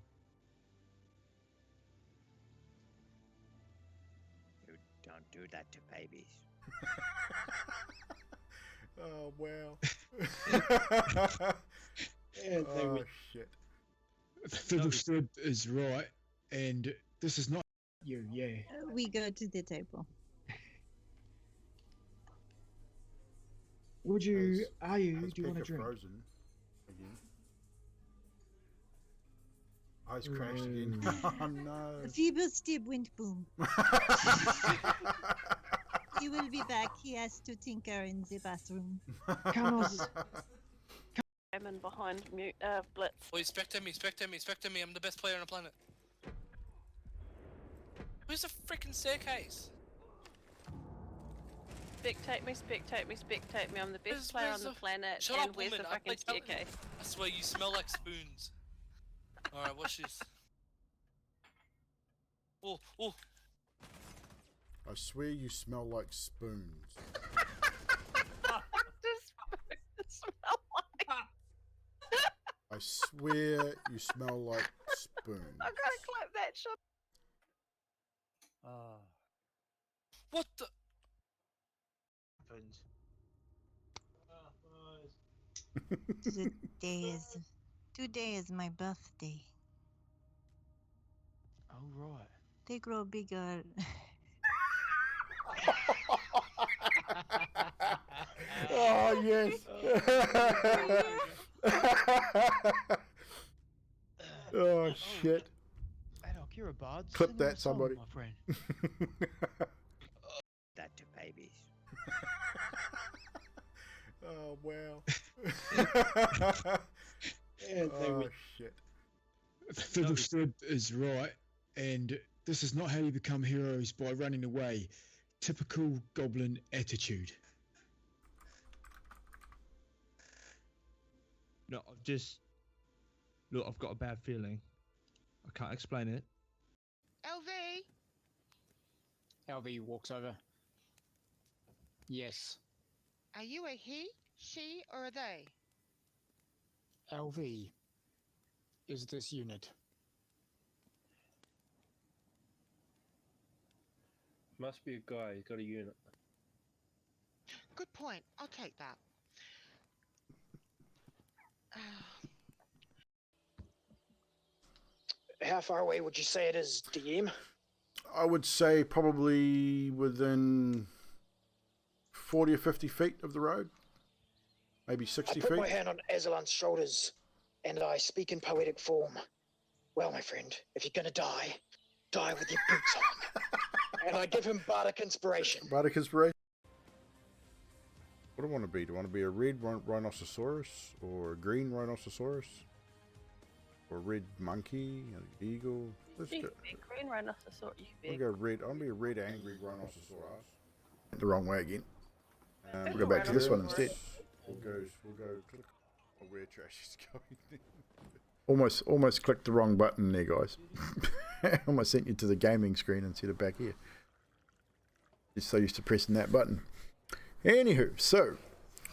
You don't do that to babies. Oh wow. Oh shit. Fiddle stood is right, and this is not you. Yeah. We go to the table. Would you? Are you? Has Do you want a Pekka drink? frozen again? Eyes crashed again. Oh no. Feeble Steve went boom. He will be back. He has to tinker in the bathroom. I'm in behind mute, Blitz. Oh, spectate me, spectate me, spectate me. I'm the best player on the planet. Where's the freaking staircase? Spectate me, spectate me, spectate me. I'm the best player on the planet. Shut and up, where's woman. the I fucking play- staircase? I swear you smell like spoons. Alright, watch this. Oh, oh. I swear you smell like spoons. Just smell like. I swear you smell like spoons. I gotta clap that shot. What the? Today is my birthday. Oh right. They grow bigger. Oh yes. Oh shit. Adok, you're a bard. Clip Sing us that, a song, somebody. my friend. That to babies. Oh wow. Oh Oh shit. Fiddle stood is right, and this is not how you become heroes by running away. Typical goblin attitude. No, I've got a bad feeling. I can't explain it. LV. LV walks over. Yes. Are you a he, she, or a they? LV. is this unit? Must be a guy. He's got a unit. Good point. I'll take that. How far away would you say it is, DM? I would say probably within 40 or 50 feet of the road. Maybe 60 I put feet. my hand on Ezelan's shoulders, and I speak in poetic form. Well, my friend, if you're gonna die, die with your boots on. And I give him bardic inspiration. Bardic inspiration. What do I want to be? Do I want to be a red rhinoceros or a green rhinoceros? Or a red monkey, an eagle? Let's You go. could be a green rhinoceros. You could be I'll a go red. I'll be a red angry rhinoceros. The wrong way again. We'll go back to this one instead. We'll go click. Oh, where trash is going. Almost clicked the wrong button there, guys. Almost sent you to the gaming screen instead of back here. Just so used to pressing that button. Anywho, so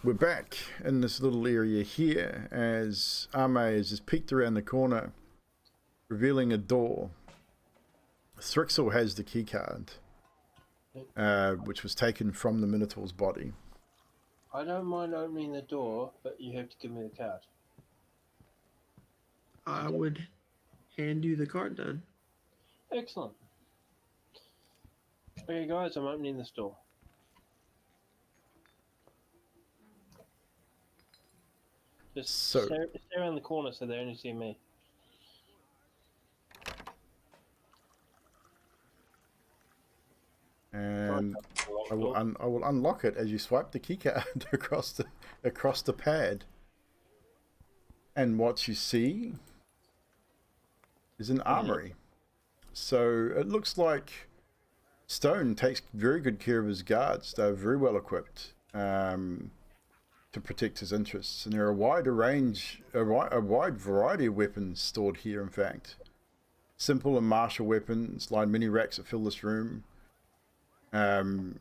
we're back in this little area here as Ame has just peeked around the corner, revealing a door. Thrixel has the keycard, which was taken from the Minotaur's body. I don't mind opening the door, but you have to give me the card. I would hand you the card then. Excellent. Okay, guys, I'm opening this door. Just So- stay around the corner so they only see me. And I will unlock it as you swipe the keycard across the pad. And what you see is an armory. So it looks like Stone takes very good care of his guards. They're very well equipped to protect his interests, and there are a wide variety of weapons stored here. In fact, simple and martial weapons line many racks that fill this room. And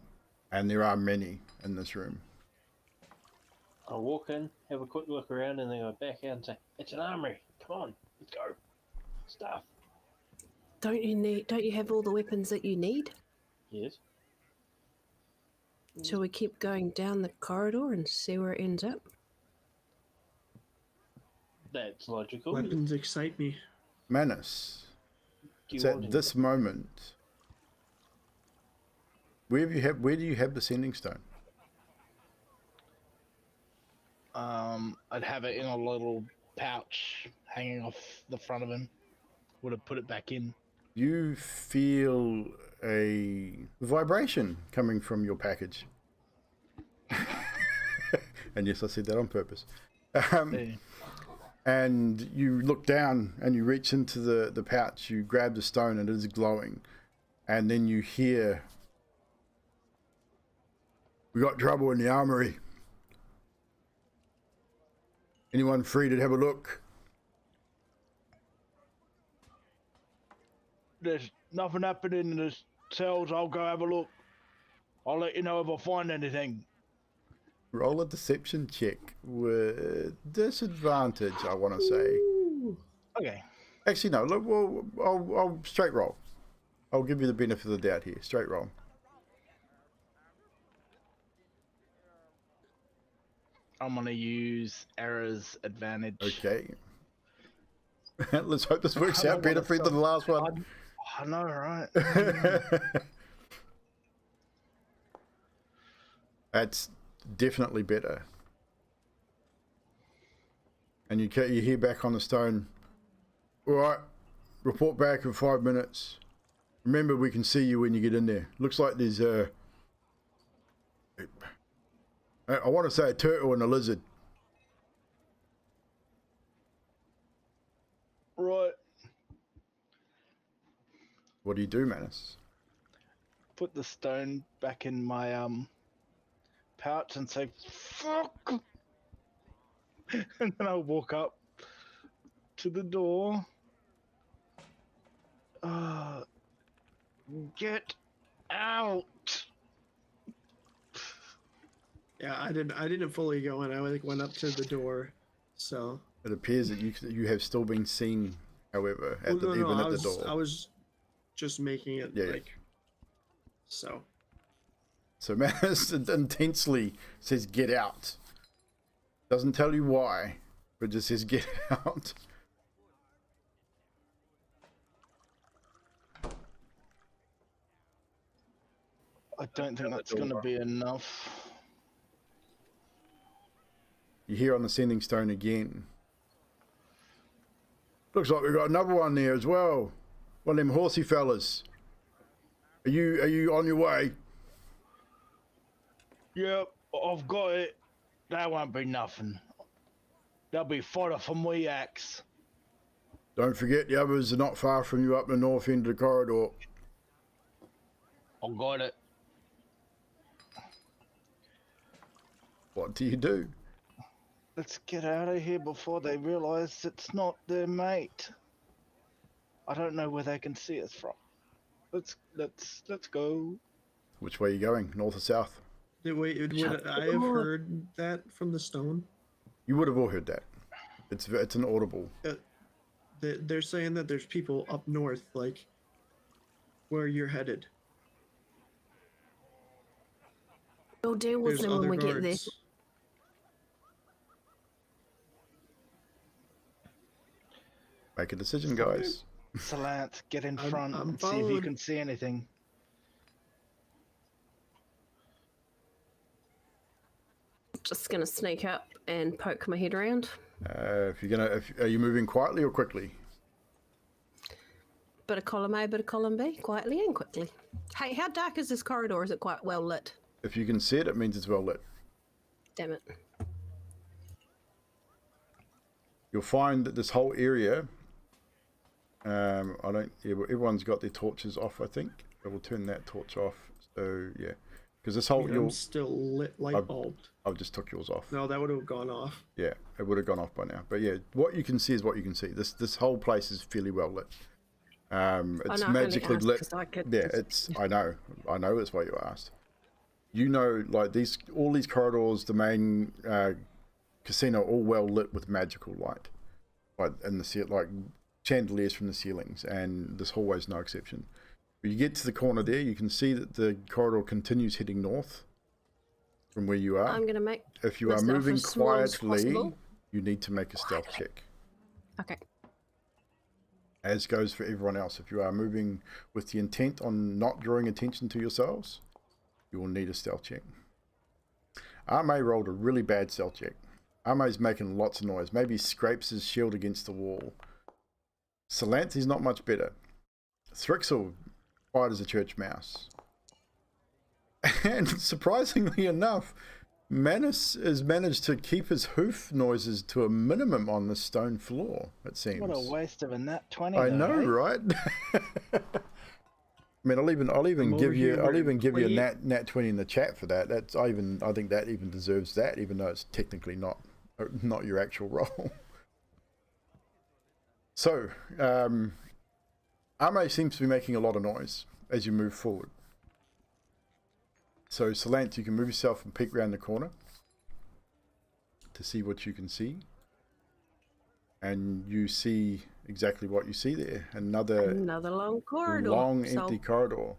there are many in this room. I'll walk in, have a quick look around, and then go back out and say, "It's an armory. Come on, let's go." Stuff. Don't you have all the weapons that you need? Yes. Shall we keep going down the corridor and see where it ends up? That's logical. Weapons excite me. Manus, Do it's you at want this moment. Where do you have the sending stone? I'd have it in a little pouch hanging off the front of him. Would have put it back in. You feel a vibration coming from your package. And yes, I said that on purpose. And you look down and you reach into the pouch, you grab the stone and it is glowing. And then you hear, "We got trouble in the armory. Anyone free to have a look?" There's nothing happening in the cells. I'll go have a look. I'll let you know if I find anything. Roll a deception check with disadvantage, I want to say. Okay. Actually, no. Look, I'll straight roll. I'll give you the benefit of the doubt here. Straight roll. I'm gonna use error's advantage. Okay. Let's hope this works out better for you than the last one. I know, right? That's definitely better. And you hear back on the stone. "All right, report back in 5 minutes. Remember, we can see you when you get in there. Looks like there's I want to say a turtle and a lizard." Right. What do you do, Manus? Put the stone back in my pouch and say, "Fuck!" And then I'll walk up to the door. Get out! Yeah, I didn't fully go in. I went up to the door, so It appears that you have still been seen, however, at Well, even at I the was, door. I was just making it Yeah, like so. So Manus intensely says, "Get out." Doesn't tell you why, but just says, "Get out." I don't think that's going to be enough. You hear on the sending stone again. Looks like we got another one there as well. One of them horsey fellas. Are you on your way? Yep, I've got it. That won't be nothing. That'll be fodder for my axe. Don't forget the others are not far from you up the north end of the corridor. I got it. What do you do? Let's get out of here before they realise it's not their mate. I don't know where they can see us from. Let's go. Which way are you going? North or south? Would I have heard that from the stone? You would have all heard that. It's an audible. They're saying that there's people up north, like where you're headed. We'll deal with There's them when other we get there. guards. Make a decision, guys. Salant, get in front I'm and see if you followed. can see anything. Just gonna sneak up and poke my head around. Are you moving quietly or quickly? Bit of column A, bit of column B, quietly and quickly. Hey, how dark is this corridor? Is it quite well lit? If you can see it, it means it's well lit. Damn it. You'll find that this whole area, everyone's got their torches off, I think. I will turn that torch off. So yeah, because this whole I'm still lit light bulbed. I've just took yours off. No, that would have gone off. Yeah, it would have gone off by now. But yeah, what you can see is what you can see. This whole place is fairly well lit. It's magically lit. Yeah, it's. I know it's why you asked. You know, like all these corridors, the main casino, all well lit with magical light, like chandeliers from the ceilings, and this hallway's no exception. When you get to the corner there, you can see that the corridor continues heading north from where you are. I'm gonna make. If you are myself moving as small as quietly, possible. you need to make a stealth check. Okay. As goes for everyone else. If you are moving with the intent on not drawing attention to yourselves, you will need a stealth check. Arme rolled a really bad stealth check. Arme's making lots of noise. Maybe he scrapes his shield against the wall. Salanthe's not much better. Thrixel, quiet as a church mouse. And surprisingly enough, Manus has managed to keep his hoof noises to a minimum on the stone floor, it seems. What a waste of a nat 20. I know, right? I mean, I'll even give you a nat 20 in the chat for that. I think that even deserves that, even though it's technically not your actual role. So, Arme seems to be making a lot of noise as you move forward. So, Salant, you can move yourself and peek around the corner to see what you can see. And you see exactly what you see there. Another long corridor. Long, empty corridor.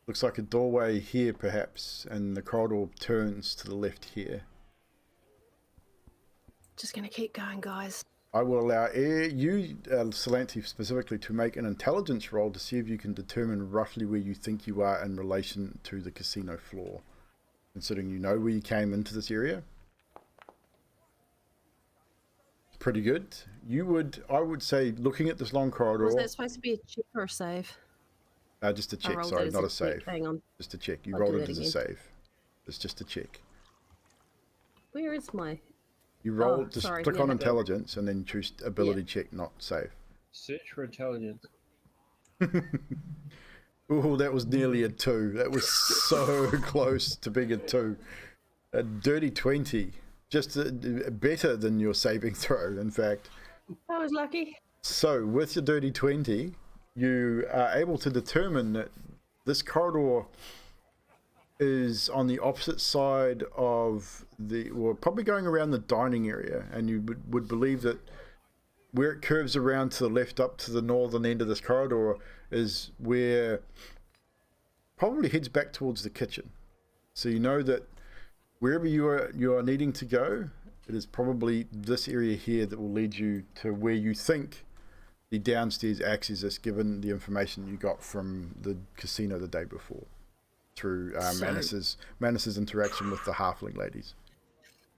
Looks like a doorway here, perhaps. And the corridor turns to the left here. Just gonna keep going, guys. I will allow you, Salanthi, specifically, to make an intelligence roll to see if you can determine roughly where you think you are in relation to the casino floor, considering you know where you came into this area. Pretty good. I would say, looking at this long corridor. Was that supposed to be a check or a save? Just a check. Sorry, not a save. Hang on. Just a check. You I'll rolled do it that as a again. save. It's just a check. Where is my? You roll, sorry, click yeah, on no. intelligence and then choose ability check, not save. Search for intelligence. Oh, that was nearly a 2. That was so close to being a 2. A dirty 20. Just better than your saving throw, in fact. I was lucky. So, with your dirty 20, you are able to determine that this corridor is on the opposite side of the, well, probably going around the dining area, and you would believe that where it curves around to the left up to the northern end of this corridor is where probably heads back towards the kitchen. So you know that wherever you are needing to go, it is probably this area here that will lead you to where you think the downstairs access is, given the information you got from the casino the day before through Manus's interaction with the halfling ladies.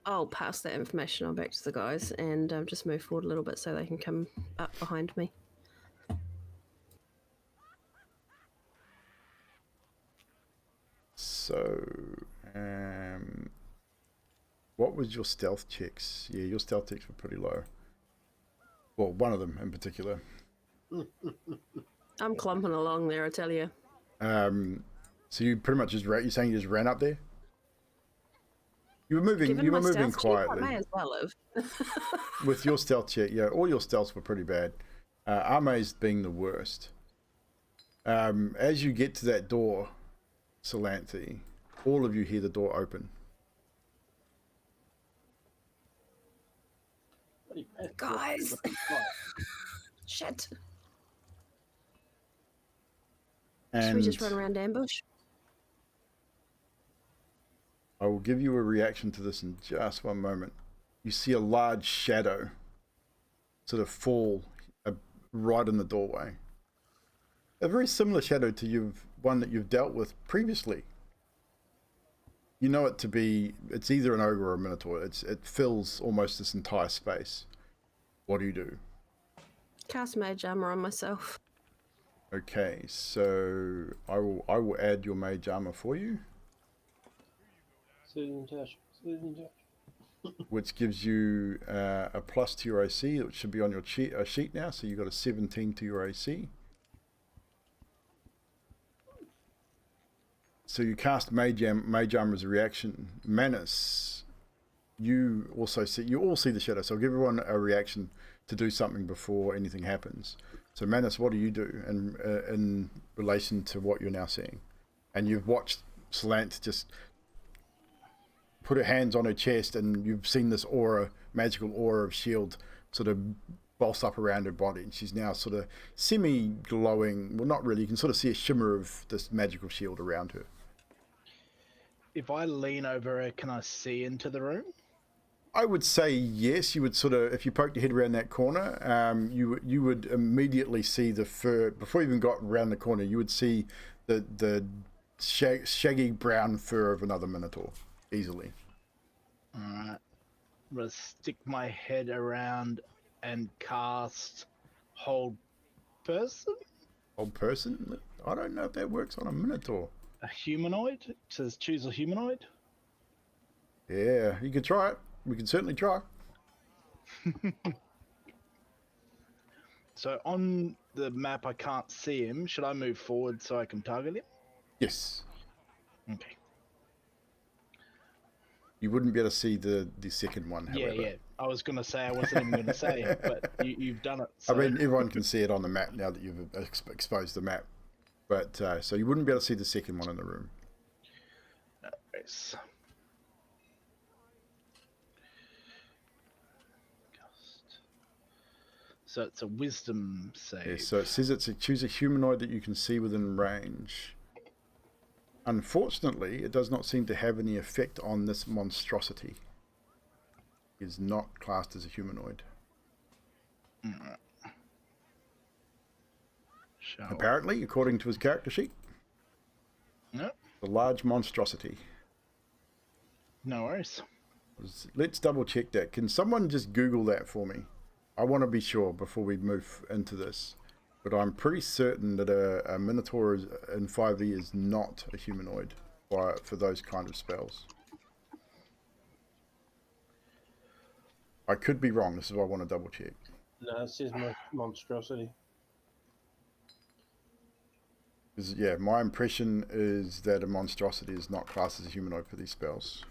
I'll pass that information on back to the guys and just move forward a little bit so they can come up behind me. So, what was your stealth checks? Yeah, your stealth checks were pretty low. Well, one of them in particular. I'm clumping along there, I tell you. So you pretty much you're saying you just ran up there? You were moving. Given you were my moving stealth check, quietly. I may as well have. With your stealth check, yeah, all your stealths were pretty bad. Arme's being the worst. As you get to that door, Solanthe, all of you hear the door open. Guys! Shit! And should we just run around ambush? I will give you a reaction to this in just one moment. You see a large shadow sort of fall right in the doorway. A very similar shadow to one that you've dealt with previously. You know it to be, it's either an ogre or a minotaur. It fills almost this entire space. What do you do? Cast mage armor on myself. Okay, so I will add your mage armor for you. Soothing touch. Soothing touch. Which gives you a plus to your AC, which should be on your sheet now. So you got a 17 to your AC. So you cast mage armor as a reaction. Manus, you all see the shadow. So I'll give everyone a reaction to do something before anything happens. So Manus, what do you do in relation to what you're now seeing? And you've watched Solanthe just put her hands on her chest, and you've seen this aura, magical aura of shield, sort of bolster up around her body, and she's now sort of semi-glowing. Well, not really. You can sort of see a shimmer of this magical shield around her. If I lean over her, can I see into the room? I would say yes. You would sort of, if you poked your head around that corner, you would immediately see the fur. Before you even got around the corner, you would see the shaggy brown fur of another minotaur easily. Alright. I'm going to stick my head around and cast Hold Person? Hold Person? I don't know if that works on a minotaur. A humanoid? It says choose a humanoid? Yeah, you can try it. We can certainly try. So on the map I can't see him. Should I move forward so I can target him? Yes. Okay. You wouldn't be able to see the second one, however. Yeah. I was going to say, I wasn't even going to say it, but you've done it. So. I mean, everyone can see it on the map now that you've exposed the map. But, so you wouldn't be able to see the second one in the room. Nice. So it's a wisdom save. Yeah, so it says choose a humanoid that you can see within range. Unfortunately, it does not seem to have any effect on this monstrosity. It is not classed as a humanoid. Apparently, according to his character sheet, no. A large monstrosity. No worries. Let's double check that. Can someone just Google that for me? I want to be sure before we move into this. But I'm pretty certain that a Minotaur in 5e is not a humanoid for those kind of spells. I could be wrong. This is what I want to double check. No, it says monstrosity. Yeah, my impression is that a monstrosity is not classed as a humanoid for these spells.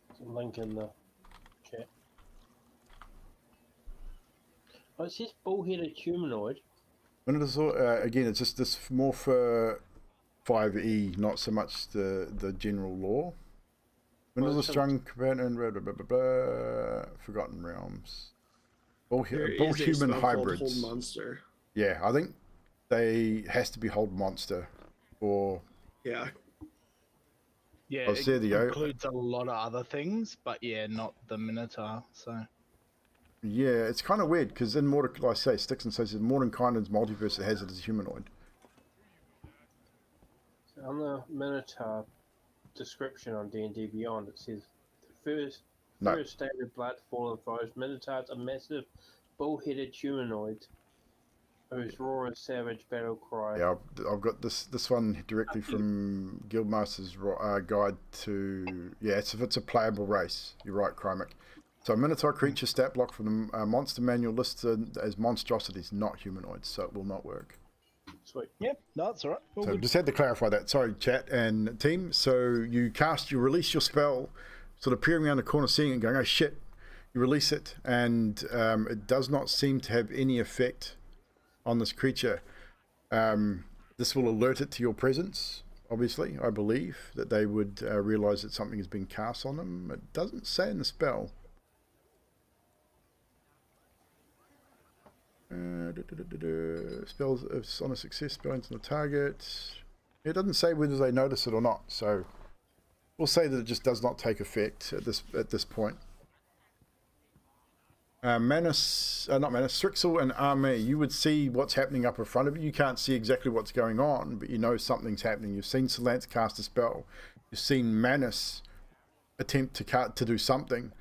There's a link in the chat. Oh, it says bull-headed humanoid. When it is again, it's just this more for 5e, not so much the general lore. When Well, is a some- strong companion? Forgotten Realms. All There bull is a human spell called hybrids. Hold Monster. Yeah, I think they has to be Hold Monster, or Yeah. Yeah, Oh, it there you go. includes a lot of other things, but yeah, not the Minotaur. So yeah, it's kind of weird because in Mordecai, like I say, Sticks and says in Mordenkainen's multiverse, it has it as a humanoid. So on the Minotaur description on D&D Beyond, it says the first standard blood fallen forest Minotaurs are massive, bull-headed humanoids whose roar is savage battle cry. Yeah, I've got this one directly from Guildmaster's guide to it's if it's a playable race. You're right, Chromic. So a Minotaur creature stat block from the monster manual listed as monstrosities, not humanoids, so it will not work. Sweet. Yep, no, that's all right. All So good. just had to clarify that. Sorry, chat and team. So you release your spell, sort of peering around the corner, seeing it, going, oh shit. You release it, and it does not seem to have any effect on this creature. This will alert it to your presence. Obviously, I believe that they would realize that something has been cast on them. It doesn't say in the spell. Spells if on a success, spells on the target. It doesn't say whether they notice it or not, so we'll say that it just does not take effect at this point. Strixel and Arme, you would see what's happening up in front of you. You can't see exactly what's going on, but you know something's happening. You've seen Solance cast a spell. You've seen Manus attempt to do something.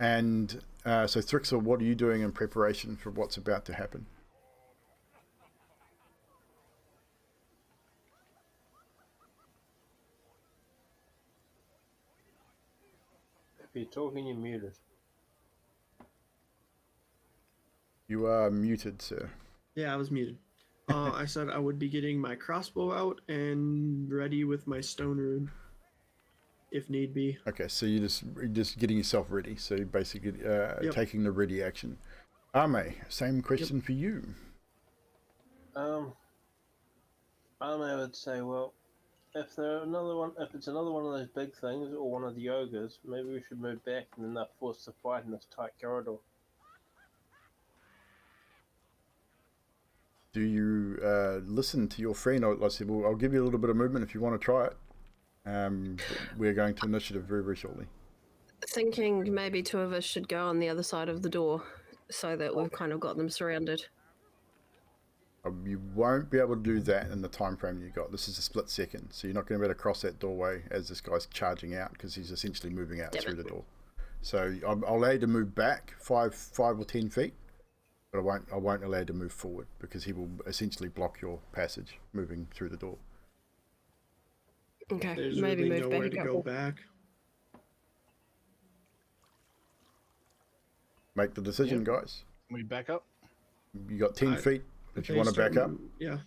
And so Strixel, what are you doing in preparation for what's about to happen? If you're talking, you're muted. You are muted, sir. Yeah, I was muted. I said I would be getting my crossbow out and ready with my stone rune, if need be. Okay, so you're just getting yourself ready. So you're basically taking the ready action. Arme, same question for you. Arme would say, well, if it's another one of those big things or one of the ogres, maybe we should move back and then they're forced to fight in this tight corridor. Do you listen to your friend? I said, well, I'll give you a little bit of movement if you want to try it. We're going to initiative very, very shortly. Thinking maybe two of us should go on the other side of the door so that we've kind of got them surrounded. You won't be able to do that in the time frame you got. This is a split second, so you're not going to be able to cross that doorway as this guy's charging out because he's essentially moving out through the door. So I'll allow you to move back 5 or 10 feet, but I won't allow you to move forward because he will essentially block your passage moving through the door. Okay, There's maybe really move nowhere back to a go couple. back. Make the decision, guys. We back up. You got 10 feet if you want to back up. Yeah.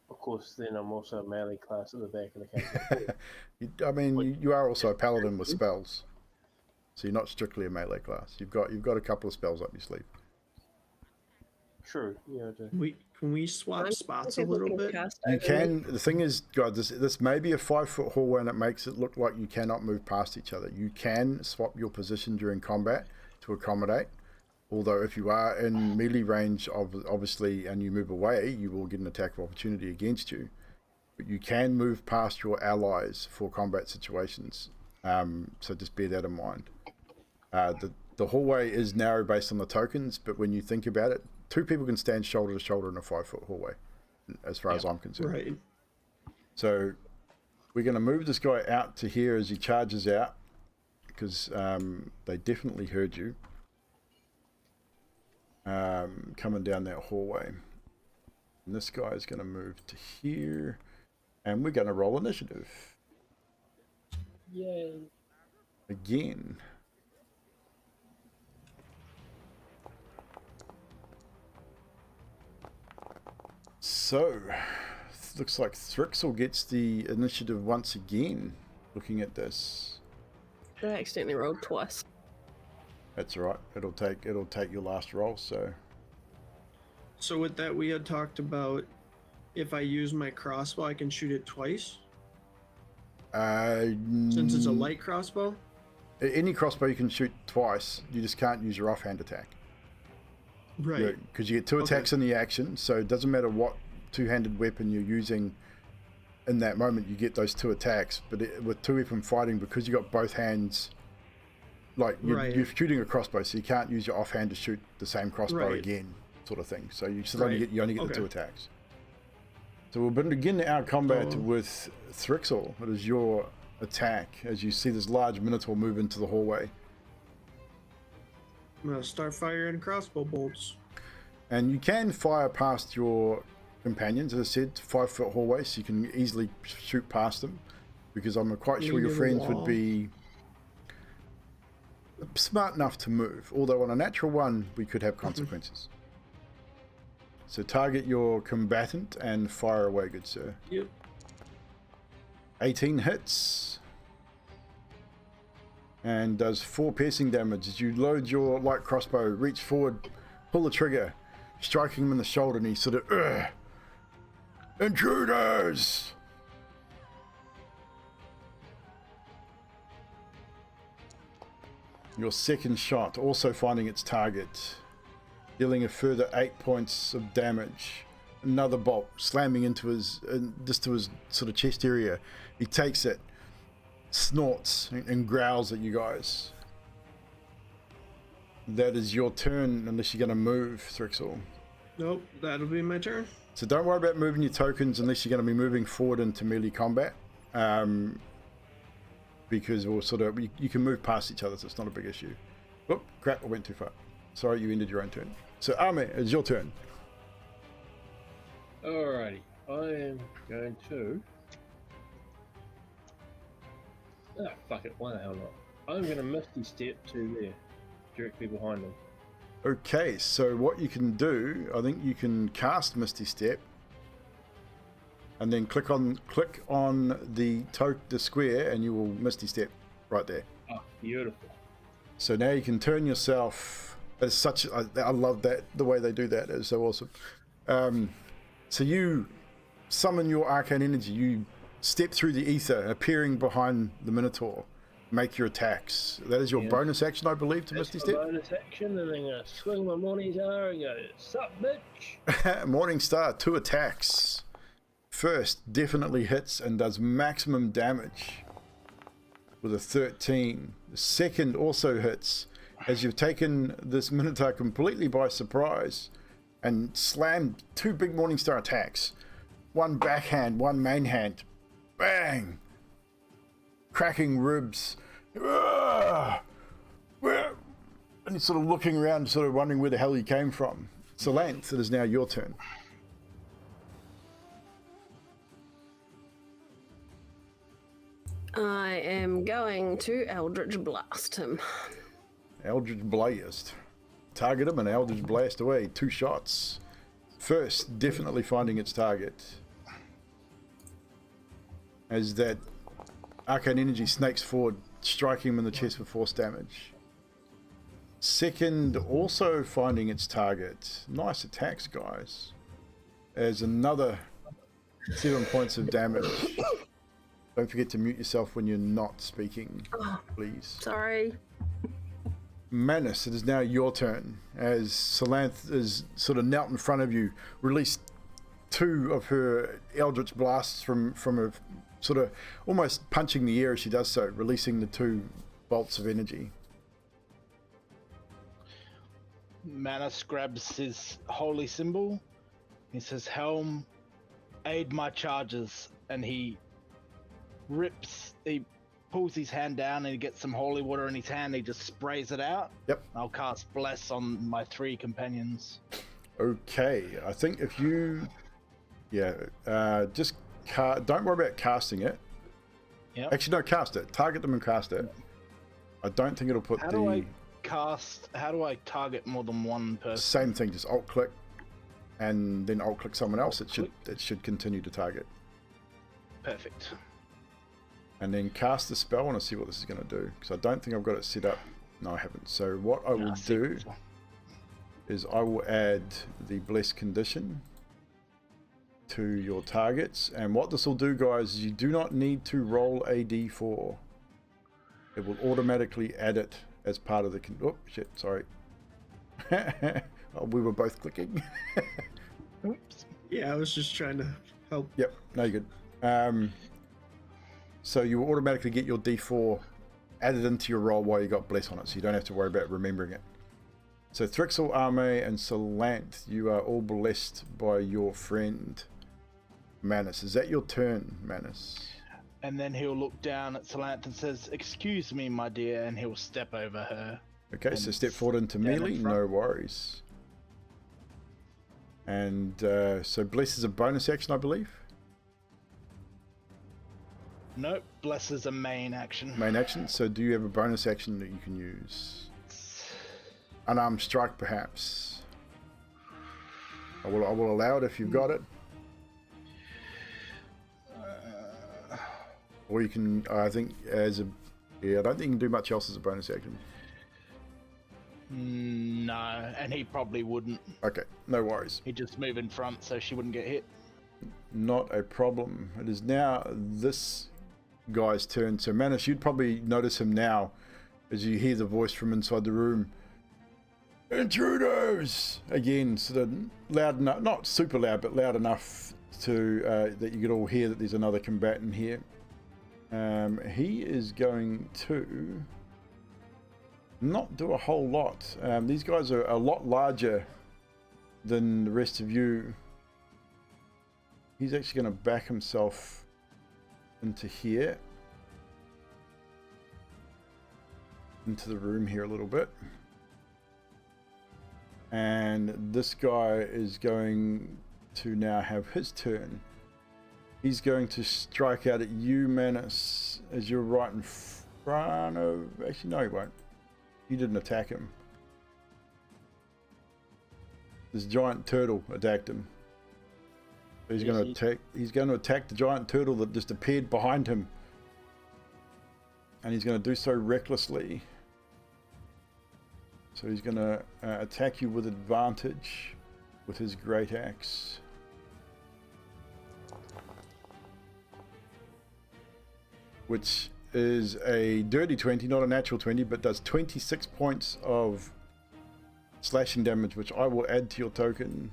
Of course, then I'm also a melee class at the back of the camp. I mean, you are also a paladin with spells, so you're not strictly a melee class. You've got a couple of spells up your sleeve. True, yeah, I do. Can we swap spots a little bit? You can. The thing is, guys, this may be a 5-foot hallway, and it makes it look like you cannot move past each other. You can swap your position during combat to accommodate. Although, if you are in melee range, obviously, and you move away, you will get an attack of opportunity against you. But you can move past your allies for combat situations. So just bear that in mind. The hallway is narrow based on the tokens, but when you think about it, 2 people can stand shoulder to shoulder in a 5-foot hallway, as far as I'm concerned. Right. So we're going to move this guy out to here as he charges out, because they definitely heard you coming down that hallway. And this guy is going to move to here, and we're going to roll initiative. Yay. Again. So, looks like Thrixel gets the initiative once again, looking at this. I accidentally rolled twice. That's all right. It'll take your last roll. So with that, we had talked about if I use my crossbow, I can shoot it twice. Since it's a light crossbow. Any crossbow you can shoot twice. You just can't use your offhand attack. Right. Because you get 2 attacks in the action, so it doesn't matter what two-handed weapon you're using in that moment, you get those 2 attacks. But with two-weapon fighting, because you got both hands, like you're shooting a crossbow, so you can't use your offhand to shoot the same crossbow again, sort of thing. So you only get the 2 attacks. So we'll begin our combat with Thrixel. It is your attack as you see this large minotaur move into the hallway. I'm gonna start firing crossbow bolts. And you can fire past your companions, as I said, 5-foot hallway, so you can easily shoot past them, because I'm quite sure your friends would be smart enough to move, although on a natural one we could have consequences. So target your combatant and fire away, good sir. Yep. 18 hits and does 4 piercing damage as you load your light crossbow, reach forward, pull the trigger, striking him in the shoulder, and he sort of intruders. Your second shot also finding its target, dealing a further 8 points of damage. Another bolt slamming into his just to his sort of chest area. He takes it, snorts and growls at you guys. That is your turn, unless you're going to move, Thrixel. Nope, that'll be my turn. So don't worry about moving your tokens unless you're going to be moving forward into melee combat, because we'll you can move past each other, so it's not a big issue. Whoop, crap, I went too far. Sorry, you ended your own turn. So Ame, it's your turn. Alrighty, I am going to... Ah, fuck it, why the hell not? I'm going to Misty Step to there, directly behind them. Okay, so what you can do, I think you can cast Misty Step, and then click on the square, and you will Misty Step right there. Oh, beautiful. So now you can turn yourself. It's such. I love that, the way they do that. It's so awesome. So you summon your arcane energy. You step through the ether, appearing behind the Minotaur. Make your attacks. That is your bonus action, I believe, to Misty Step. Bonus action, and then I'm going to swing my Morning Star and go, sup, bitch. Morning Star, 2 attacks. First definitely hits and does maximum damage with a 13. The second also hits, as you've taken this Minotaur completely by surprise and slammed 2 big Morning Star attacks. One backhand, one main hand. Bang! Cracking ribs. And he's sort of looking around, sort of wondering where the hell he came from. Solanth, it is now your turn. I am going to Eldritch Blast him. Eldritch Blast. Target him and Eldritch Blast away. 2 shots. First, definitely finding its target. As that arcane energy snakes forward, striking him in the chest for force damage. Second, also finding its target. Nice attacks, guys. As another 7 points of damage. Don't forget to mute yourself when you're not speaking, please. Sorry. Manus, it is now your turn. As Solanth is sort of knelt in front of you, released 2 of her Eldritch Blasts from her, sort of almost punching the air as she does so, releasing the 2 bolts of energy. Manus grabs his holy symbol. He says, Helm, aid my charges. And he pulls his hand down and he gets some holy water in his hand. He just sprays it out. Yep. I'll cast Bless on my 3 companions. Okay, I think if you... Yeah, just... don't worry about casting it. Yep. Actually, no, cast it. Target them and cast it. I don't think it'll put How do I target more than one person? Same thing, just alt-click and then alt-click someone else. It should continue to target. Perfect. And then cast the spell. I want to see what this is going to do, because I don't think I've got it set up No, I haven't. So what I will do is I will add the blessed condition to your targets, and what this will do, guys, is you do not need to roll a d4. It will automatically add it as part of the oh shit, sorry. Oh, we were both clicking. Oops. Yeah, I was just trying to help. Yep, no, you're good. So you will automatically get your d4 added into your roll while you got bless on it, so you don't have to worry about remembering it. So Thrixel, Arme, and Salant, you are all blessed by your friend Manus. Is that your turn, Manus? And then he'll look down at Salant and says, "Excuse me, my dear," and he'll step over her. Okay, so step forward into melee, no worries. And so bless is a bonus action, I believe. Nope, bless is a main action. Main action. So do you have a bonus action that you can use? Unarmed strike, perhaps. I will allow it if you've got it. Or you can, I think, as a... Yeah, I don't think you can do much else as a bonus action. No, and he probably wouldn't. Okay, no worries. He'd just move in front so she wouldn't get hit. Not a problem. It is now this guy's turn. So Manus, you'd probably notice him now as you hear the voice from inside the room. Intruders! Again, sort of loud enough, not super loud, but loud enough to that you could all hear that there's another combatant here. He is going to not do a whole lot. These guys are a lot larger than the rest of you. He's actually going to back himself into here, into the room here a little bit, and this guy is going to now have his turn. He's going to strike out at you, Manus, as you're right in front of... Actually, no, he won't. You didn't attack him. This giant turtle attacked him. So he's going to attack. He's going to attack the giant turtle that just appeared behind him, and he's going to do so recklessly. So he's going to attack you with advantage with his great axe. Which is a dirty 20, not a natural 20, but does 26 points of slashing damage, which I will add to your token.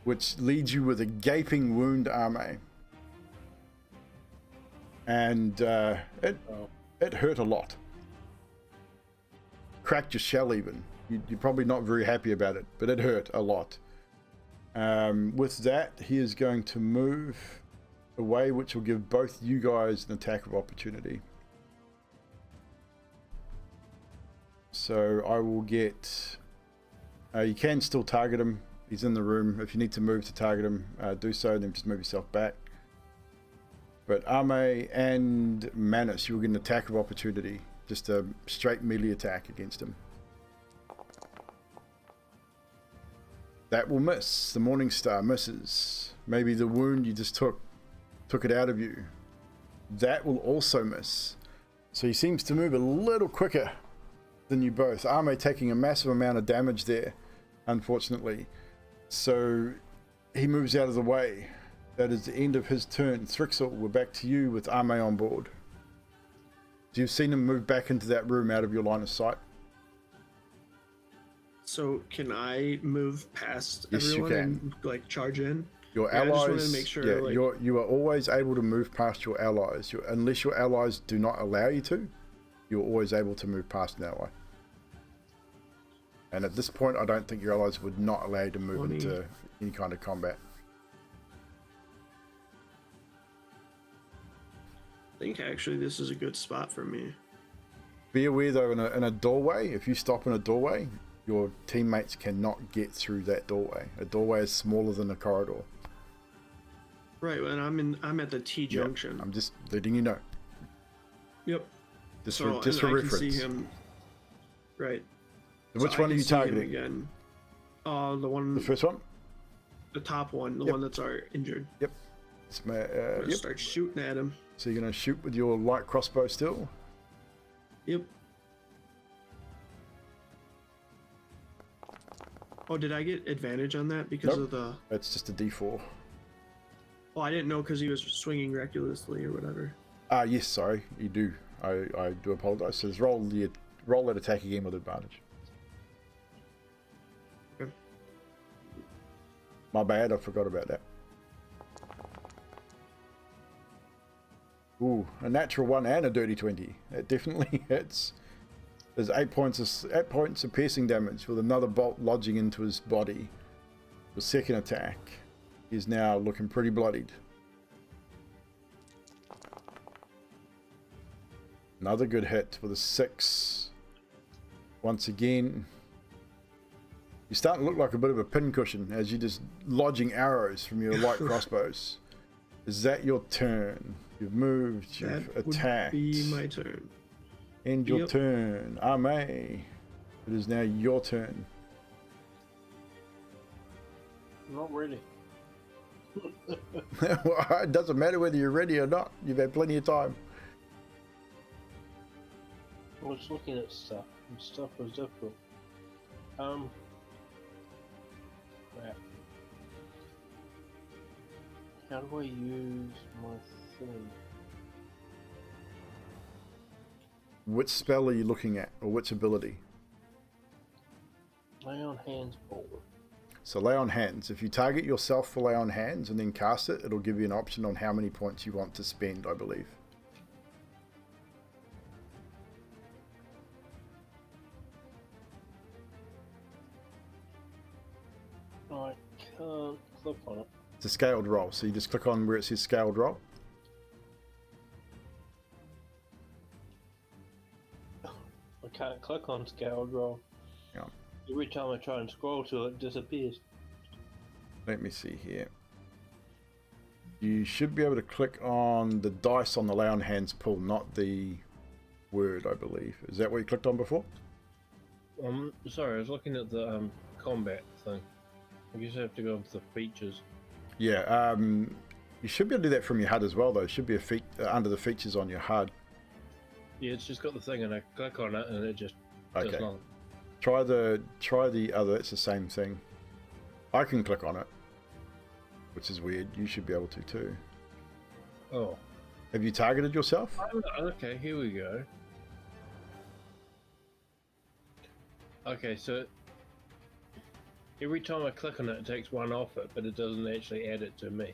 Which leaves you with a gaping wound, Arme. And it hurt a lot. Cracked your shell even. You're probably not very happy about it, but it hurt a lot. With that, he is going to move away, which will give both you guys an attack of opportunity. So I will get... you can still target him. He's in the room. If you need to move to target him, do so, then just move yourself back. But Arme and Manus, you'll get an attack of opportunity. Just a straight melee attack against him. That will miss. The Morning Star misses. Maybe the wound you just took it out of you. That will also miss. So he seems to move a little quicker than you both. Arme taking a massive amount of damage there, unfortunately. So he moves out of the way. That is the end of his turn. Thrixel, we're back to you with Arme on board. You've seen him move back into that room out of your line of sight. So can I move past Yes, everyone you can. and like charge in? Your Yeah, I just wanted allies, to make sure, yeah, like- you are always able to move past your allies. Unless your allies do not allow you to, you're always able to move past an ally. And at this point, I don't think your allies would not allow you to move 20. into any kind of combat. I think actually this is a good spot for me. Be aware though, in a doorway, if you stop in a doorway, your teammates cannot get through that doorway. A doorway is smaller than a corridor. Right, and I'm at the T junction. Yep, I'm just letting you know. Yep. Just So, for and I reference. can see him. Right. Which So I one are can you see him targeting? again? The one. The first one? The top one, the Yep. one that's injured. Yep. I'm gonna start shooting at him. So you're going to shoot with your light crossbow still? Yep. Oh, did I get advantage on that because Nope. of the... It's just a D4. Oh, I didn't know because he was swinging recklessly or whatever. Yes, sorry, you do. I do apologize. So just roll that attack again with advantage. Okay. My bad, I forgot about that. Ooh, a natural 1 and a dirty 20. That definitely hits. There's 8 points of piercing damage with another bolt lodging into his body. The second attack. He's now looking pretty bloodied. Another good hit with a 6. Once again, you're starting to look like a bit of a pincushion as you're just lodging arrows from your light crossbows. Is that your turn? You've moved, you've attacked. Would be my turn. End your turn. Ame. It is now your turn. Not really. It doesn't matter whether you're ready or not. You've had plenty of time. I was looking at stuff, and stuff was difficult. Crap. How do I use my thing? Which spell are you looking at, or which ability? Lay on hands ball. So lay on hands. If you target yourself for lay on hands and then cast it, it'll give you an option on how many points you want to spend, I believe. I can't click on it. It's a scaled roll, so you just click on where it says scaled roll. I can't click on scaled roll. Yeah. Every time I try and scroll to it, it disappears. Let me see here. You should be able to click on the dice on the lay on hands pull, not the word, I believe. Is that what you clicked on before? Sorry, I was looking at the combat thing. I guess I have to go into the features. Yeah, you should be able to do that from your HUD as well, though. It should be a under the features on your HUD. Yeah, it's just got the thing, and I click on it, and it just does Okay. nothing. Try the other. It's the same thing. I can click on it, which is weird. You should be able to too. Oh. Have you targeted yourself? Okay, here we go. Okay, so every time I click on it, it takes 1 off it, but it doesn't actually add it to me.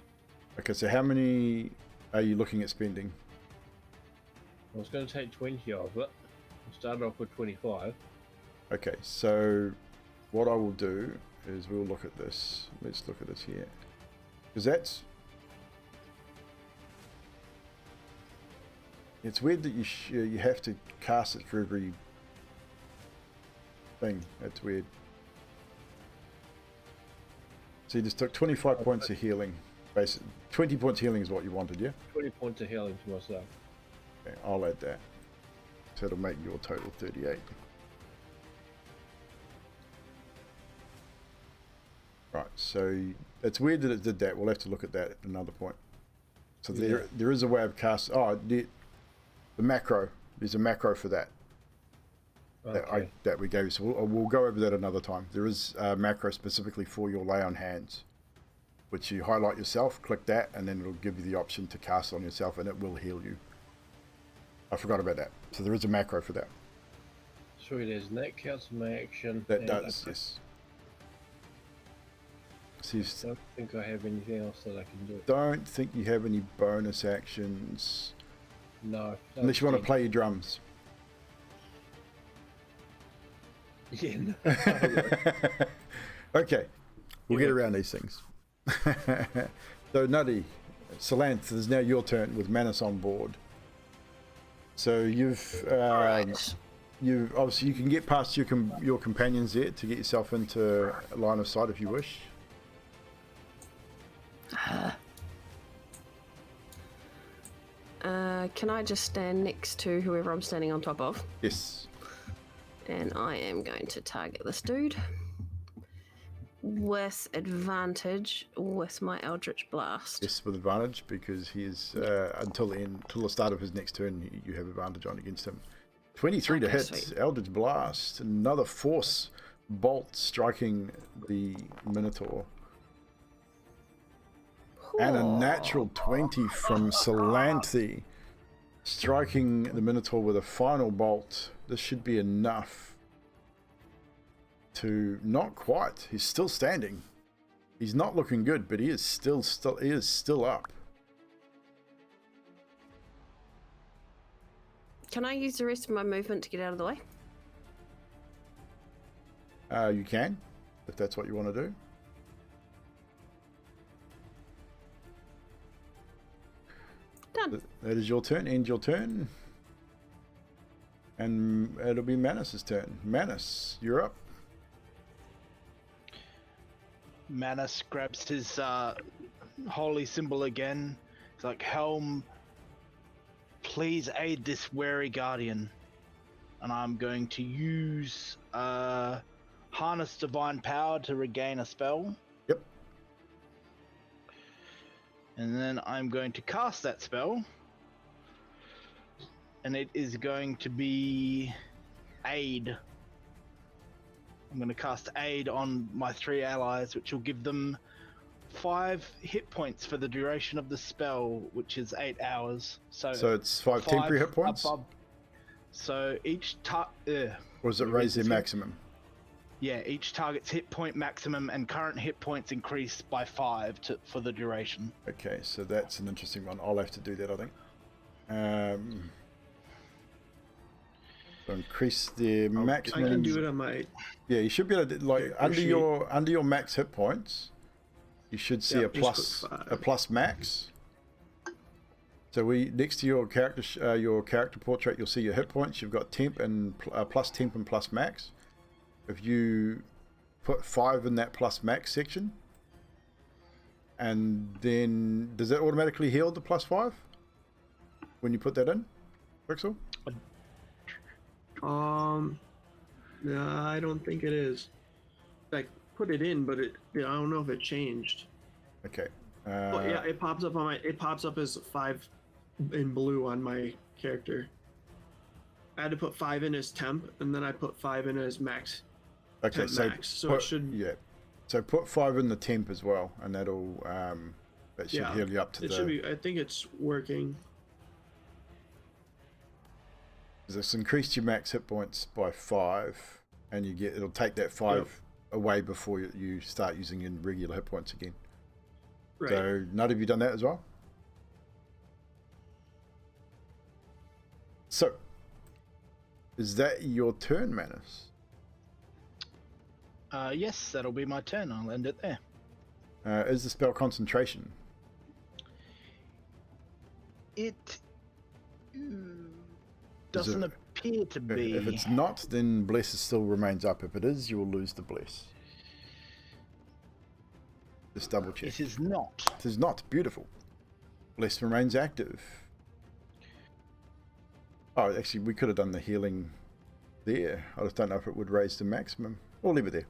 Okay, so how many are you looking at spending? I was going to take 20 of it. I started off with 25. Okay, so what I will do is we'll look at this. Let's look at this here. Because it's weird that you have to cast it for every thing. That's weird. So you just took 25 points of healing. Basically, 20 points healing is what you wanted, yeah? 20 points of healing to myself. Okay, I'll add that. So it'll make your total 38. Right, so it's weird that it did that. We'll have to look at that at another point. So there is a way of cast. Oh, the macro. There's a macro for that. Okay. That we gave you. So we'll go over that another time. There is a macro specifically for your lay on hands, which you highlight yourself, click that, and then it'll give you the option to cast on yourself, and it will heal you. I forgot about that. So there is a macro for that. Sweet as that counts as my action. That does, yes. So you I don't think I have anything else that I can do. don't think you have any bonus actions. No. Unless you want to play your drums. Yeah, no. Okay, we'll get around these things. So Nutty, Salanth, is now your turn with Manus on board. So you've obviously you can get past your companions there to get yourself into line of sight if you wish. Can I just stand next to whoever I'm standing on top of? Yes. And I am going to target this dude with advantage with my Eldritch Blast. Yes, with advantage because he is until the start of his next turn you have advantage on against him. 23 to Okay, hit. sweet. Eldritch Blast. Another force bolt striking the Minotaur. And a natural 20 from Solanthe, striking the Minotaur with a final bolt. This should be enough to not quite. He's still standing. He's not looking good, but he is still up. Can I use the rest of my movement to get out of the way? You can, if that's what you want to do. Done. That is your turn. End your turn. And it'll be Manus's turn. Manus, you're up. Manus grabs his holy symbol again. It's like, Helm, please aid this wary guardian. And I'm going to use Harness Divine Power to regain a spell. Yep. And then I'm going to cast that spell. And it is going to be Aid. I'm going to cast Aid on my 3 allies, which will give them 5 hit points for the duration of the spell, which is 8 hours. So it's 5 temporary hit points? Above. So each or does it raise their maximum? Yeah, each target's hit point maximum and current hit points increase by 5 for the duration. Okay, so that's an interesting one. I'll have to do that, I think. So increase their maximum. I can do it on my. Yeah, you should be able to, like, under your max hit points, you should see a plus max. So next to your character portrait, you'll see your hit points. You've got temp and plus temp and plus max. If you put 5 in that plus max section, and then does that automatically heal the plus 5 when you put that in, Pixel? No, I don't think it is. I put it in, but I don't know if it changed. Okay. But yeah, it pops up on my. It pops up as 5 in blue on my character. I had to put 5 in as temp, and then I put 5 in as max. Okay, so max. So it should. So put 5 in the temp as well, and that'll that should heal you up to it should be. I think it's working. This increased your max hit points by 5, and it'll take that 5 away before you start using your regular hit points again. Right. So, Nut, have you done that as well? So, is that your turn, Manus? Yes, that'll be my turn. I'll end it there. Is the spell concentration? It doesn't appear to be. If it's not, then Bless still remains up. If it is, you will lose the Bless. Just double check. It is not. It is not. Beautiful. Bless remains active. Oh, actually, we could have done the healing there. I just don't know if it would raise the maximum. We'll leave it there.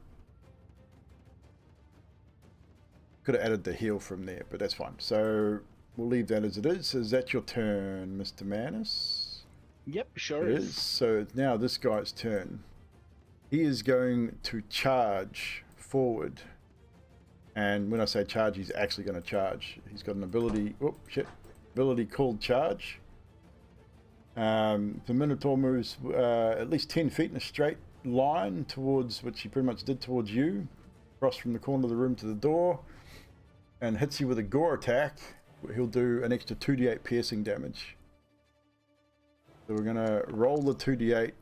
Could have added the heal from there, but that's fine. So we'll leave that as it is. Is that your turn, Mr. Manus? Yep, sure It is. So it's now this guy's turn. He is going to charge forward. And when I say charge, he's actually going to charge. He's got an ability. Ability called charge. The Minotaur moves at least 10 feet in a straight line towards, which he pretty much did towards you, across from the corner of the room to the door, and hits you with a gore attack. He'll do an extra 2d8 piercing damage. So we're going to roll the 2d8.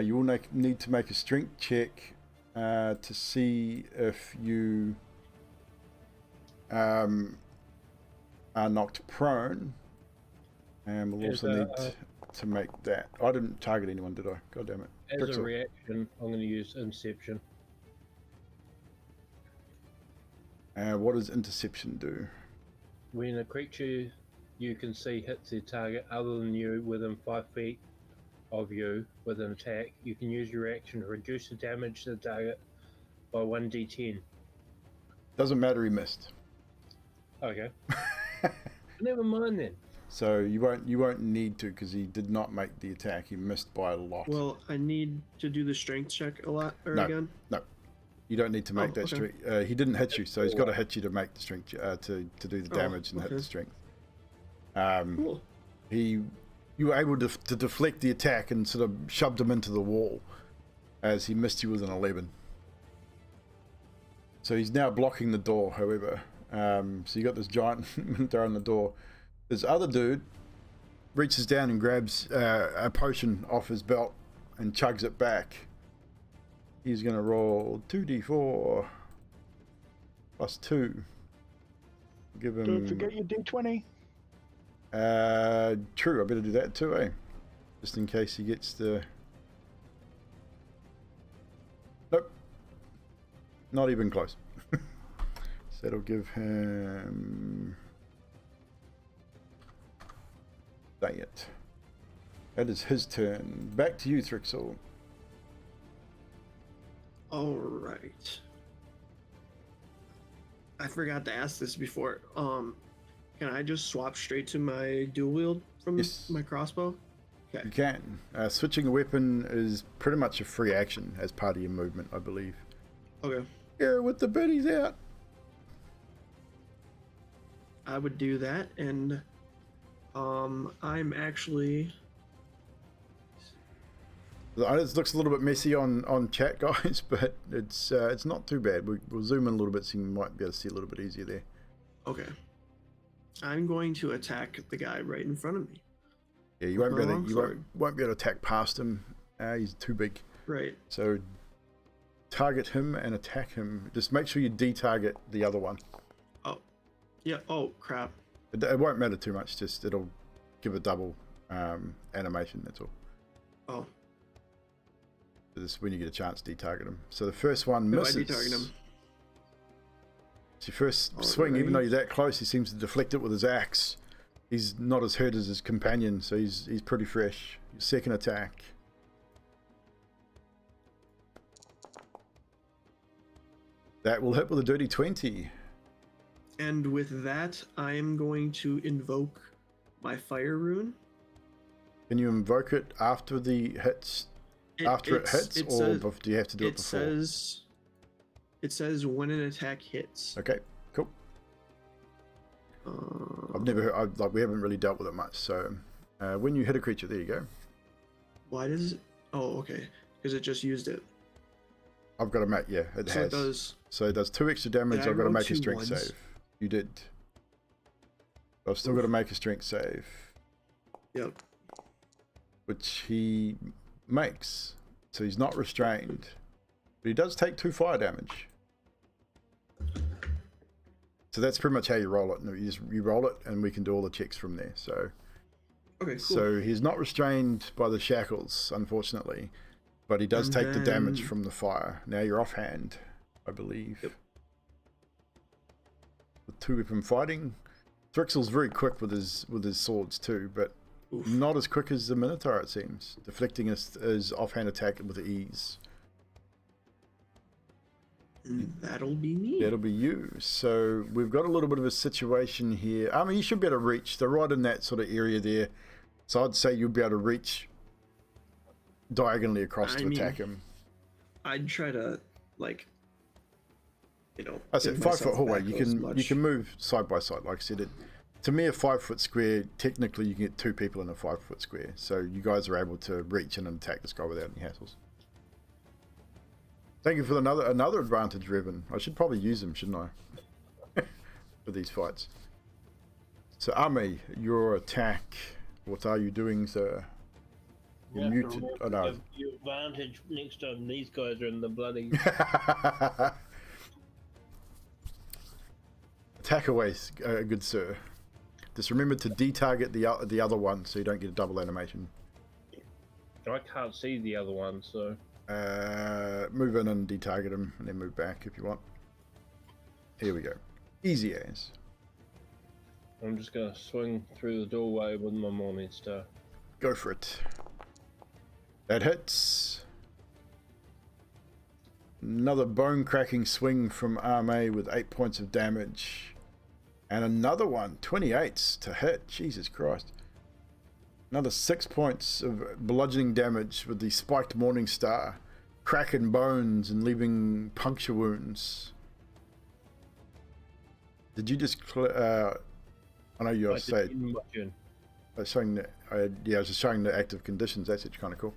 You will need to make a strength check to see if you are knocked prone. And we'll also need to make that. I didn't target anyone, did I? God damn it. As a reaction, I'm going to use Interception. What does Interception do? When a creature you can see hits their target other than you within 5 feet of you with an attack, you can use your action to reduce the damage to the target by 1d10. Doesn't matter, he missed. Okay. Never mind then. So you won't need to, because he did not make the attack. He missed by a lot. Well, I need to do the strength check a lot or No, again. no, you don't need to make that okay. strength. He didn't hit you, so he's got to hit you to make the strength to do the damage and hit okay. the strength. Cool. You were able to deflect the attack and sort of shoved him into the wall, as he missed you with an 11. So he's now blocking the door. However, so you got this giant Minotaur on the door. This other dude reaches down and grabs a potion off his belt and chugs it back. He's going to roll 2d4 plus 2. Give him... Don't forget your d20. True, I better do that too, eh? Just in case he gets the... Nope. Not even close. So that'll give him... Dang it. That is his turn. Back to you, Thrixel. All right. I forgot to ask this before. Can I just swap straight to my dual wield from my crossbow? Okay. You can. Switching a weapon is pretty much a free action as part of your movement, I believe. Okay. Yeah, with the biddies out. I would do that, and I'm actually... It looks a little bit messy on chat, guys, but it's not too bad. We'll zoom in a little bit so you might be able to see a little bit easier there. Okay. I'm going to attack the guy right in front of me. Yeah, you won't be able to attack past him. He's too big. Right. So target him and attack him. Just make sure you de-target the other one. Oh. Yeah. Oh, crap. It won't matter too much. Just it'll give a double animation. That's all. Oh. This is when you get a chance to de-target him. So the first one misses. I de-target him? It's your first swing. Even though you're that close, he seems to deflect it with his axe. He's not as hurt as his companion, so he's pretty fresh. Your second attack. That will hit with a dirty 20. And with that, I am going to invoke my fire rune. Can you invoke it after the hits? After it hits, or do you have to do it before? It says when an attack hits. Okay, cool. I've never heard, we haven't really dealt with it much. So when you hit a creature, there you go. Why does it? Oh, okay. Because it just used it. I've got to make, yeah, it has. It does. So it does 2 extra damage. I've got to make a strength save. You did. I've still got to make a strength save. Yep. Which he makes. So he's not restrained. But he does take 2 fire damage. So that's pretty much how you roll it. You roll it and we can do all the checks from there. So okay, cool. So he's not restrained by the shackles, unfortunately. But he does take the damage from the fire. Now you're offhand, I believe. Yep. With 2 weapon fighting. Thrixel's very quick with his swords too, but not as quick as the Minotaur, it seems. Deflecting his offhand attack with ease. That'll be me. That'll be you. So we've got a little bit of a situation here. I mean, you should be able to reach. They're right in that sort of area there. So I'd say you'll be able to reach diagonally across to attack him. I'd try to, I said 5 foot hallway. You can move side by side. Like I said, to me, a 5 foot square, technically you can get 2 people in a 5 foot square. So you guys are able to reach in and attack this guy without any hassles. Thank you for another advantage, Revan. I should probably use them, shouldn't I? For these fights. So Ame, your attack. What are you doing, sir? You're muted. Oh no. Your advantage next time these guys are in the bloody. Attack away, good sir. Just remember to de-target the other one so you don't get a double animation. I can't see the other one, so. Move in and de-target him, and then move back if you want. Here we go. Easy as. I'm just gonna swing through the doorway with my Morning Star. Go for it. That hits. Another bone-cracking swing from Ame with 8 points of damage. And another one, 28s to hit. Jesus Christ. Another 6 points of bludgeoning damage with the spiked Morning Star, cracking bones and leaving puncture wounds. Did you just? I know you saying. Showing the, yeah, I was just showing the active conditions. That's actually kind of cool.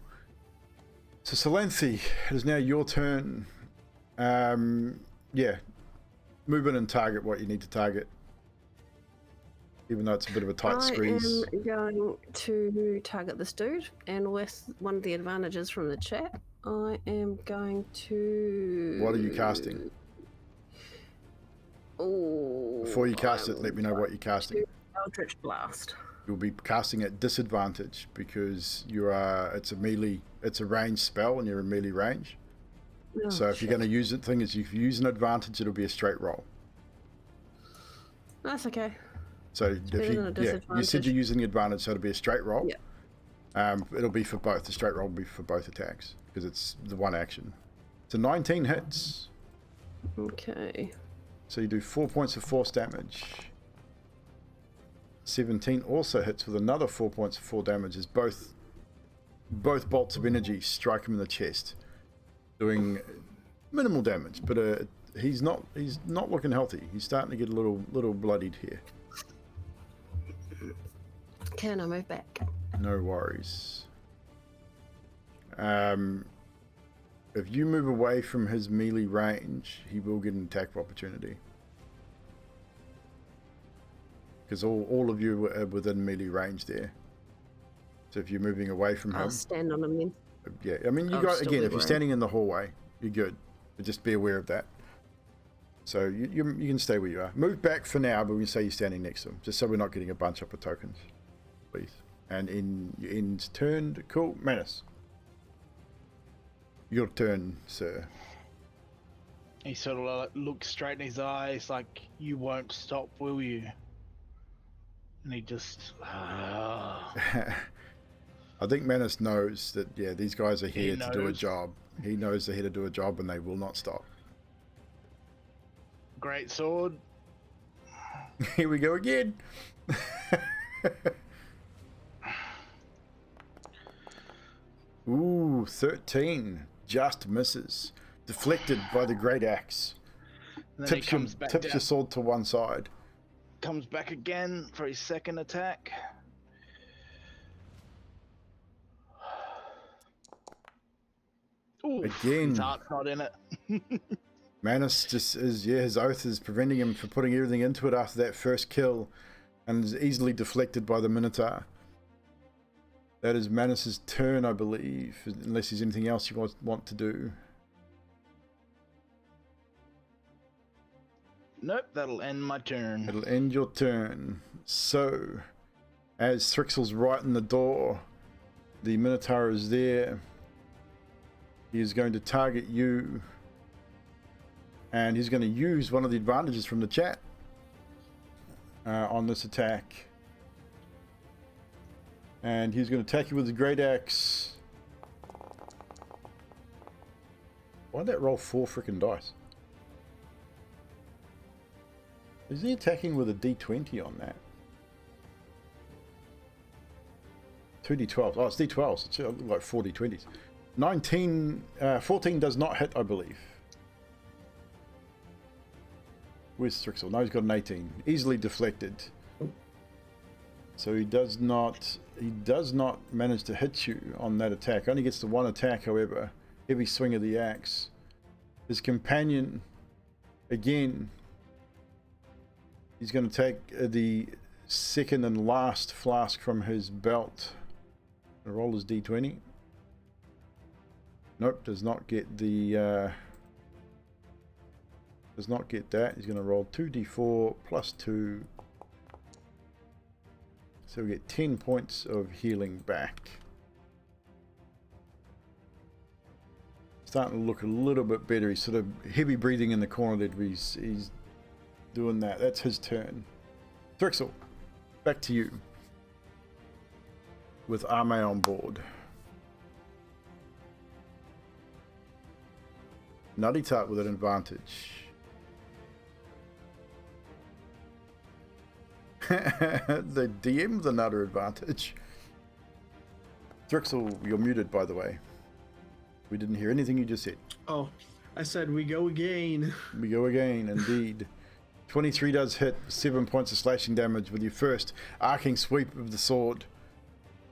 So Salenthi, it is now your turn. Yeah, move in and target what you need to target. Even though it's a bit of a tight squeeze. I am going to target this dude, and with one of the advantages from the chat, I am going to... What are you casting? Oh, Before you cast it, let me know what you're casting. Eldritch Blast. You'll be casting at disadvantage because you are. It's a melee. It's a ranged spell, and you're in melee range. Oh, so if you're going to use it, thing is, if you use an advantage, it'll be a straight roll. That's okay. So if you said you're using the advantage, so it'll be a straight roll. Yeah. It'll be for both. The straight roll will be for both attacks because it's the one action. So 19 hits. Okay. So you do 4 points of force damage. 17 also hits with another 4 points of force damage as both bolts of energy strike him in the chest, doing minimal damage. But he's not looking healthy. He's starting to get a little bloodied here. Can I move back? No worries. If you move away from his melee range, he will get an attack of opportunity. Because all of you are within melee range there. So if you're moving away from him... I'll stand on him then. Yeah, I mean, if you're standing in the hallway, you're good. But just be aware of that. So you can stay where you are. Move back for now, but we can say you're standing next to him. Just so we're not getting a bunch up of tokens. Please. And in your end's turned. Cool. Manus. Your turn, sir. He sort of looks straight in his eyes like, you won't stop, will you? And he just... I think Manus knows that, yeah, these guys are here to do a job. He knows they're here to do a job and they will not stop. Great sword. Here we go again. Ooh, 13. Just misses. Deflected by the great axe. Tips your sword to one side. Comes back again for his second attack. Ooh, again. His heart's not in it. Manus just is, yeah, his oath is preventing him from putting everything into it after that first kill, and is easily deflected by the Minotaur. That is Manus's turn, I believe, unless there's anything else you want to do. Nope, that'll end my turn. It'll end your turn. So, as Thrixel's right in the door, the Minotaur is there. He is going to target you. And he's going to use one of the advantages from the chat on this attack. And he's going to attack you with the great axe. Why'd that roll 4 freaking dice? Is he attacking with a D20 on that? 2D12. Oh, it's D12s. It's like 4 D20s. 14 does not hit, I believe. Where's Strixel? No, he's got an 18. Easily deflected. So he does not manage to hit you on that attack. Only gets the one attack, however. Heavy swing of the axe. His companion, again, he's going to take the second and last flask from his belt. The roll is D20. Nope, does not get the... does not get that. He's going to roll 2d4 plus 2. So we get 10 points of healing back. Starting to look a little bit better. He's sort of heavy breathing in the corner there. He's doing that. That's his turn. Thrixel, back to you. With Arme on board. Nutty Tart with an advantage. The DM with another advantage. Drixel, you're muted, by the way. We didn't hear anything you just said. Oh, I said we go again. We go again, indeed. 23 does hit, 7 points of slashing damage with your first arcing sweep of the sword.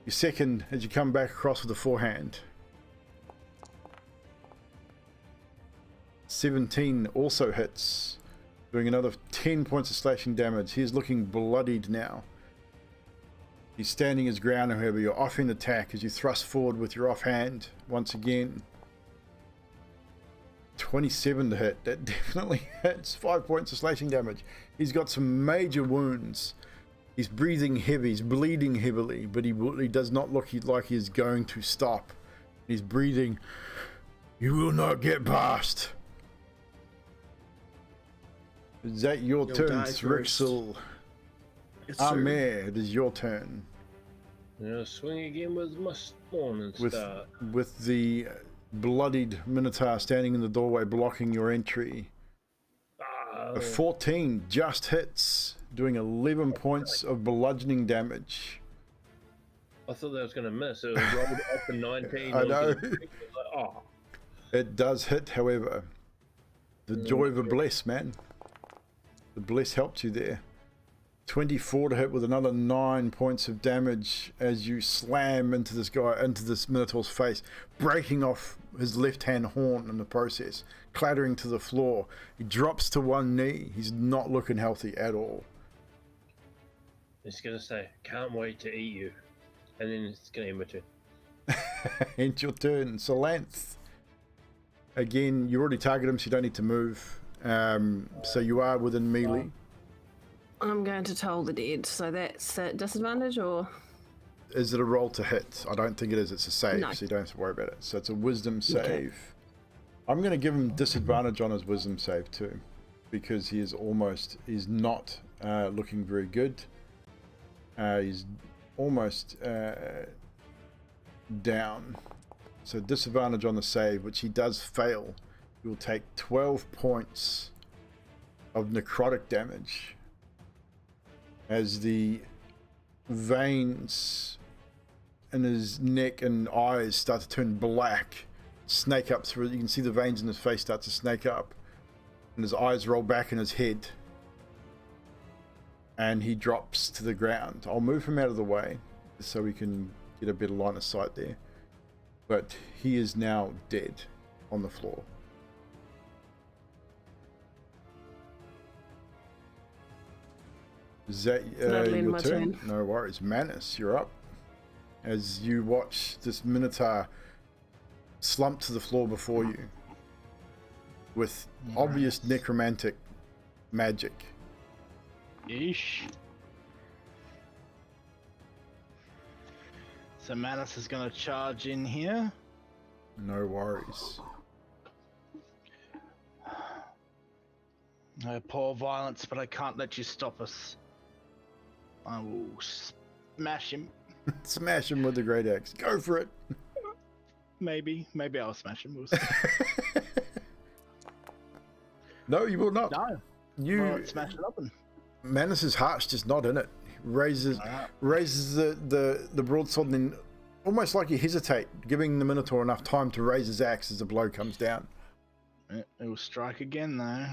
Your second, as you come back across with the forehand. 17 also hits, doing another 10 points of slashing damage. He's looking bloodied now. He's standing his ground, however. You're offering the attack as you thrust forward with your offhand once again. 27 to hit. That definitely hits. 5 points of slashing damage. He's got some major wounds. He's breathing heavy. He's bleeding heavily, but he does not look like he's going to stop. He's breathing. You will not get past. Is that your turn, Thrixel? Yes, Amir, it is your turn. Yeah, swing again with my morning start. With the bloodied Minotaur standing in the doorway blocking your entry. A 14 just hits, doing 11 points of bludgeoning damage. I thought that was going to miss. It was rolled up in 19. I know. Like, oh. It does hit, however. The joy of a bless, man. The bless helped you there. 24 to hit with another 9 points of damage as you slam into this Minotaur's face, breaking off his left-hand horn in the process, clattering to the floor. He drops to one knee. He's not looking healthy at all. It's going to say, can't wait to eat you. And then it's going to end my turn. End your turn. Solanth. Again, you already targeted him, so you don't need to move. So you are within melee. I'm going to toll the dead, so that's a disadvantage, or? Is it a roll to hit? I don't think it is. It's a save, No. so you don't have to worry about it. So it's a wisdom save. Okay. I'm going to give him disadvantage on his wisdom save too, because he's not looking very good. He's almost down. So disadvantage on the save, which he does fail. He will take 12 points of necrotic damage as the veins in his neck and eyes start to turn black, snake up through. You can see the veins in his face start to snake up, and his eyes roll back in his head, and he drops to the ground. I'll move him out of the way so we can get a better line of sight there, but he is now dead on the floor. Is that your turn? No worries. Manus, you're up. As you watch this Minotaur slump to the floor before you with obvious necromantic magic. Yeesh. So Manus is going to charge in here. No worries. No poor violence, but I can't let you stop us. I will smash him. Smash him with the great axe. Go for it. Maybe I'll smash him. We'll see. No, you will not. No. You smash it up. Manus's heart's just not in it. He raises the broadsword, and then almost like you hesitate, giving the Minotaur enough time to raise his axe as the blow comes down. It will strike again, though.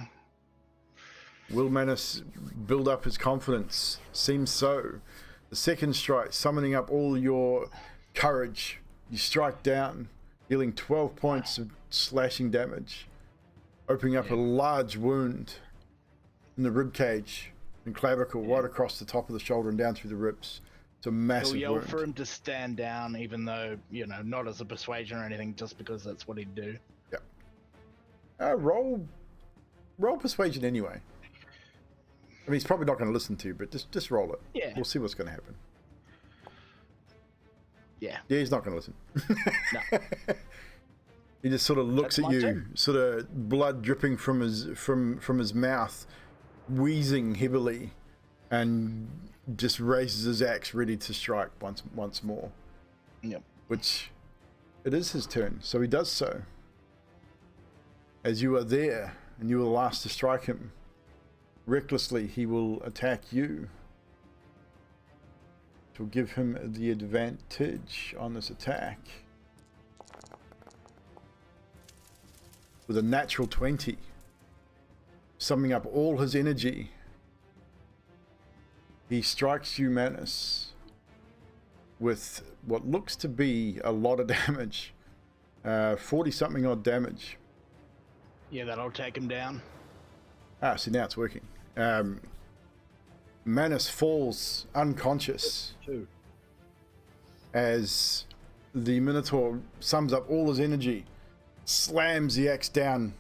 Will Manus build up his confidence? Seems so. The second strike, summoning up all your courage, you strike down, dealing 12 points of slashing damage, opening up a large wound in the rib cage and clavicle right across the top of the shoulder and down through the ribs. It's a massive He'll yell wound. for him to stand down, even though, not as a persuasion or anything, just because that's what he'd do. Yeah. Roll persuasion anyway. I mean, he's probably not going to listen to you, but just roll it. Yeah. We'll see what's going to happen. Yeah. Yeah, he's not going to listen. No. He just sort of looks That's at my you, turn. sort of blood dripping from his mouth, wheezing heavily, and just raises his axe ready to strike once more. Yep. Which it is his turn, so he does so. As you are there, and you are the last to strike him, recklessly he will attack you. will give him the advantage on this attack. With a natural 20. Summing up all his energy, he strikes you, Manus, with what looks to be a lot of damage. 40-something odd damage. Yeah, that'll take him down. Ah, see, now it's working. Manus falls unconscious as the Minotaur sums up all his energy, slams the axe down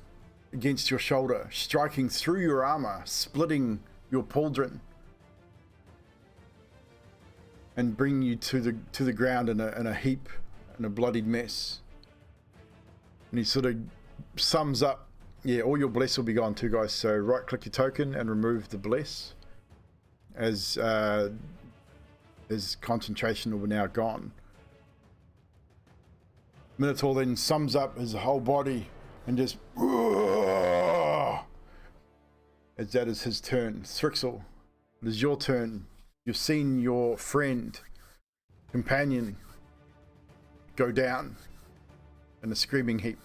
against your shoulder, striking through your armor, splitting your pauldron, and bringing you to the ground in a heap, in a bloodied mess. And he sort of sums up, yeah, all your bless will be gone too, guys. So right click your token and remove the bless, as his concentration will now gone. Minotaur then sums up his whole body and just, as that is his turn. Thrixel, it is your turn. You've seen your friend, companion, go down in a screaming heap.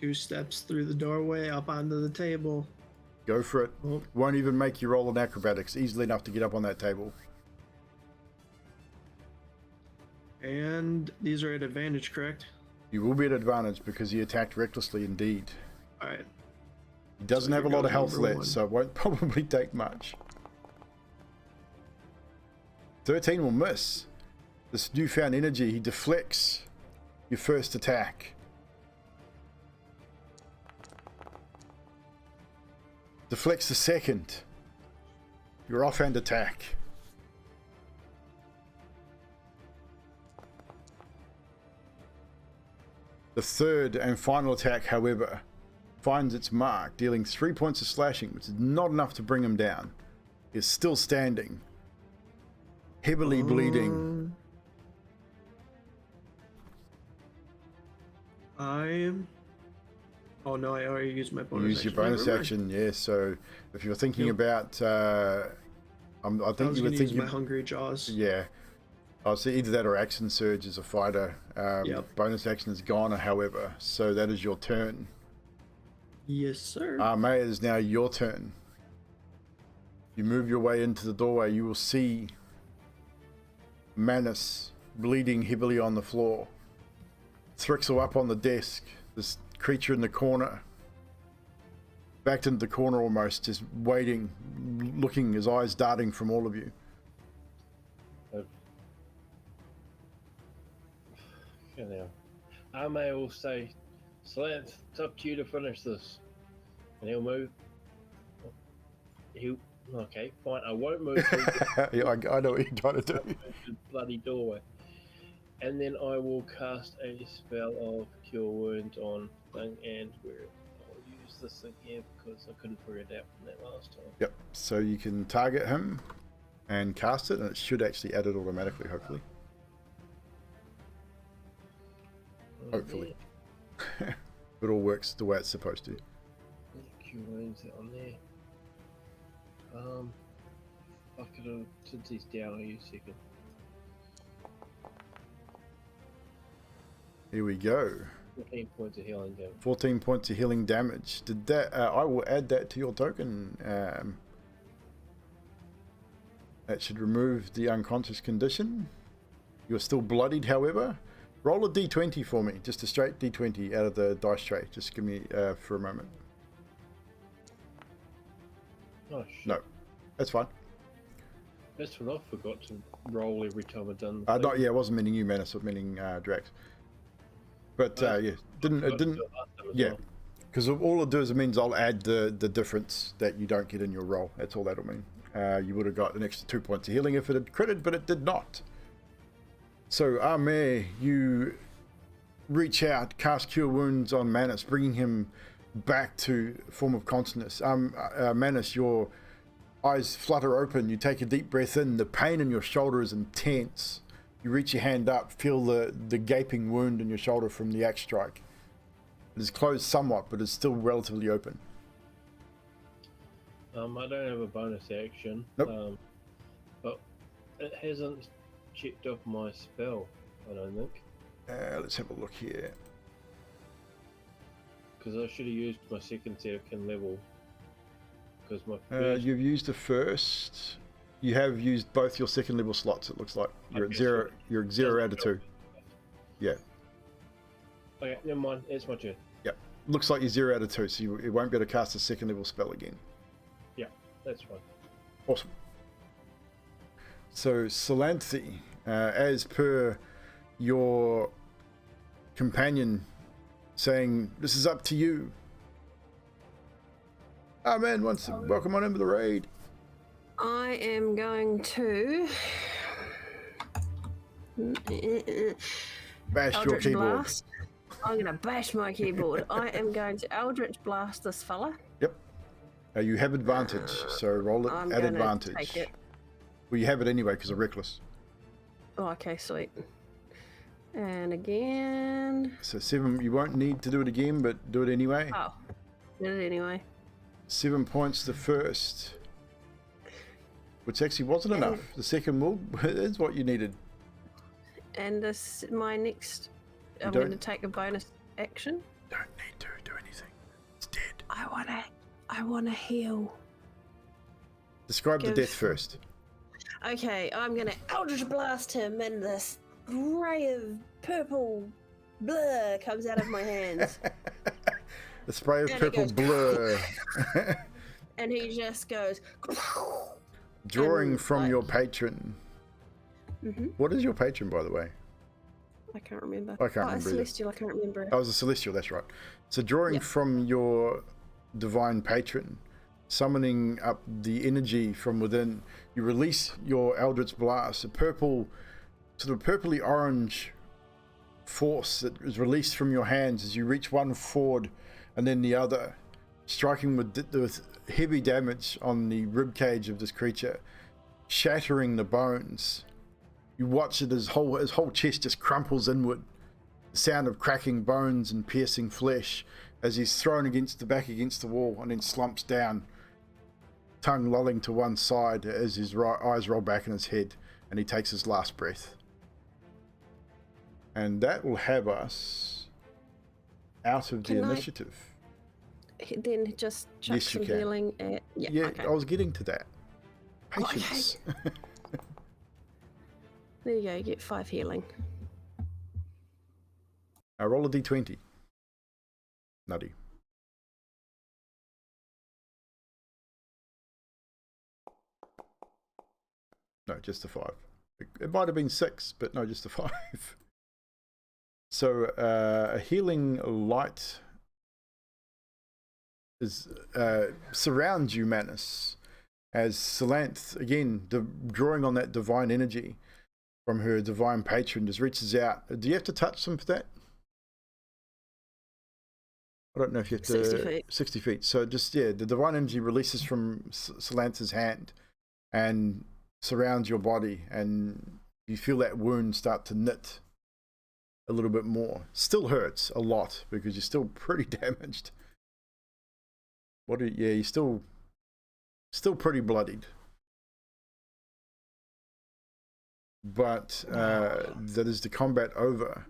2 steps through the doorway, up onto the table. Go for it. Oh. Won't even make you roll an acrobatics. Easily enough to get up on that table. And these are at advantage, correct? You will be at advantage because he attacked recklessly indeed. Alright. He doesn't have a lot of health left, so it won't probably take much. 13 will miss. This newfound energy, he deflects your first attack. Deflects the second. Your offhand attack. The third and final attack, however, finds its mark, dealing 3 points of slashing, which is not enough to bring him down. He is still standing, heavily bleeding. Oh no, I already used my bonus Use your bonus action, yeah. So if you're thinking about, I think you were thinking my Hungry Jaws. Yeah, I'll see either that or action surge as a fighter. Bonus action is gone, however, so that is your turn. Yes, sir. May, it is now your turn. You move your way into the doorway. You will see Manus bleeding heavily on the floor. Thrixel up on the desk. This creature in the corner, backed into the corner almost, just waiting, looking, his eyes darting from all of you. I may will say, Slant, it's up to you to finish this. And he'll move. Okay, fine, I won't move. Yeah, I know what you're trying to do. The bloody doorway. And then I will cast a spell of Cure Wounds on thing, and I'll use this thing here because I couldn't figure it out from that last time. Yep, so you can target him and cast it, and it should actually add it automatically, hopefully. Hopefully. It all works the way it's supposed to. Cure Wounds on there. I could have, since he's down, I'll use second. Here we go. 14 points of healing damage. 14 points of healing damage. Did that? I will add that to your token. That should remove the unconscious condition. You're still bloodied, however. Roll a d20 for me. Just a straight d20 out of the dice tray. Just give me for a moment. Oh, shit. No, that's fine. That's what I forgot to roll every time I've done. Not yeah, it wasn't meaning you, Manus, it meaning Drax. But yeah, didn't yeah, because all it does, it means I'll add the difference that you don't get in your roll. That's all that'll mean. You would have got an extra 2 points of healing if it had critted, but it did not. So Amir, you reach out, cast Cure Wounds on Manus, bringing him back to form of consciousness. Manus, your eyes flutter open. You take a deep breath in. The pain in your shoulder is intense. You reach your hand up, feel the gaping wound in your shoulder from the axe strike. It is closed somewhat, but it's still relatively open. I don't have a bonus action. Nope. But it hasn't checked off my spell, I don't think. Let's have a look here. Because I should have used my second level. Because my first... You've used the first. You have used both your second level slots. It looks like you're at zero. You're at 0 out of 2. Yeah. Okay, never mind. It's my turn. Yep. Looks like you're 0 out of 2, so you won't be able to cast a second level spell again. Yeah, that's fine. Awesome. So Salanthi, as per your companion saying, "This is up to you." Ah, man, welcome on into the raid. I am going to bash your Eldritch keyboard. Blast. I'm going to bash my keyboard. I am going to Eldritch Blast this fella. Yep. You have advantage, so roll it I'm at gonna advantage. take it. Well, you have it anyway because of reckless. Oh, okay, sweet. And again. So 7. You won't need to do it again, but do it anyway. Oh, did it anyway. 7 points the first, which actually wasn't enough. The second will is what you needed. And this my next. You I'm don't- going to take a bonus action. Don't need to do anything. It's dead. I wanna heal. Describe the Give- death first. Okay, I'm going to Eldritch Blast him, and this ray of purple blur comes out of my hands. The spray of And it purple goes- blur. And he just goes. Drawing And, from like- your patron. Mm-hmm. What is your patron, by the way? I can't remember. I can't remember either. Celestial, I can't remember. Oh, it was a celestial, that's right. So drawing Yep. from your divine patron, summoning up the energy from within, you release your Eldritch Blast, a purple, sort of purpley orange force that is released from your hands as you reach one forward and then the other, striking with heavy damage on the ribcage of this creature, shattering the bones. You watch it, his whole chest just crumples inward. The sound of cracking bones and piercing flesh as he's thrown against the wall and then slumps down, tongue lolling to one side as his eyes roll back in his head and he takes his last breath. And that will have us out of the Can I- initiative. Then just chuck Yes, you some can. healing at. Yeah, okay. I was getting to that. Oh, okay. Patience. There you go, you get 5 healing. I roll a d20. Nutty. No, just a 5. It might have been 6, but no, just a 5. So a healing light is surrounds you, Manus, as Salanth, again, drawing on that divine energy from her divine patron, just reaches out. Do you have to touch them for that? I don't know if you have to. 60 feet. 60 feet. So just, yeah, the divine energy releases from Salanth's hand and surrounds your body, and you feel that wound start to knit a little bit more. Still hurts a lot because you're still pretty damaged. You're still pretty bloodied. But that is the combat over.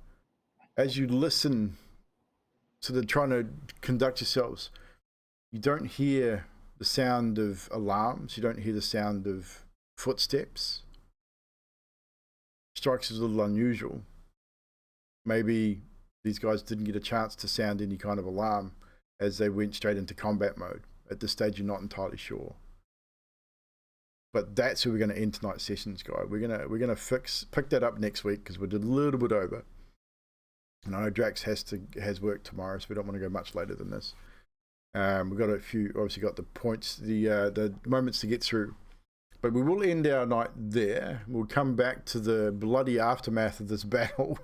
As you listen to the trying to conduct yourselves, you don't hear the sound of alarms. You don't hear the sound of footsteps. Strikes as a little unusual. Maybe these guys didn't get a chance to sound any kind of alarm as they went straight into combat mode. At this stage, you're not entirely sure. But that's where we're going to end tonight's sessions, guys. We're gonna pick that up next week because we're a little bit over. And I know Drax has work tomorrow, so we don't want to go much later than this. We've got obviously got the points, the moments to get through. But we will end our night there. We'll come back to the bloody aftermath of this battle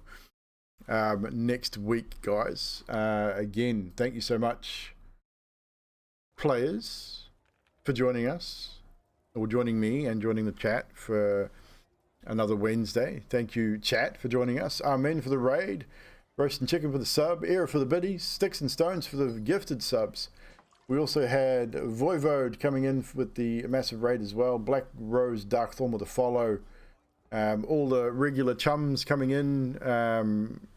next week, guys. Again, thank you so much, players, for joining us, or joining me and joining the chat for another Wednesday. Thank you, chat, for joining us. Amen for the raid. Roast and Chicken for the sub. Era for the biddies. Sticks and Stones for the gifted subs. We also had Voivode coming in with the massive raid as well. Black Rose Dark Thorn with a follow. all the regular chums coming in.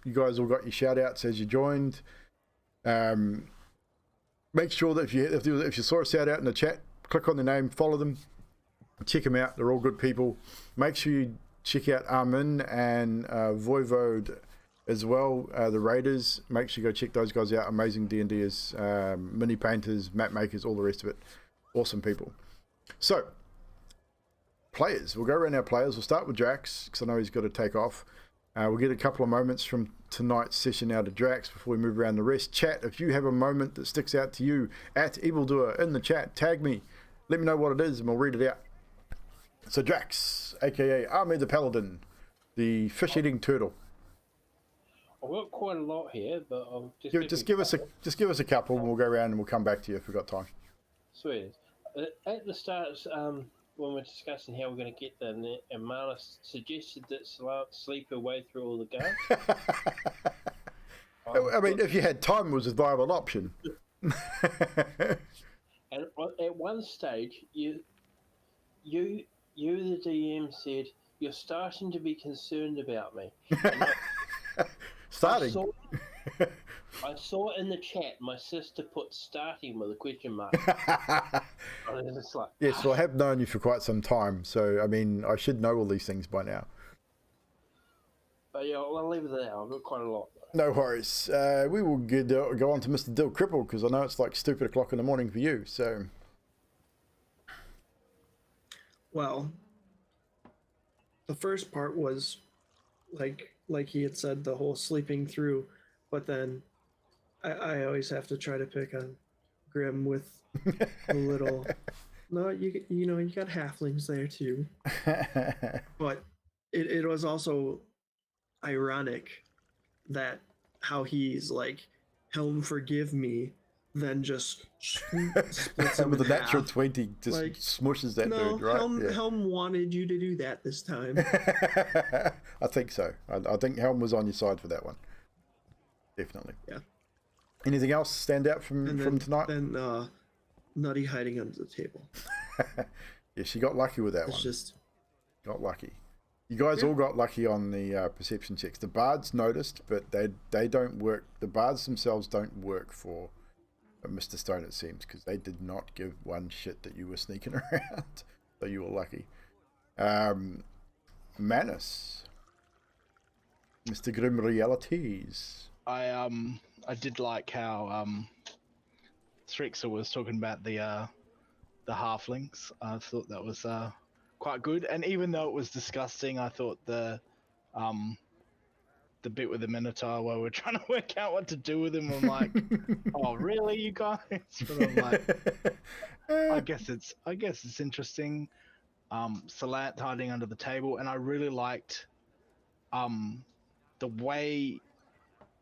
You guys all got your shout outs as you joined. Make sure that if you saw a shout out in the chat, click on their name, follow them, check them out. They're all good people. Make sure you check out Armin and Voivode as well, the Raiders. Make sure you go check those guys out. Amazing D&Ders, mini painters, map makers, all the rest of it. Awesome people. So, players. We'll go around our players. We'll start with Drax, because I know he's got to take off. We'll get a couple of moments from tonight's session out of Drax before we move around the rest. Chat, if you have a moment that sticks out to you, at Evldoa in the chat, tag me. Let me know what it is, and we'll read it out. So Drax, aka Army the Paladin, the fish-eating turtle. I've got quite a lot here, but I'll just give us a couple, and we'll go around and we'll come back to you if we've got time. Sweet. At the start, when we're discussing how we're going to get there, and Marlis suggested that sleep her way through all the guards. I mean, if you had time, it was a viable option. And at one stage, you, the DM, said, "You're starting to be concerned about me." Starting. I saw in the chat my sister put "starting" with a question mark. It's like, yes, well, I have known you for quite some time, so I mean, I should know all these things by now. But yeah, I'll leave it there. I've got quite a lot. No worries. We will go on to Mr. Dill Cripple, because I know it's like stupid o'clock in the morning for you. So, well, the first part was like he had said, the whole sleeping through, but then I always have to try to pick on Grim with a little. No, you know, you got halflings there too, but it was also ironic that how he's like, Helm, forgive me, then just splits him with in a natural half. 20 just Like, smushes that no, dude, right? Helm wanted you to do that this time. I think so. I think Helm was on your side for that one. Definitely. Yeah. Anything else stand out from tonight? Then Nutty hiding under the table. Yeah, she got lucky with that one. Just got lucky. You guys all got lucky on the perception checks. The bards noticed, but they don't work. The bards themselves don't work for Mr. Stone, it seems, because they did not give one shit that you were sneaking around. So you were lucky. Manus, Mr. Grim Realities. I did like how Strixer was talking about the halflings. I thought that was quite good, and even though it was disgusting, I thought the bit with the Minotaur where we're trying to work out what to do with him, I'm like, oh really, you guys? But I'm like, I guess it's interesting. Salant hiding under the table, and I really liked the way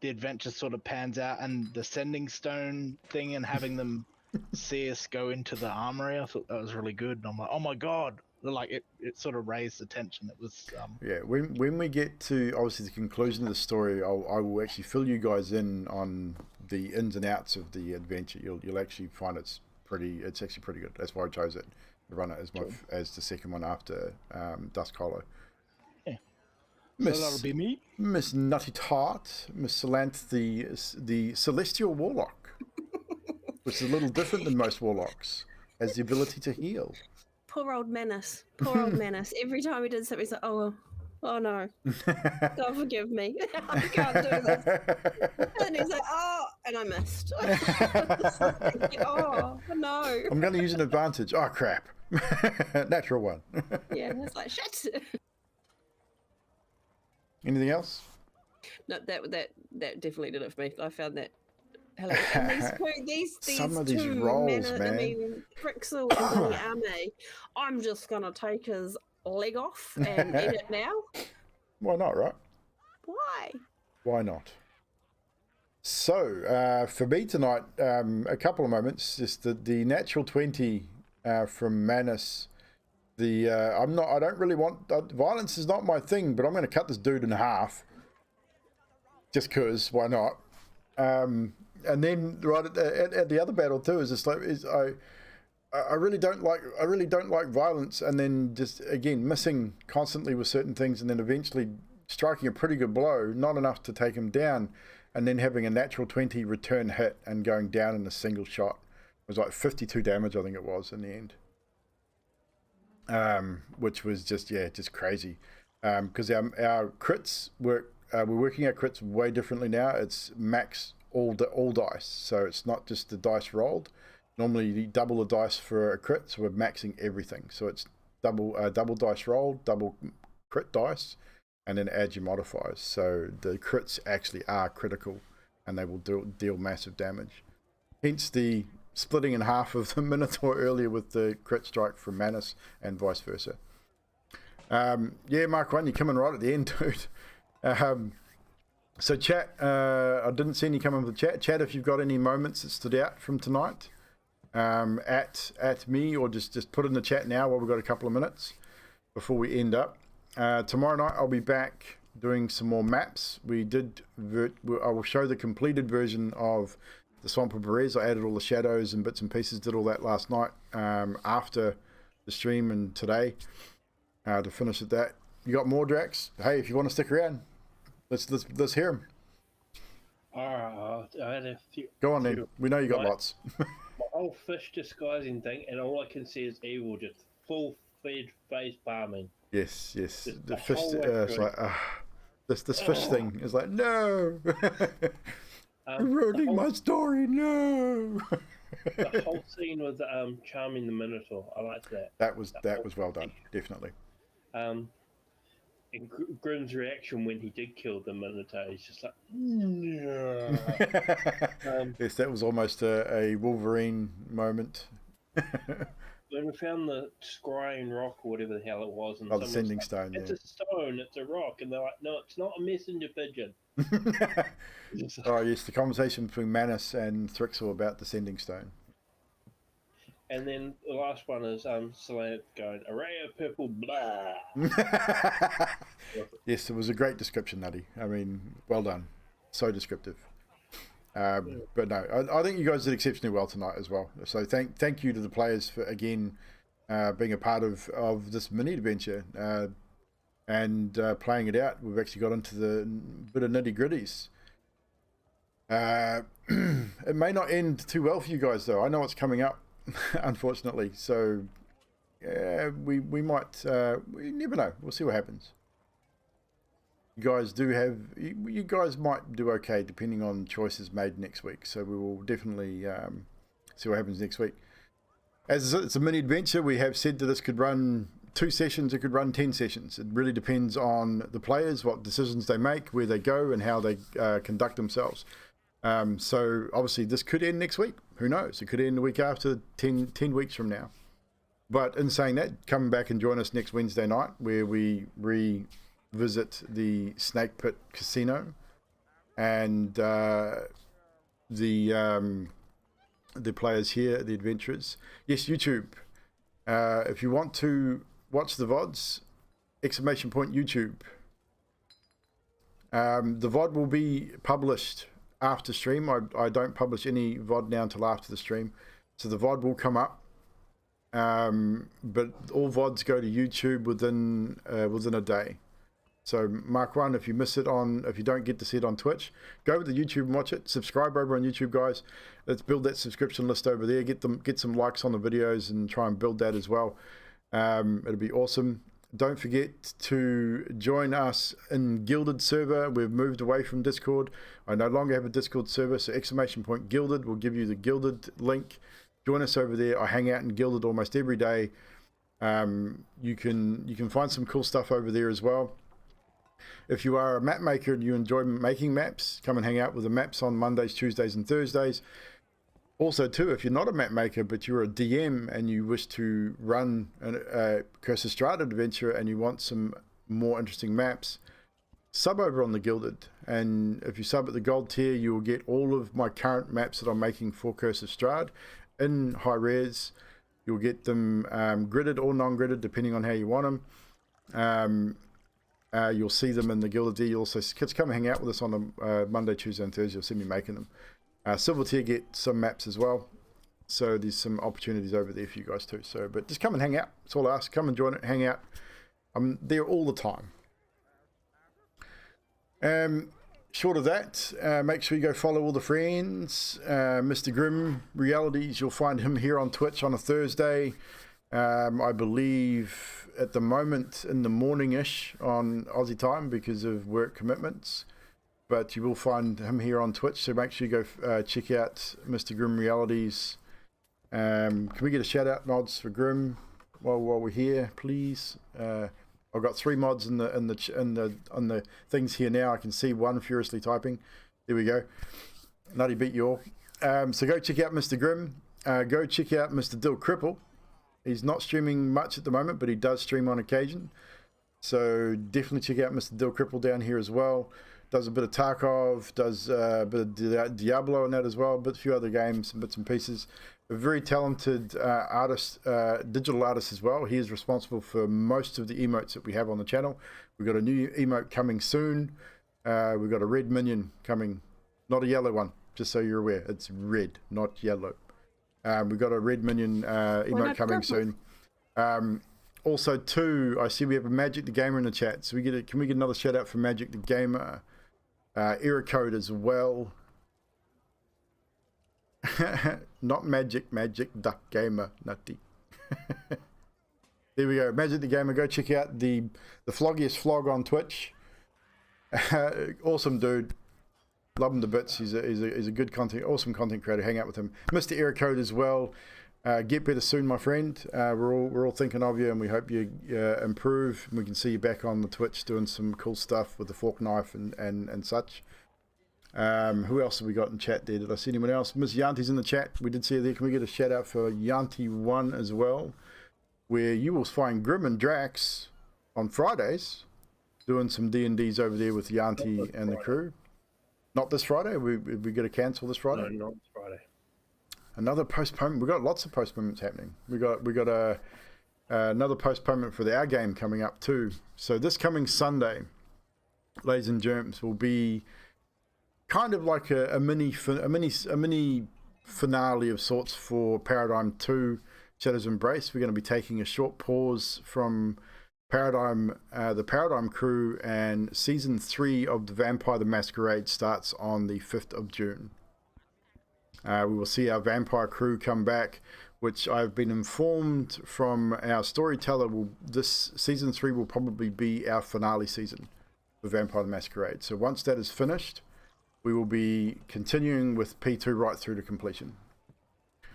the adventure sort of pans out, and the sending stone thing, and having them see us go into the armory. I thought that was really good. And I'm like, oh my god, like it sort of raised the tension. It was yeah. When we get to obviously the conclusion of the story, I will actually fill you guys in on the ins and outs of the adventure. You'll actually find it's actually pretty good. That's why I chose it to run it as the second one after Dusk Hollow. So that'll be me. Miss Nutty Tart, Miss Salant, the Celestial Warlock, which is a little different than most warlocks, has the ability to heal. Poor old Menace. Poor old Menace. Every time he did something, he's like, oh no. God forgive me. I can't do this. And he's like, oh, and I missed. Like, oh, no. I'm going to use an advantage. Oh, crap. Natural one. Yeah, it's like, shit. Anything else? No, that definitely did it for me. I found that hilarious. And these some of two these roles, man. I mean, Frixel and Billy Ame, I'm just gonna take his leg off and eat it now. Why not, right? Why? Why not? So, for me tonight, a couple of moments. Just the natural 20 from Manus. I don't really want violence is not my thing, but I'm going to cut this dude in half, just cause why not? And then right at the other battle too is just like I really don't like violence, and then just again missing constantly with certain things, and then eventually striking a pretty good blow, not enough to take him down, and then having a natural 20 return hit and going down in a single shot. It was like 52 damage, I think it was in the end, which was just crazy. Because our crits work, we're working our crits way differently now. It's max all dice, so it's not just the dice rolled. Normally you double the dice for a crit, so we're maxing everything. So it's double dice rolled, double crit dice, and then add your modifiers. So the crits actually are critical, and they will deal massive damage. Hence the splitting in half of the Minotaur earlier with the crit strike from Manus, and vice versa. Yeah, Mark 1, you're coming right at the end, dude. So chat, I didn't see any come in the chat. Chat, if you've got any moments that stood out from tonight, at me, or just put in the chat now while we've got a couple of minutes before we end up. Tomorrow night I'll be back doing some more maps. I will show the completed version of the Swamp of Perez. I added all the shadows and bits and pieces, did all that last night after the stream and today to finish at that. You got more, Drax? Hey, if you want to stick around, let's hear them. I had a few. Go on then. We know you got lots. My whole fish disguising thing, and all I can see is evil, just full-fed face palming. Yes. Just The fish. It's like this fish thing is like no. You're ruining my story. No. The whole scene with charming the Minotaur. I liked that. That was well done. Definitely. And Grim's reaction when he did kill the Minotaur, he's just like, no. Yes, that was almost a Wolverine moment. When we found the scrying rock or whatever the hell it was, and the sending stone. It's a stone, it's a rock, and they're like, no, it's not a messenger pigeon. Oh yes, the conversation between Manus and Thrixel about the sending stone. And then the last one is Selene going, array of purple blah. Yes, it was a great description, Nutty. I mean, well done. So descriptive. But no, I think you guys did exceptionally well tonight as well. So thank you to the players for again being a part of this mini adventure and playing it out. We've actually got into the bit of nitty gritties. It may not end too well for you guys though. I know it's coming up. Unfortunately, so we might we never know. We'll see what happens. You guys might do okay depending on choices made next week, so we will definitely see what happens next week. As it's a mini adventure, we have said that this could run 2 sessions, it could run 10 sessions. It really depends on the players, what decisions they make, where they go, and how they conduct themselves. So obviously this could end next week. Who knows? It could end the week after, 10 weeks from now. But in saying that, come back and join us next Wednesday night where we revisit the Snake Pit Casino and the players here, the adventurers. Yes, YouTube. If you want to watch the VODs, !YouTube. The VOD will be published after stream. I don't publish any VOD now until after the stream, so the VOD will come up, but all VODs go to YouTube within a day. So Mark 1, if you miss it if you don't get to see it on Twitch, go over to YouTube and watch it. Subscribe over on YouTube, guys. Let's build that subscription list over there. Get some likes on the videos and try and build that as well. It'll be awesome. Don't forget to join us in Gilded server. We've moved away from Discord. I no longer have a Discord server, so !Gilded will give you the Gilded link. Join us over there. I hang out in Gilded almost every day. You can find some cool stuff over there as well. If you are a map maker and you enjoy making maps, come and hang out with the maps on Mondays, Tuesdays, and Thursdays. Also, too, if you're not a map maker, but you're a DM and you wish to run a Curse of Strahd adventure and you want some more interesting maps, sub over on the Gilded. And if you sub at the gold tier, you will get all of my current maps that I'm making for Curse of Strahd in high res. You'll get them gridded or non-gridded, depending on how you want them. You'll see them in the Gilded tier. You also come and hang out with us on a Monday, Tuesday, and Thursday. You'll see me making them. Silver tier get some maps as well. So there's some opportunities over there for you guys too. So, but just come and hang out. That's all I ask. Come and join it, hang out. I'm there all the time. Short of that, make sure you go follow all the friends. Mr. Grimm Realities, you'll find him here on Twitch on a Thursday. I believe at the moment in the morning-ish on Aussie time because of work commitments. But you will find him here on Twitch, so make sure you go check out Mr. Grimm Realities. Can we get a shout-out mods for Grimm while we're here, please? I've got 3 mods on the things here now. I can see one furiously typing. There we go. Nutty beat you all. So go check out Mr. Grimm. Go check out Mr. Dill Cripple. He's not streaming much at the moment, but he does stream on occasion. So definitely check out Mr. Dill Cripple down here as well. Does a bit of Tarkov, does a bit of Diablo and that as well, but a few other games and bits and pieces. A very talented artist, digital artist as well. He is responsible for most of the emotes that we have on the channel. We've got a new emote coming soon. We've got a red minion coming, not a yellow one, just so you're aware. It's red, not yellow. We've got a red minion emote coming soon. Also, too, I see we have a Magic the Gamer in the chat. So can we get another shout out for Magic the Gamer? Error code as well. Not Magic Duck Gamer, nutty. There we go, Magic the Gamer. Go check out the floggiest flog on Twitch. Awesome dude, love him to bits. He's a good content, awesome content creator. Hang out with him. Mr. Error code as well. Get better soon, my friend. We're all thinking of you, and we hope you improve. We can see you back on the Twitch doing some cool stuff with the fork knife and such. Who else have we got in chat there? Did I see anyone else? Miss Yanti's in the chat. We did see her there. Can we get a shout out for Yanti1 as well? Where you will find Grim and Drax on Fridays doing some D&Ds over there with Yanti and the crew. Not this Friday. We got to cancel this Friday. No, not this Friday. Another postponement. We've got lots of postponements happening. We got another postponement for our game coming up too. So this coming Sunday, ladies and germs, will be kind of like a mini finale of sorts for Paradigm 2 Shadow's Embrace. We're going to be taking a short pause from Paradigm, the Paradigm crew, and season 3 of the Vampire the Masquerade starts on the 5th of June. We will see our vampire crew come back, which I've been informed from our storyteller. This season 3 will probably be our finale season for Vampire the Masquerade. So once that is finished, we will be continuing with P2 right through to completion.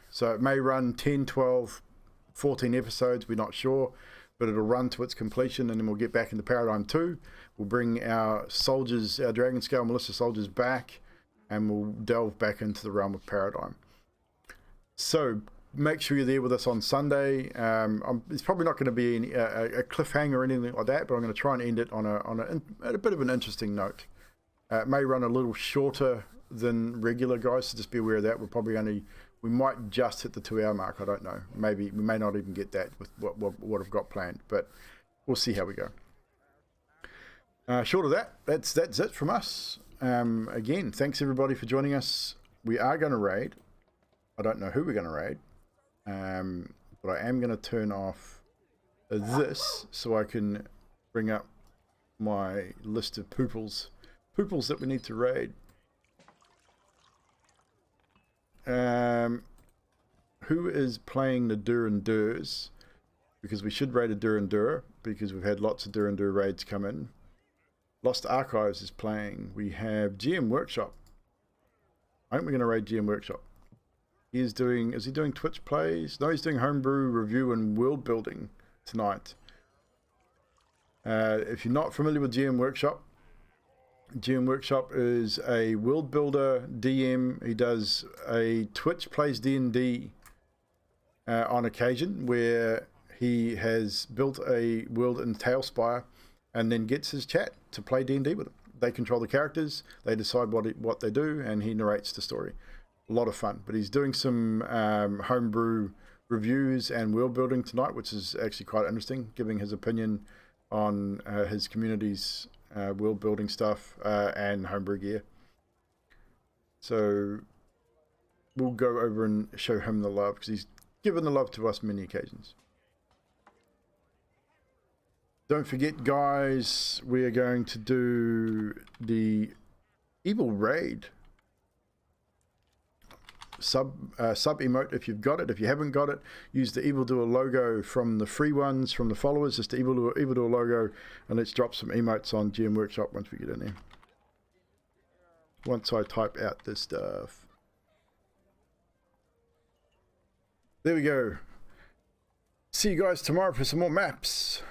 So it may run 10, 12, 14 episodes, we're not sure, but it'll run to its completion, and then we'll get back into Paradigm 2. We'll bring our soldiers, our Dragon Scale Militia soldiers back, and we'll delve back into the realm of Paradigm. So make sure you're there with us on Sunday. It's probably not going to be a cliffhanger or anything like that, but I'm going to try and end it on a bit of an interesting note. It may run a little shorter than regular, guys, so just be aware of that. We might just hit the 2-hour mark. I don't know. Maybe we may not even get that with what I've got planned, but we'll see how we go. Short of that, that's it from us. Again, thanks everybody for joining us. We are going to raid. I don't know who we're going to raid, but I am going to turn off this so I can bring up my list of pooples that we need to raid. Who is playing the Durandurs? Because we should raid a Durandur, because we've had lots of Durandur raids come in. Lost Archives is playing. We have GM Workshop. I think we're going to raid GM Workshop. Is he doing Twitch plays? No, he's doing homebrew review and world building tonight. If you're not familiar with GM Workshop is a world builder DM. He does a Twitch plays D&D on occasion, where he has built a world in Tailspire and then gets his chat to play D&D with them. They control the characters, they decide what they do, and he narrates the story. A lot of fun. But he's doing some homebrew reviews and world building tonight, which is actually quite interesting, giving his opinion on his community's world building stuff and homebrew gear. So we'll go over and show him the love, because he's given the love to us many occasions. Don't forget, guys, we are going to do the Evil Raid sub emote if you've got it. If you haven't got it, use the Evldoa logo from the free ones, from the followers, just the Evldoa logo, and let's drop some emotes on GM Workshop once we get in there. Once I type out this stuff. There we go. See you guys tomorrow for some more maps.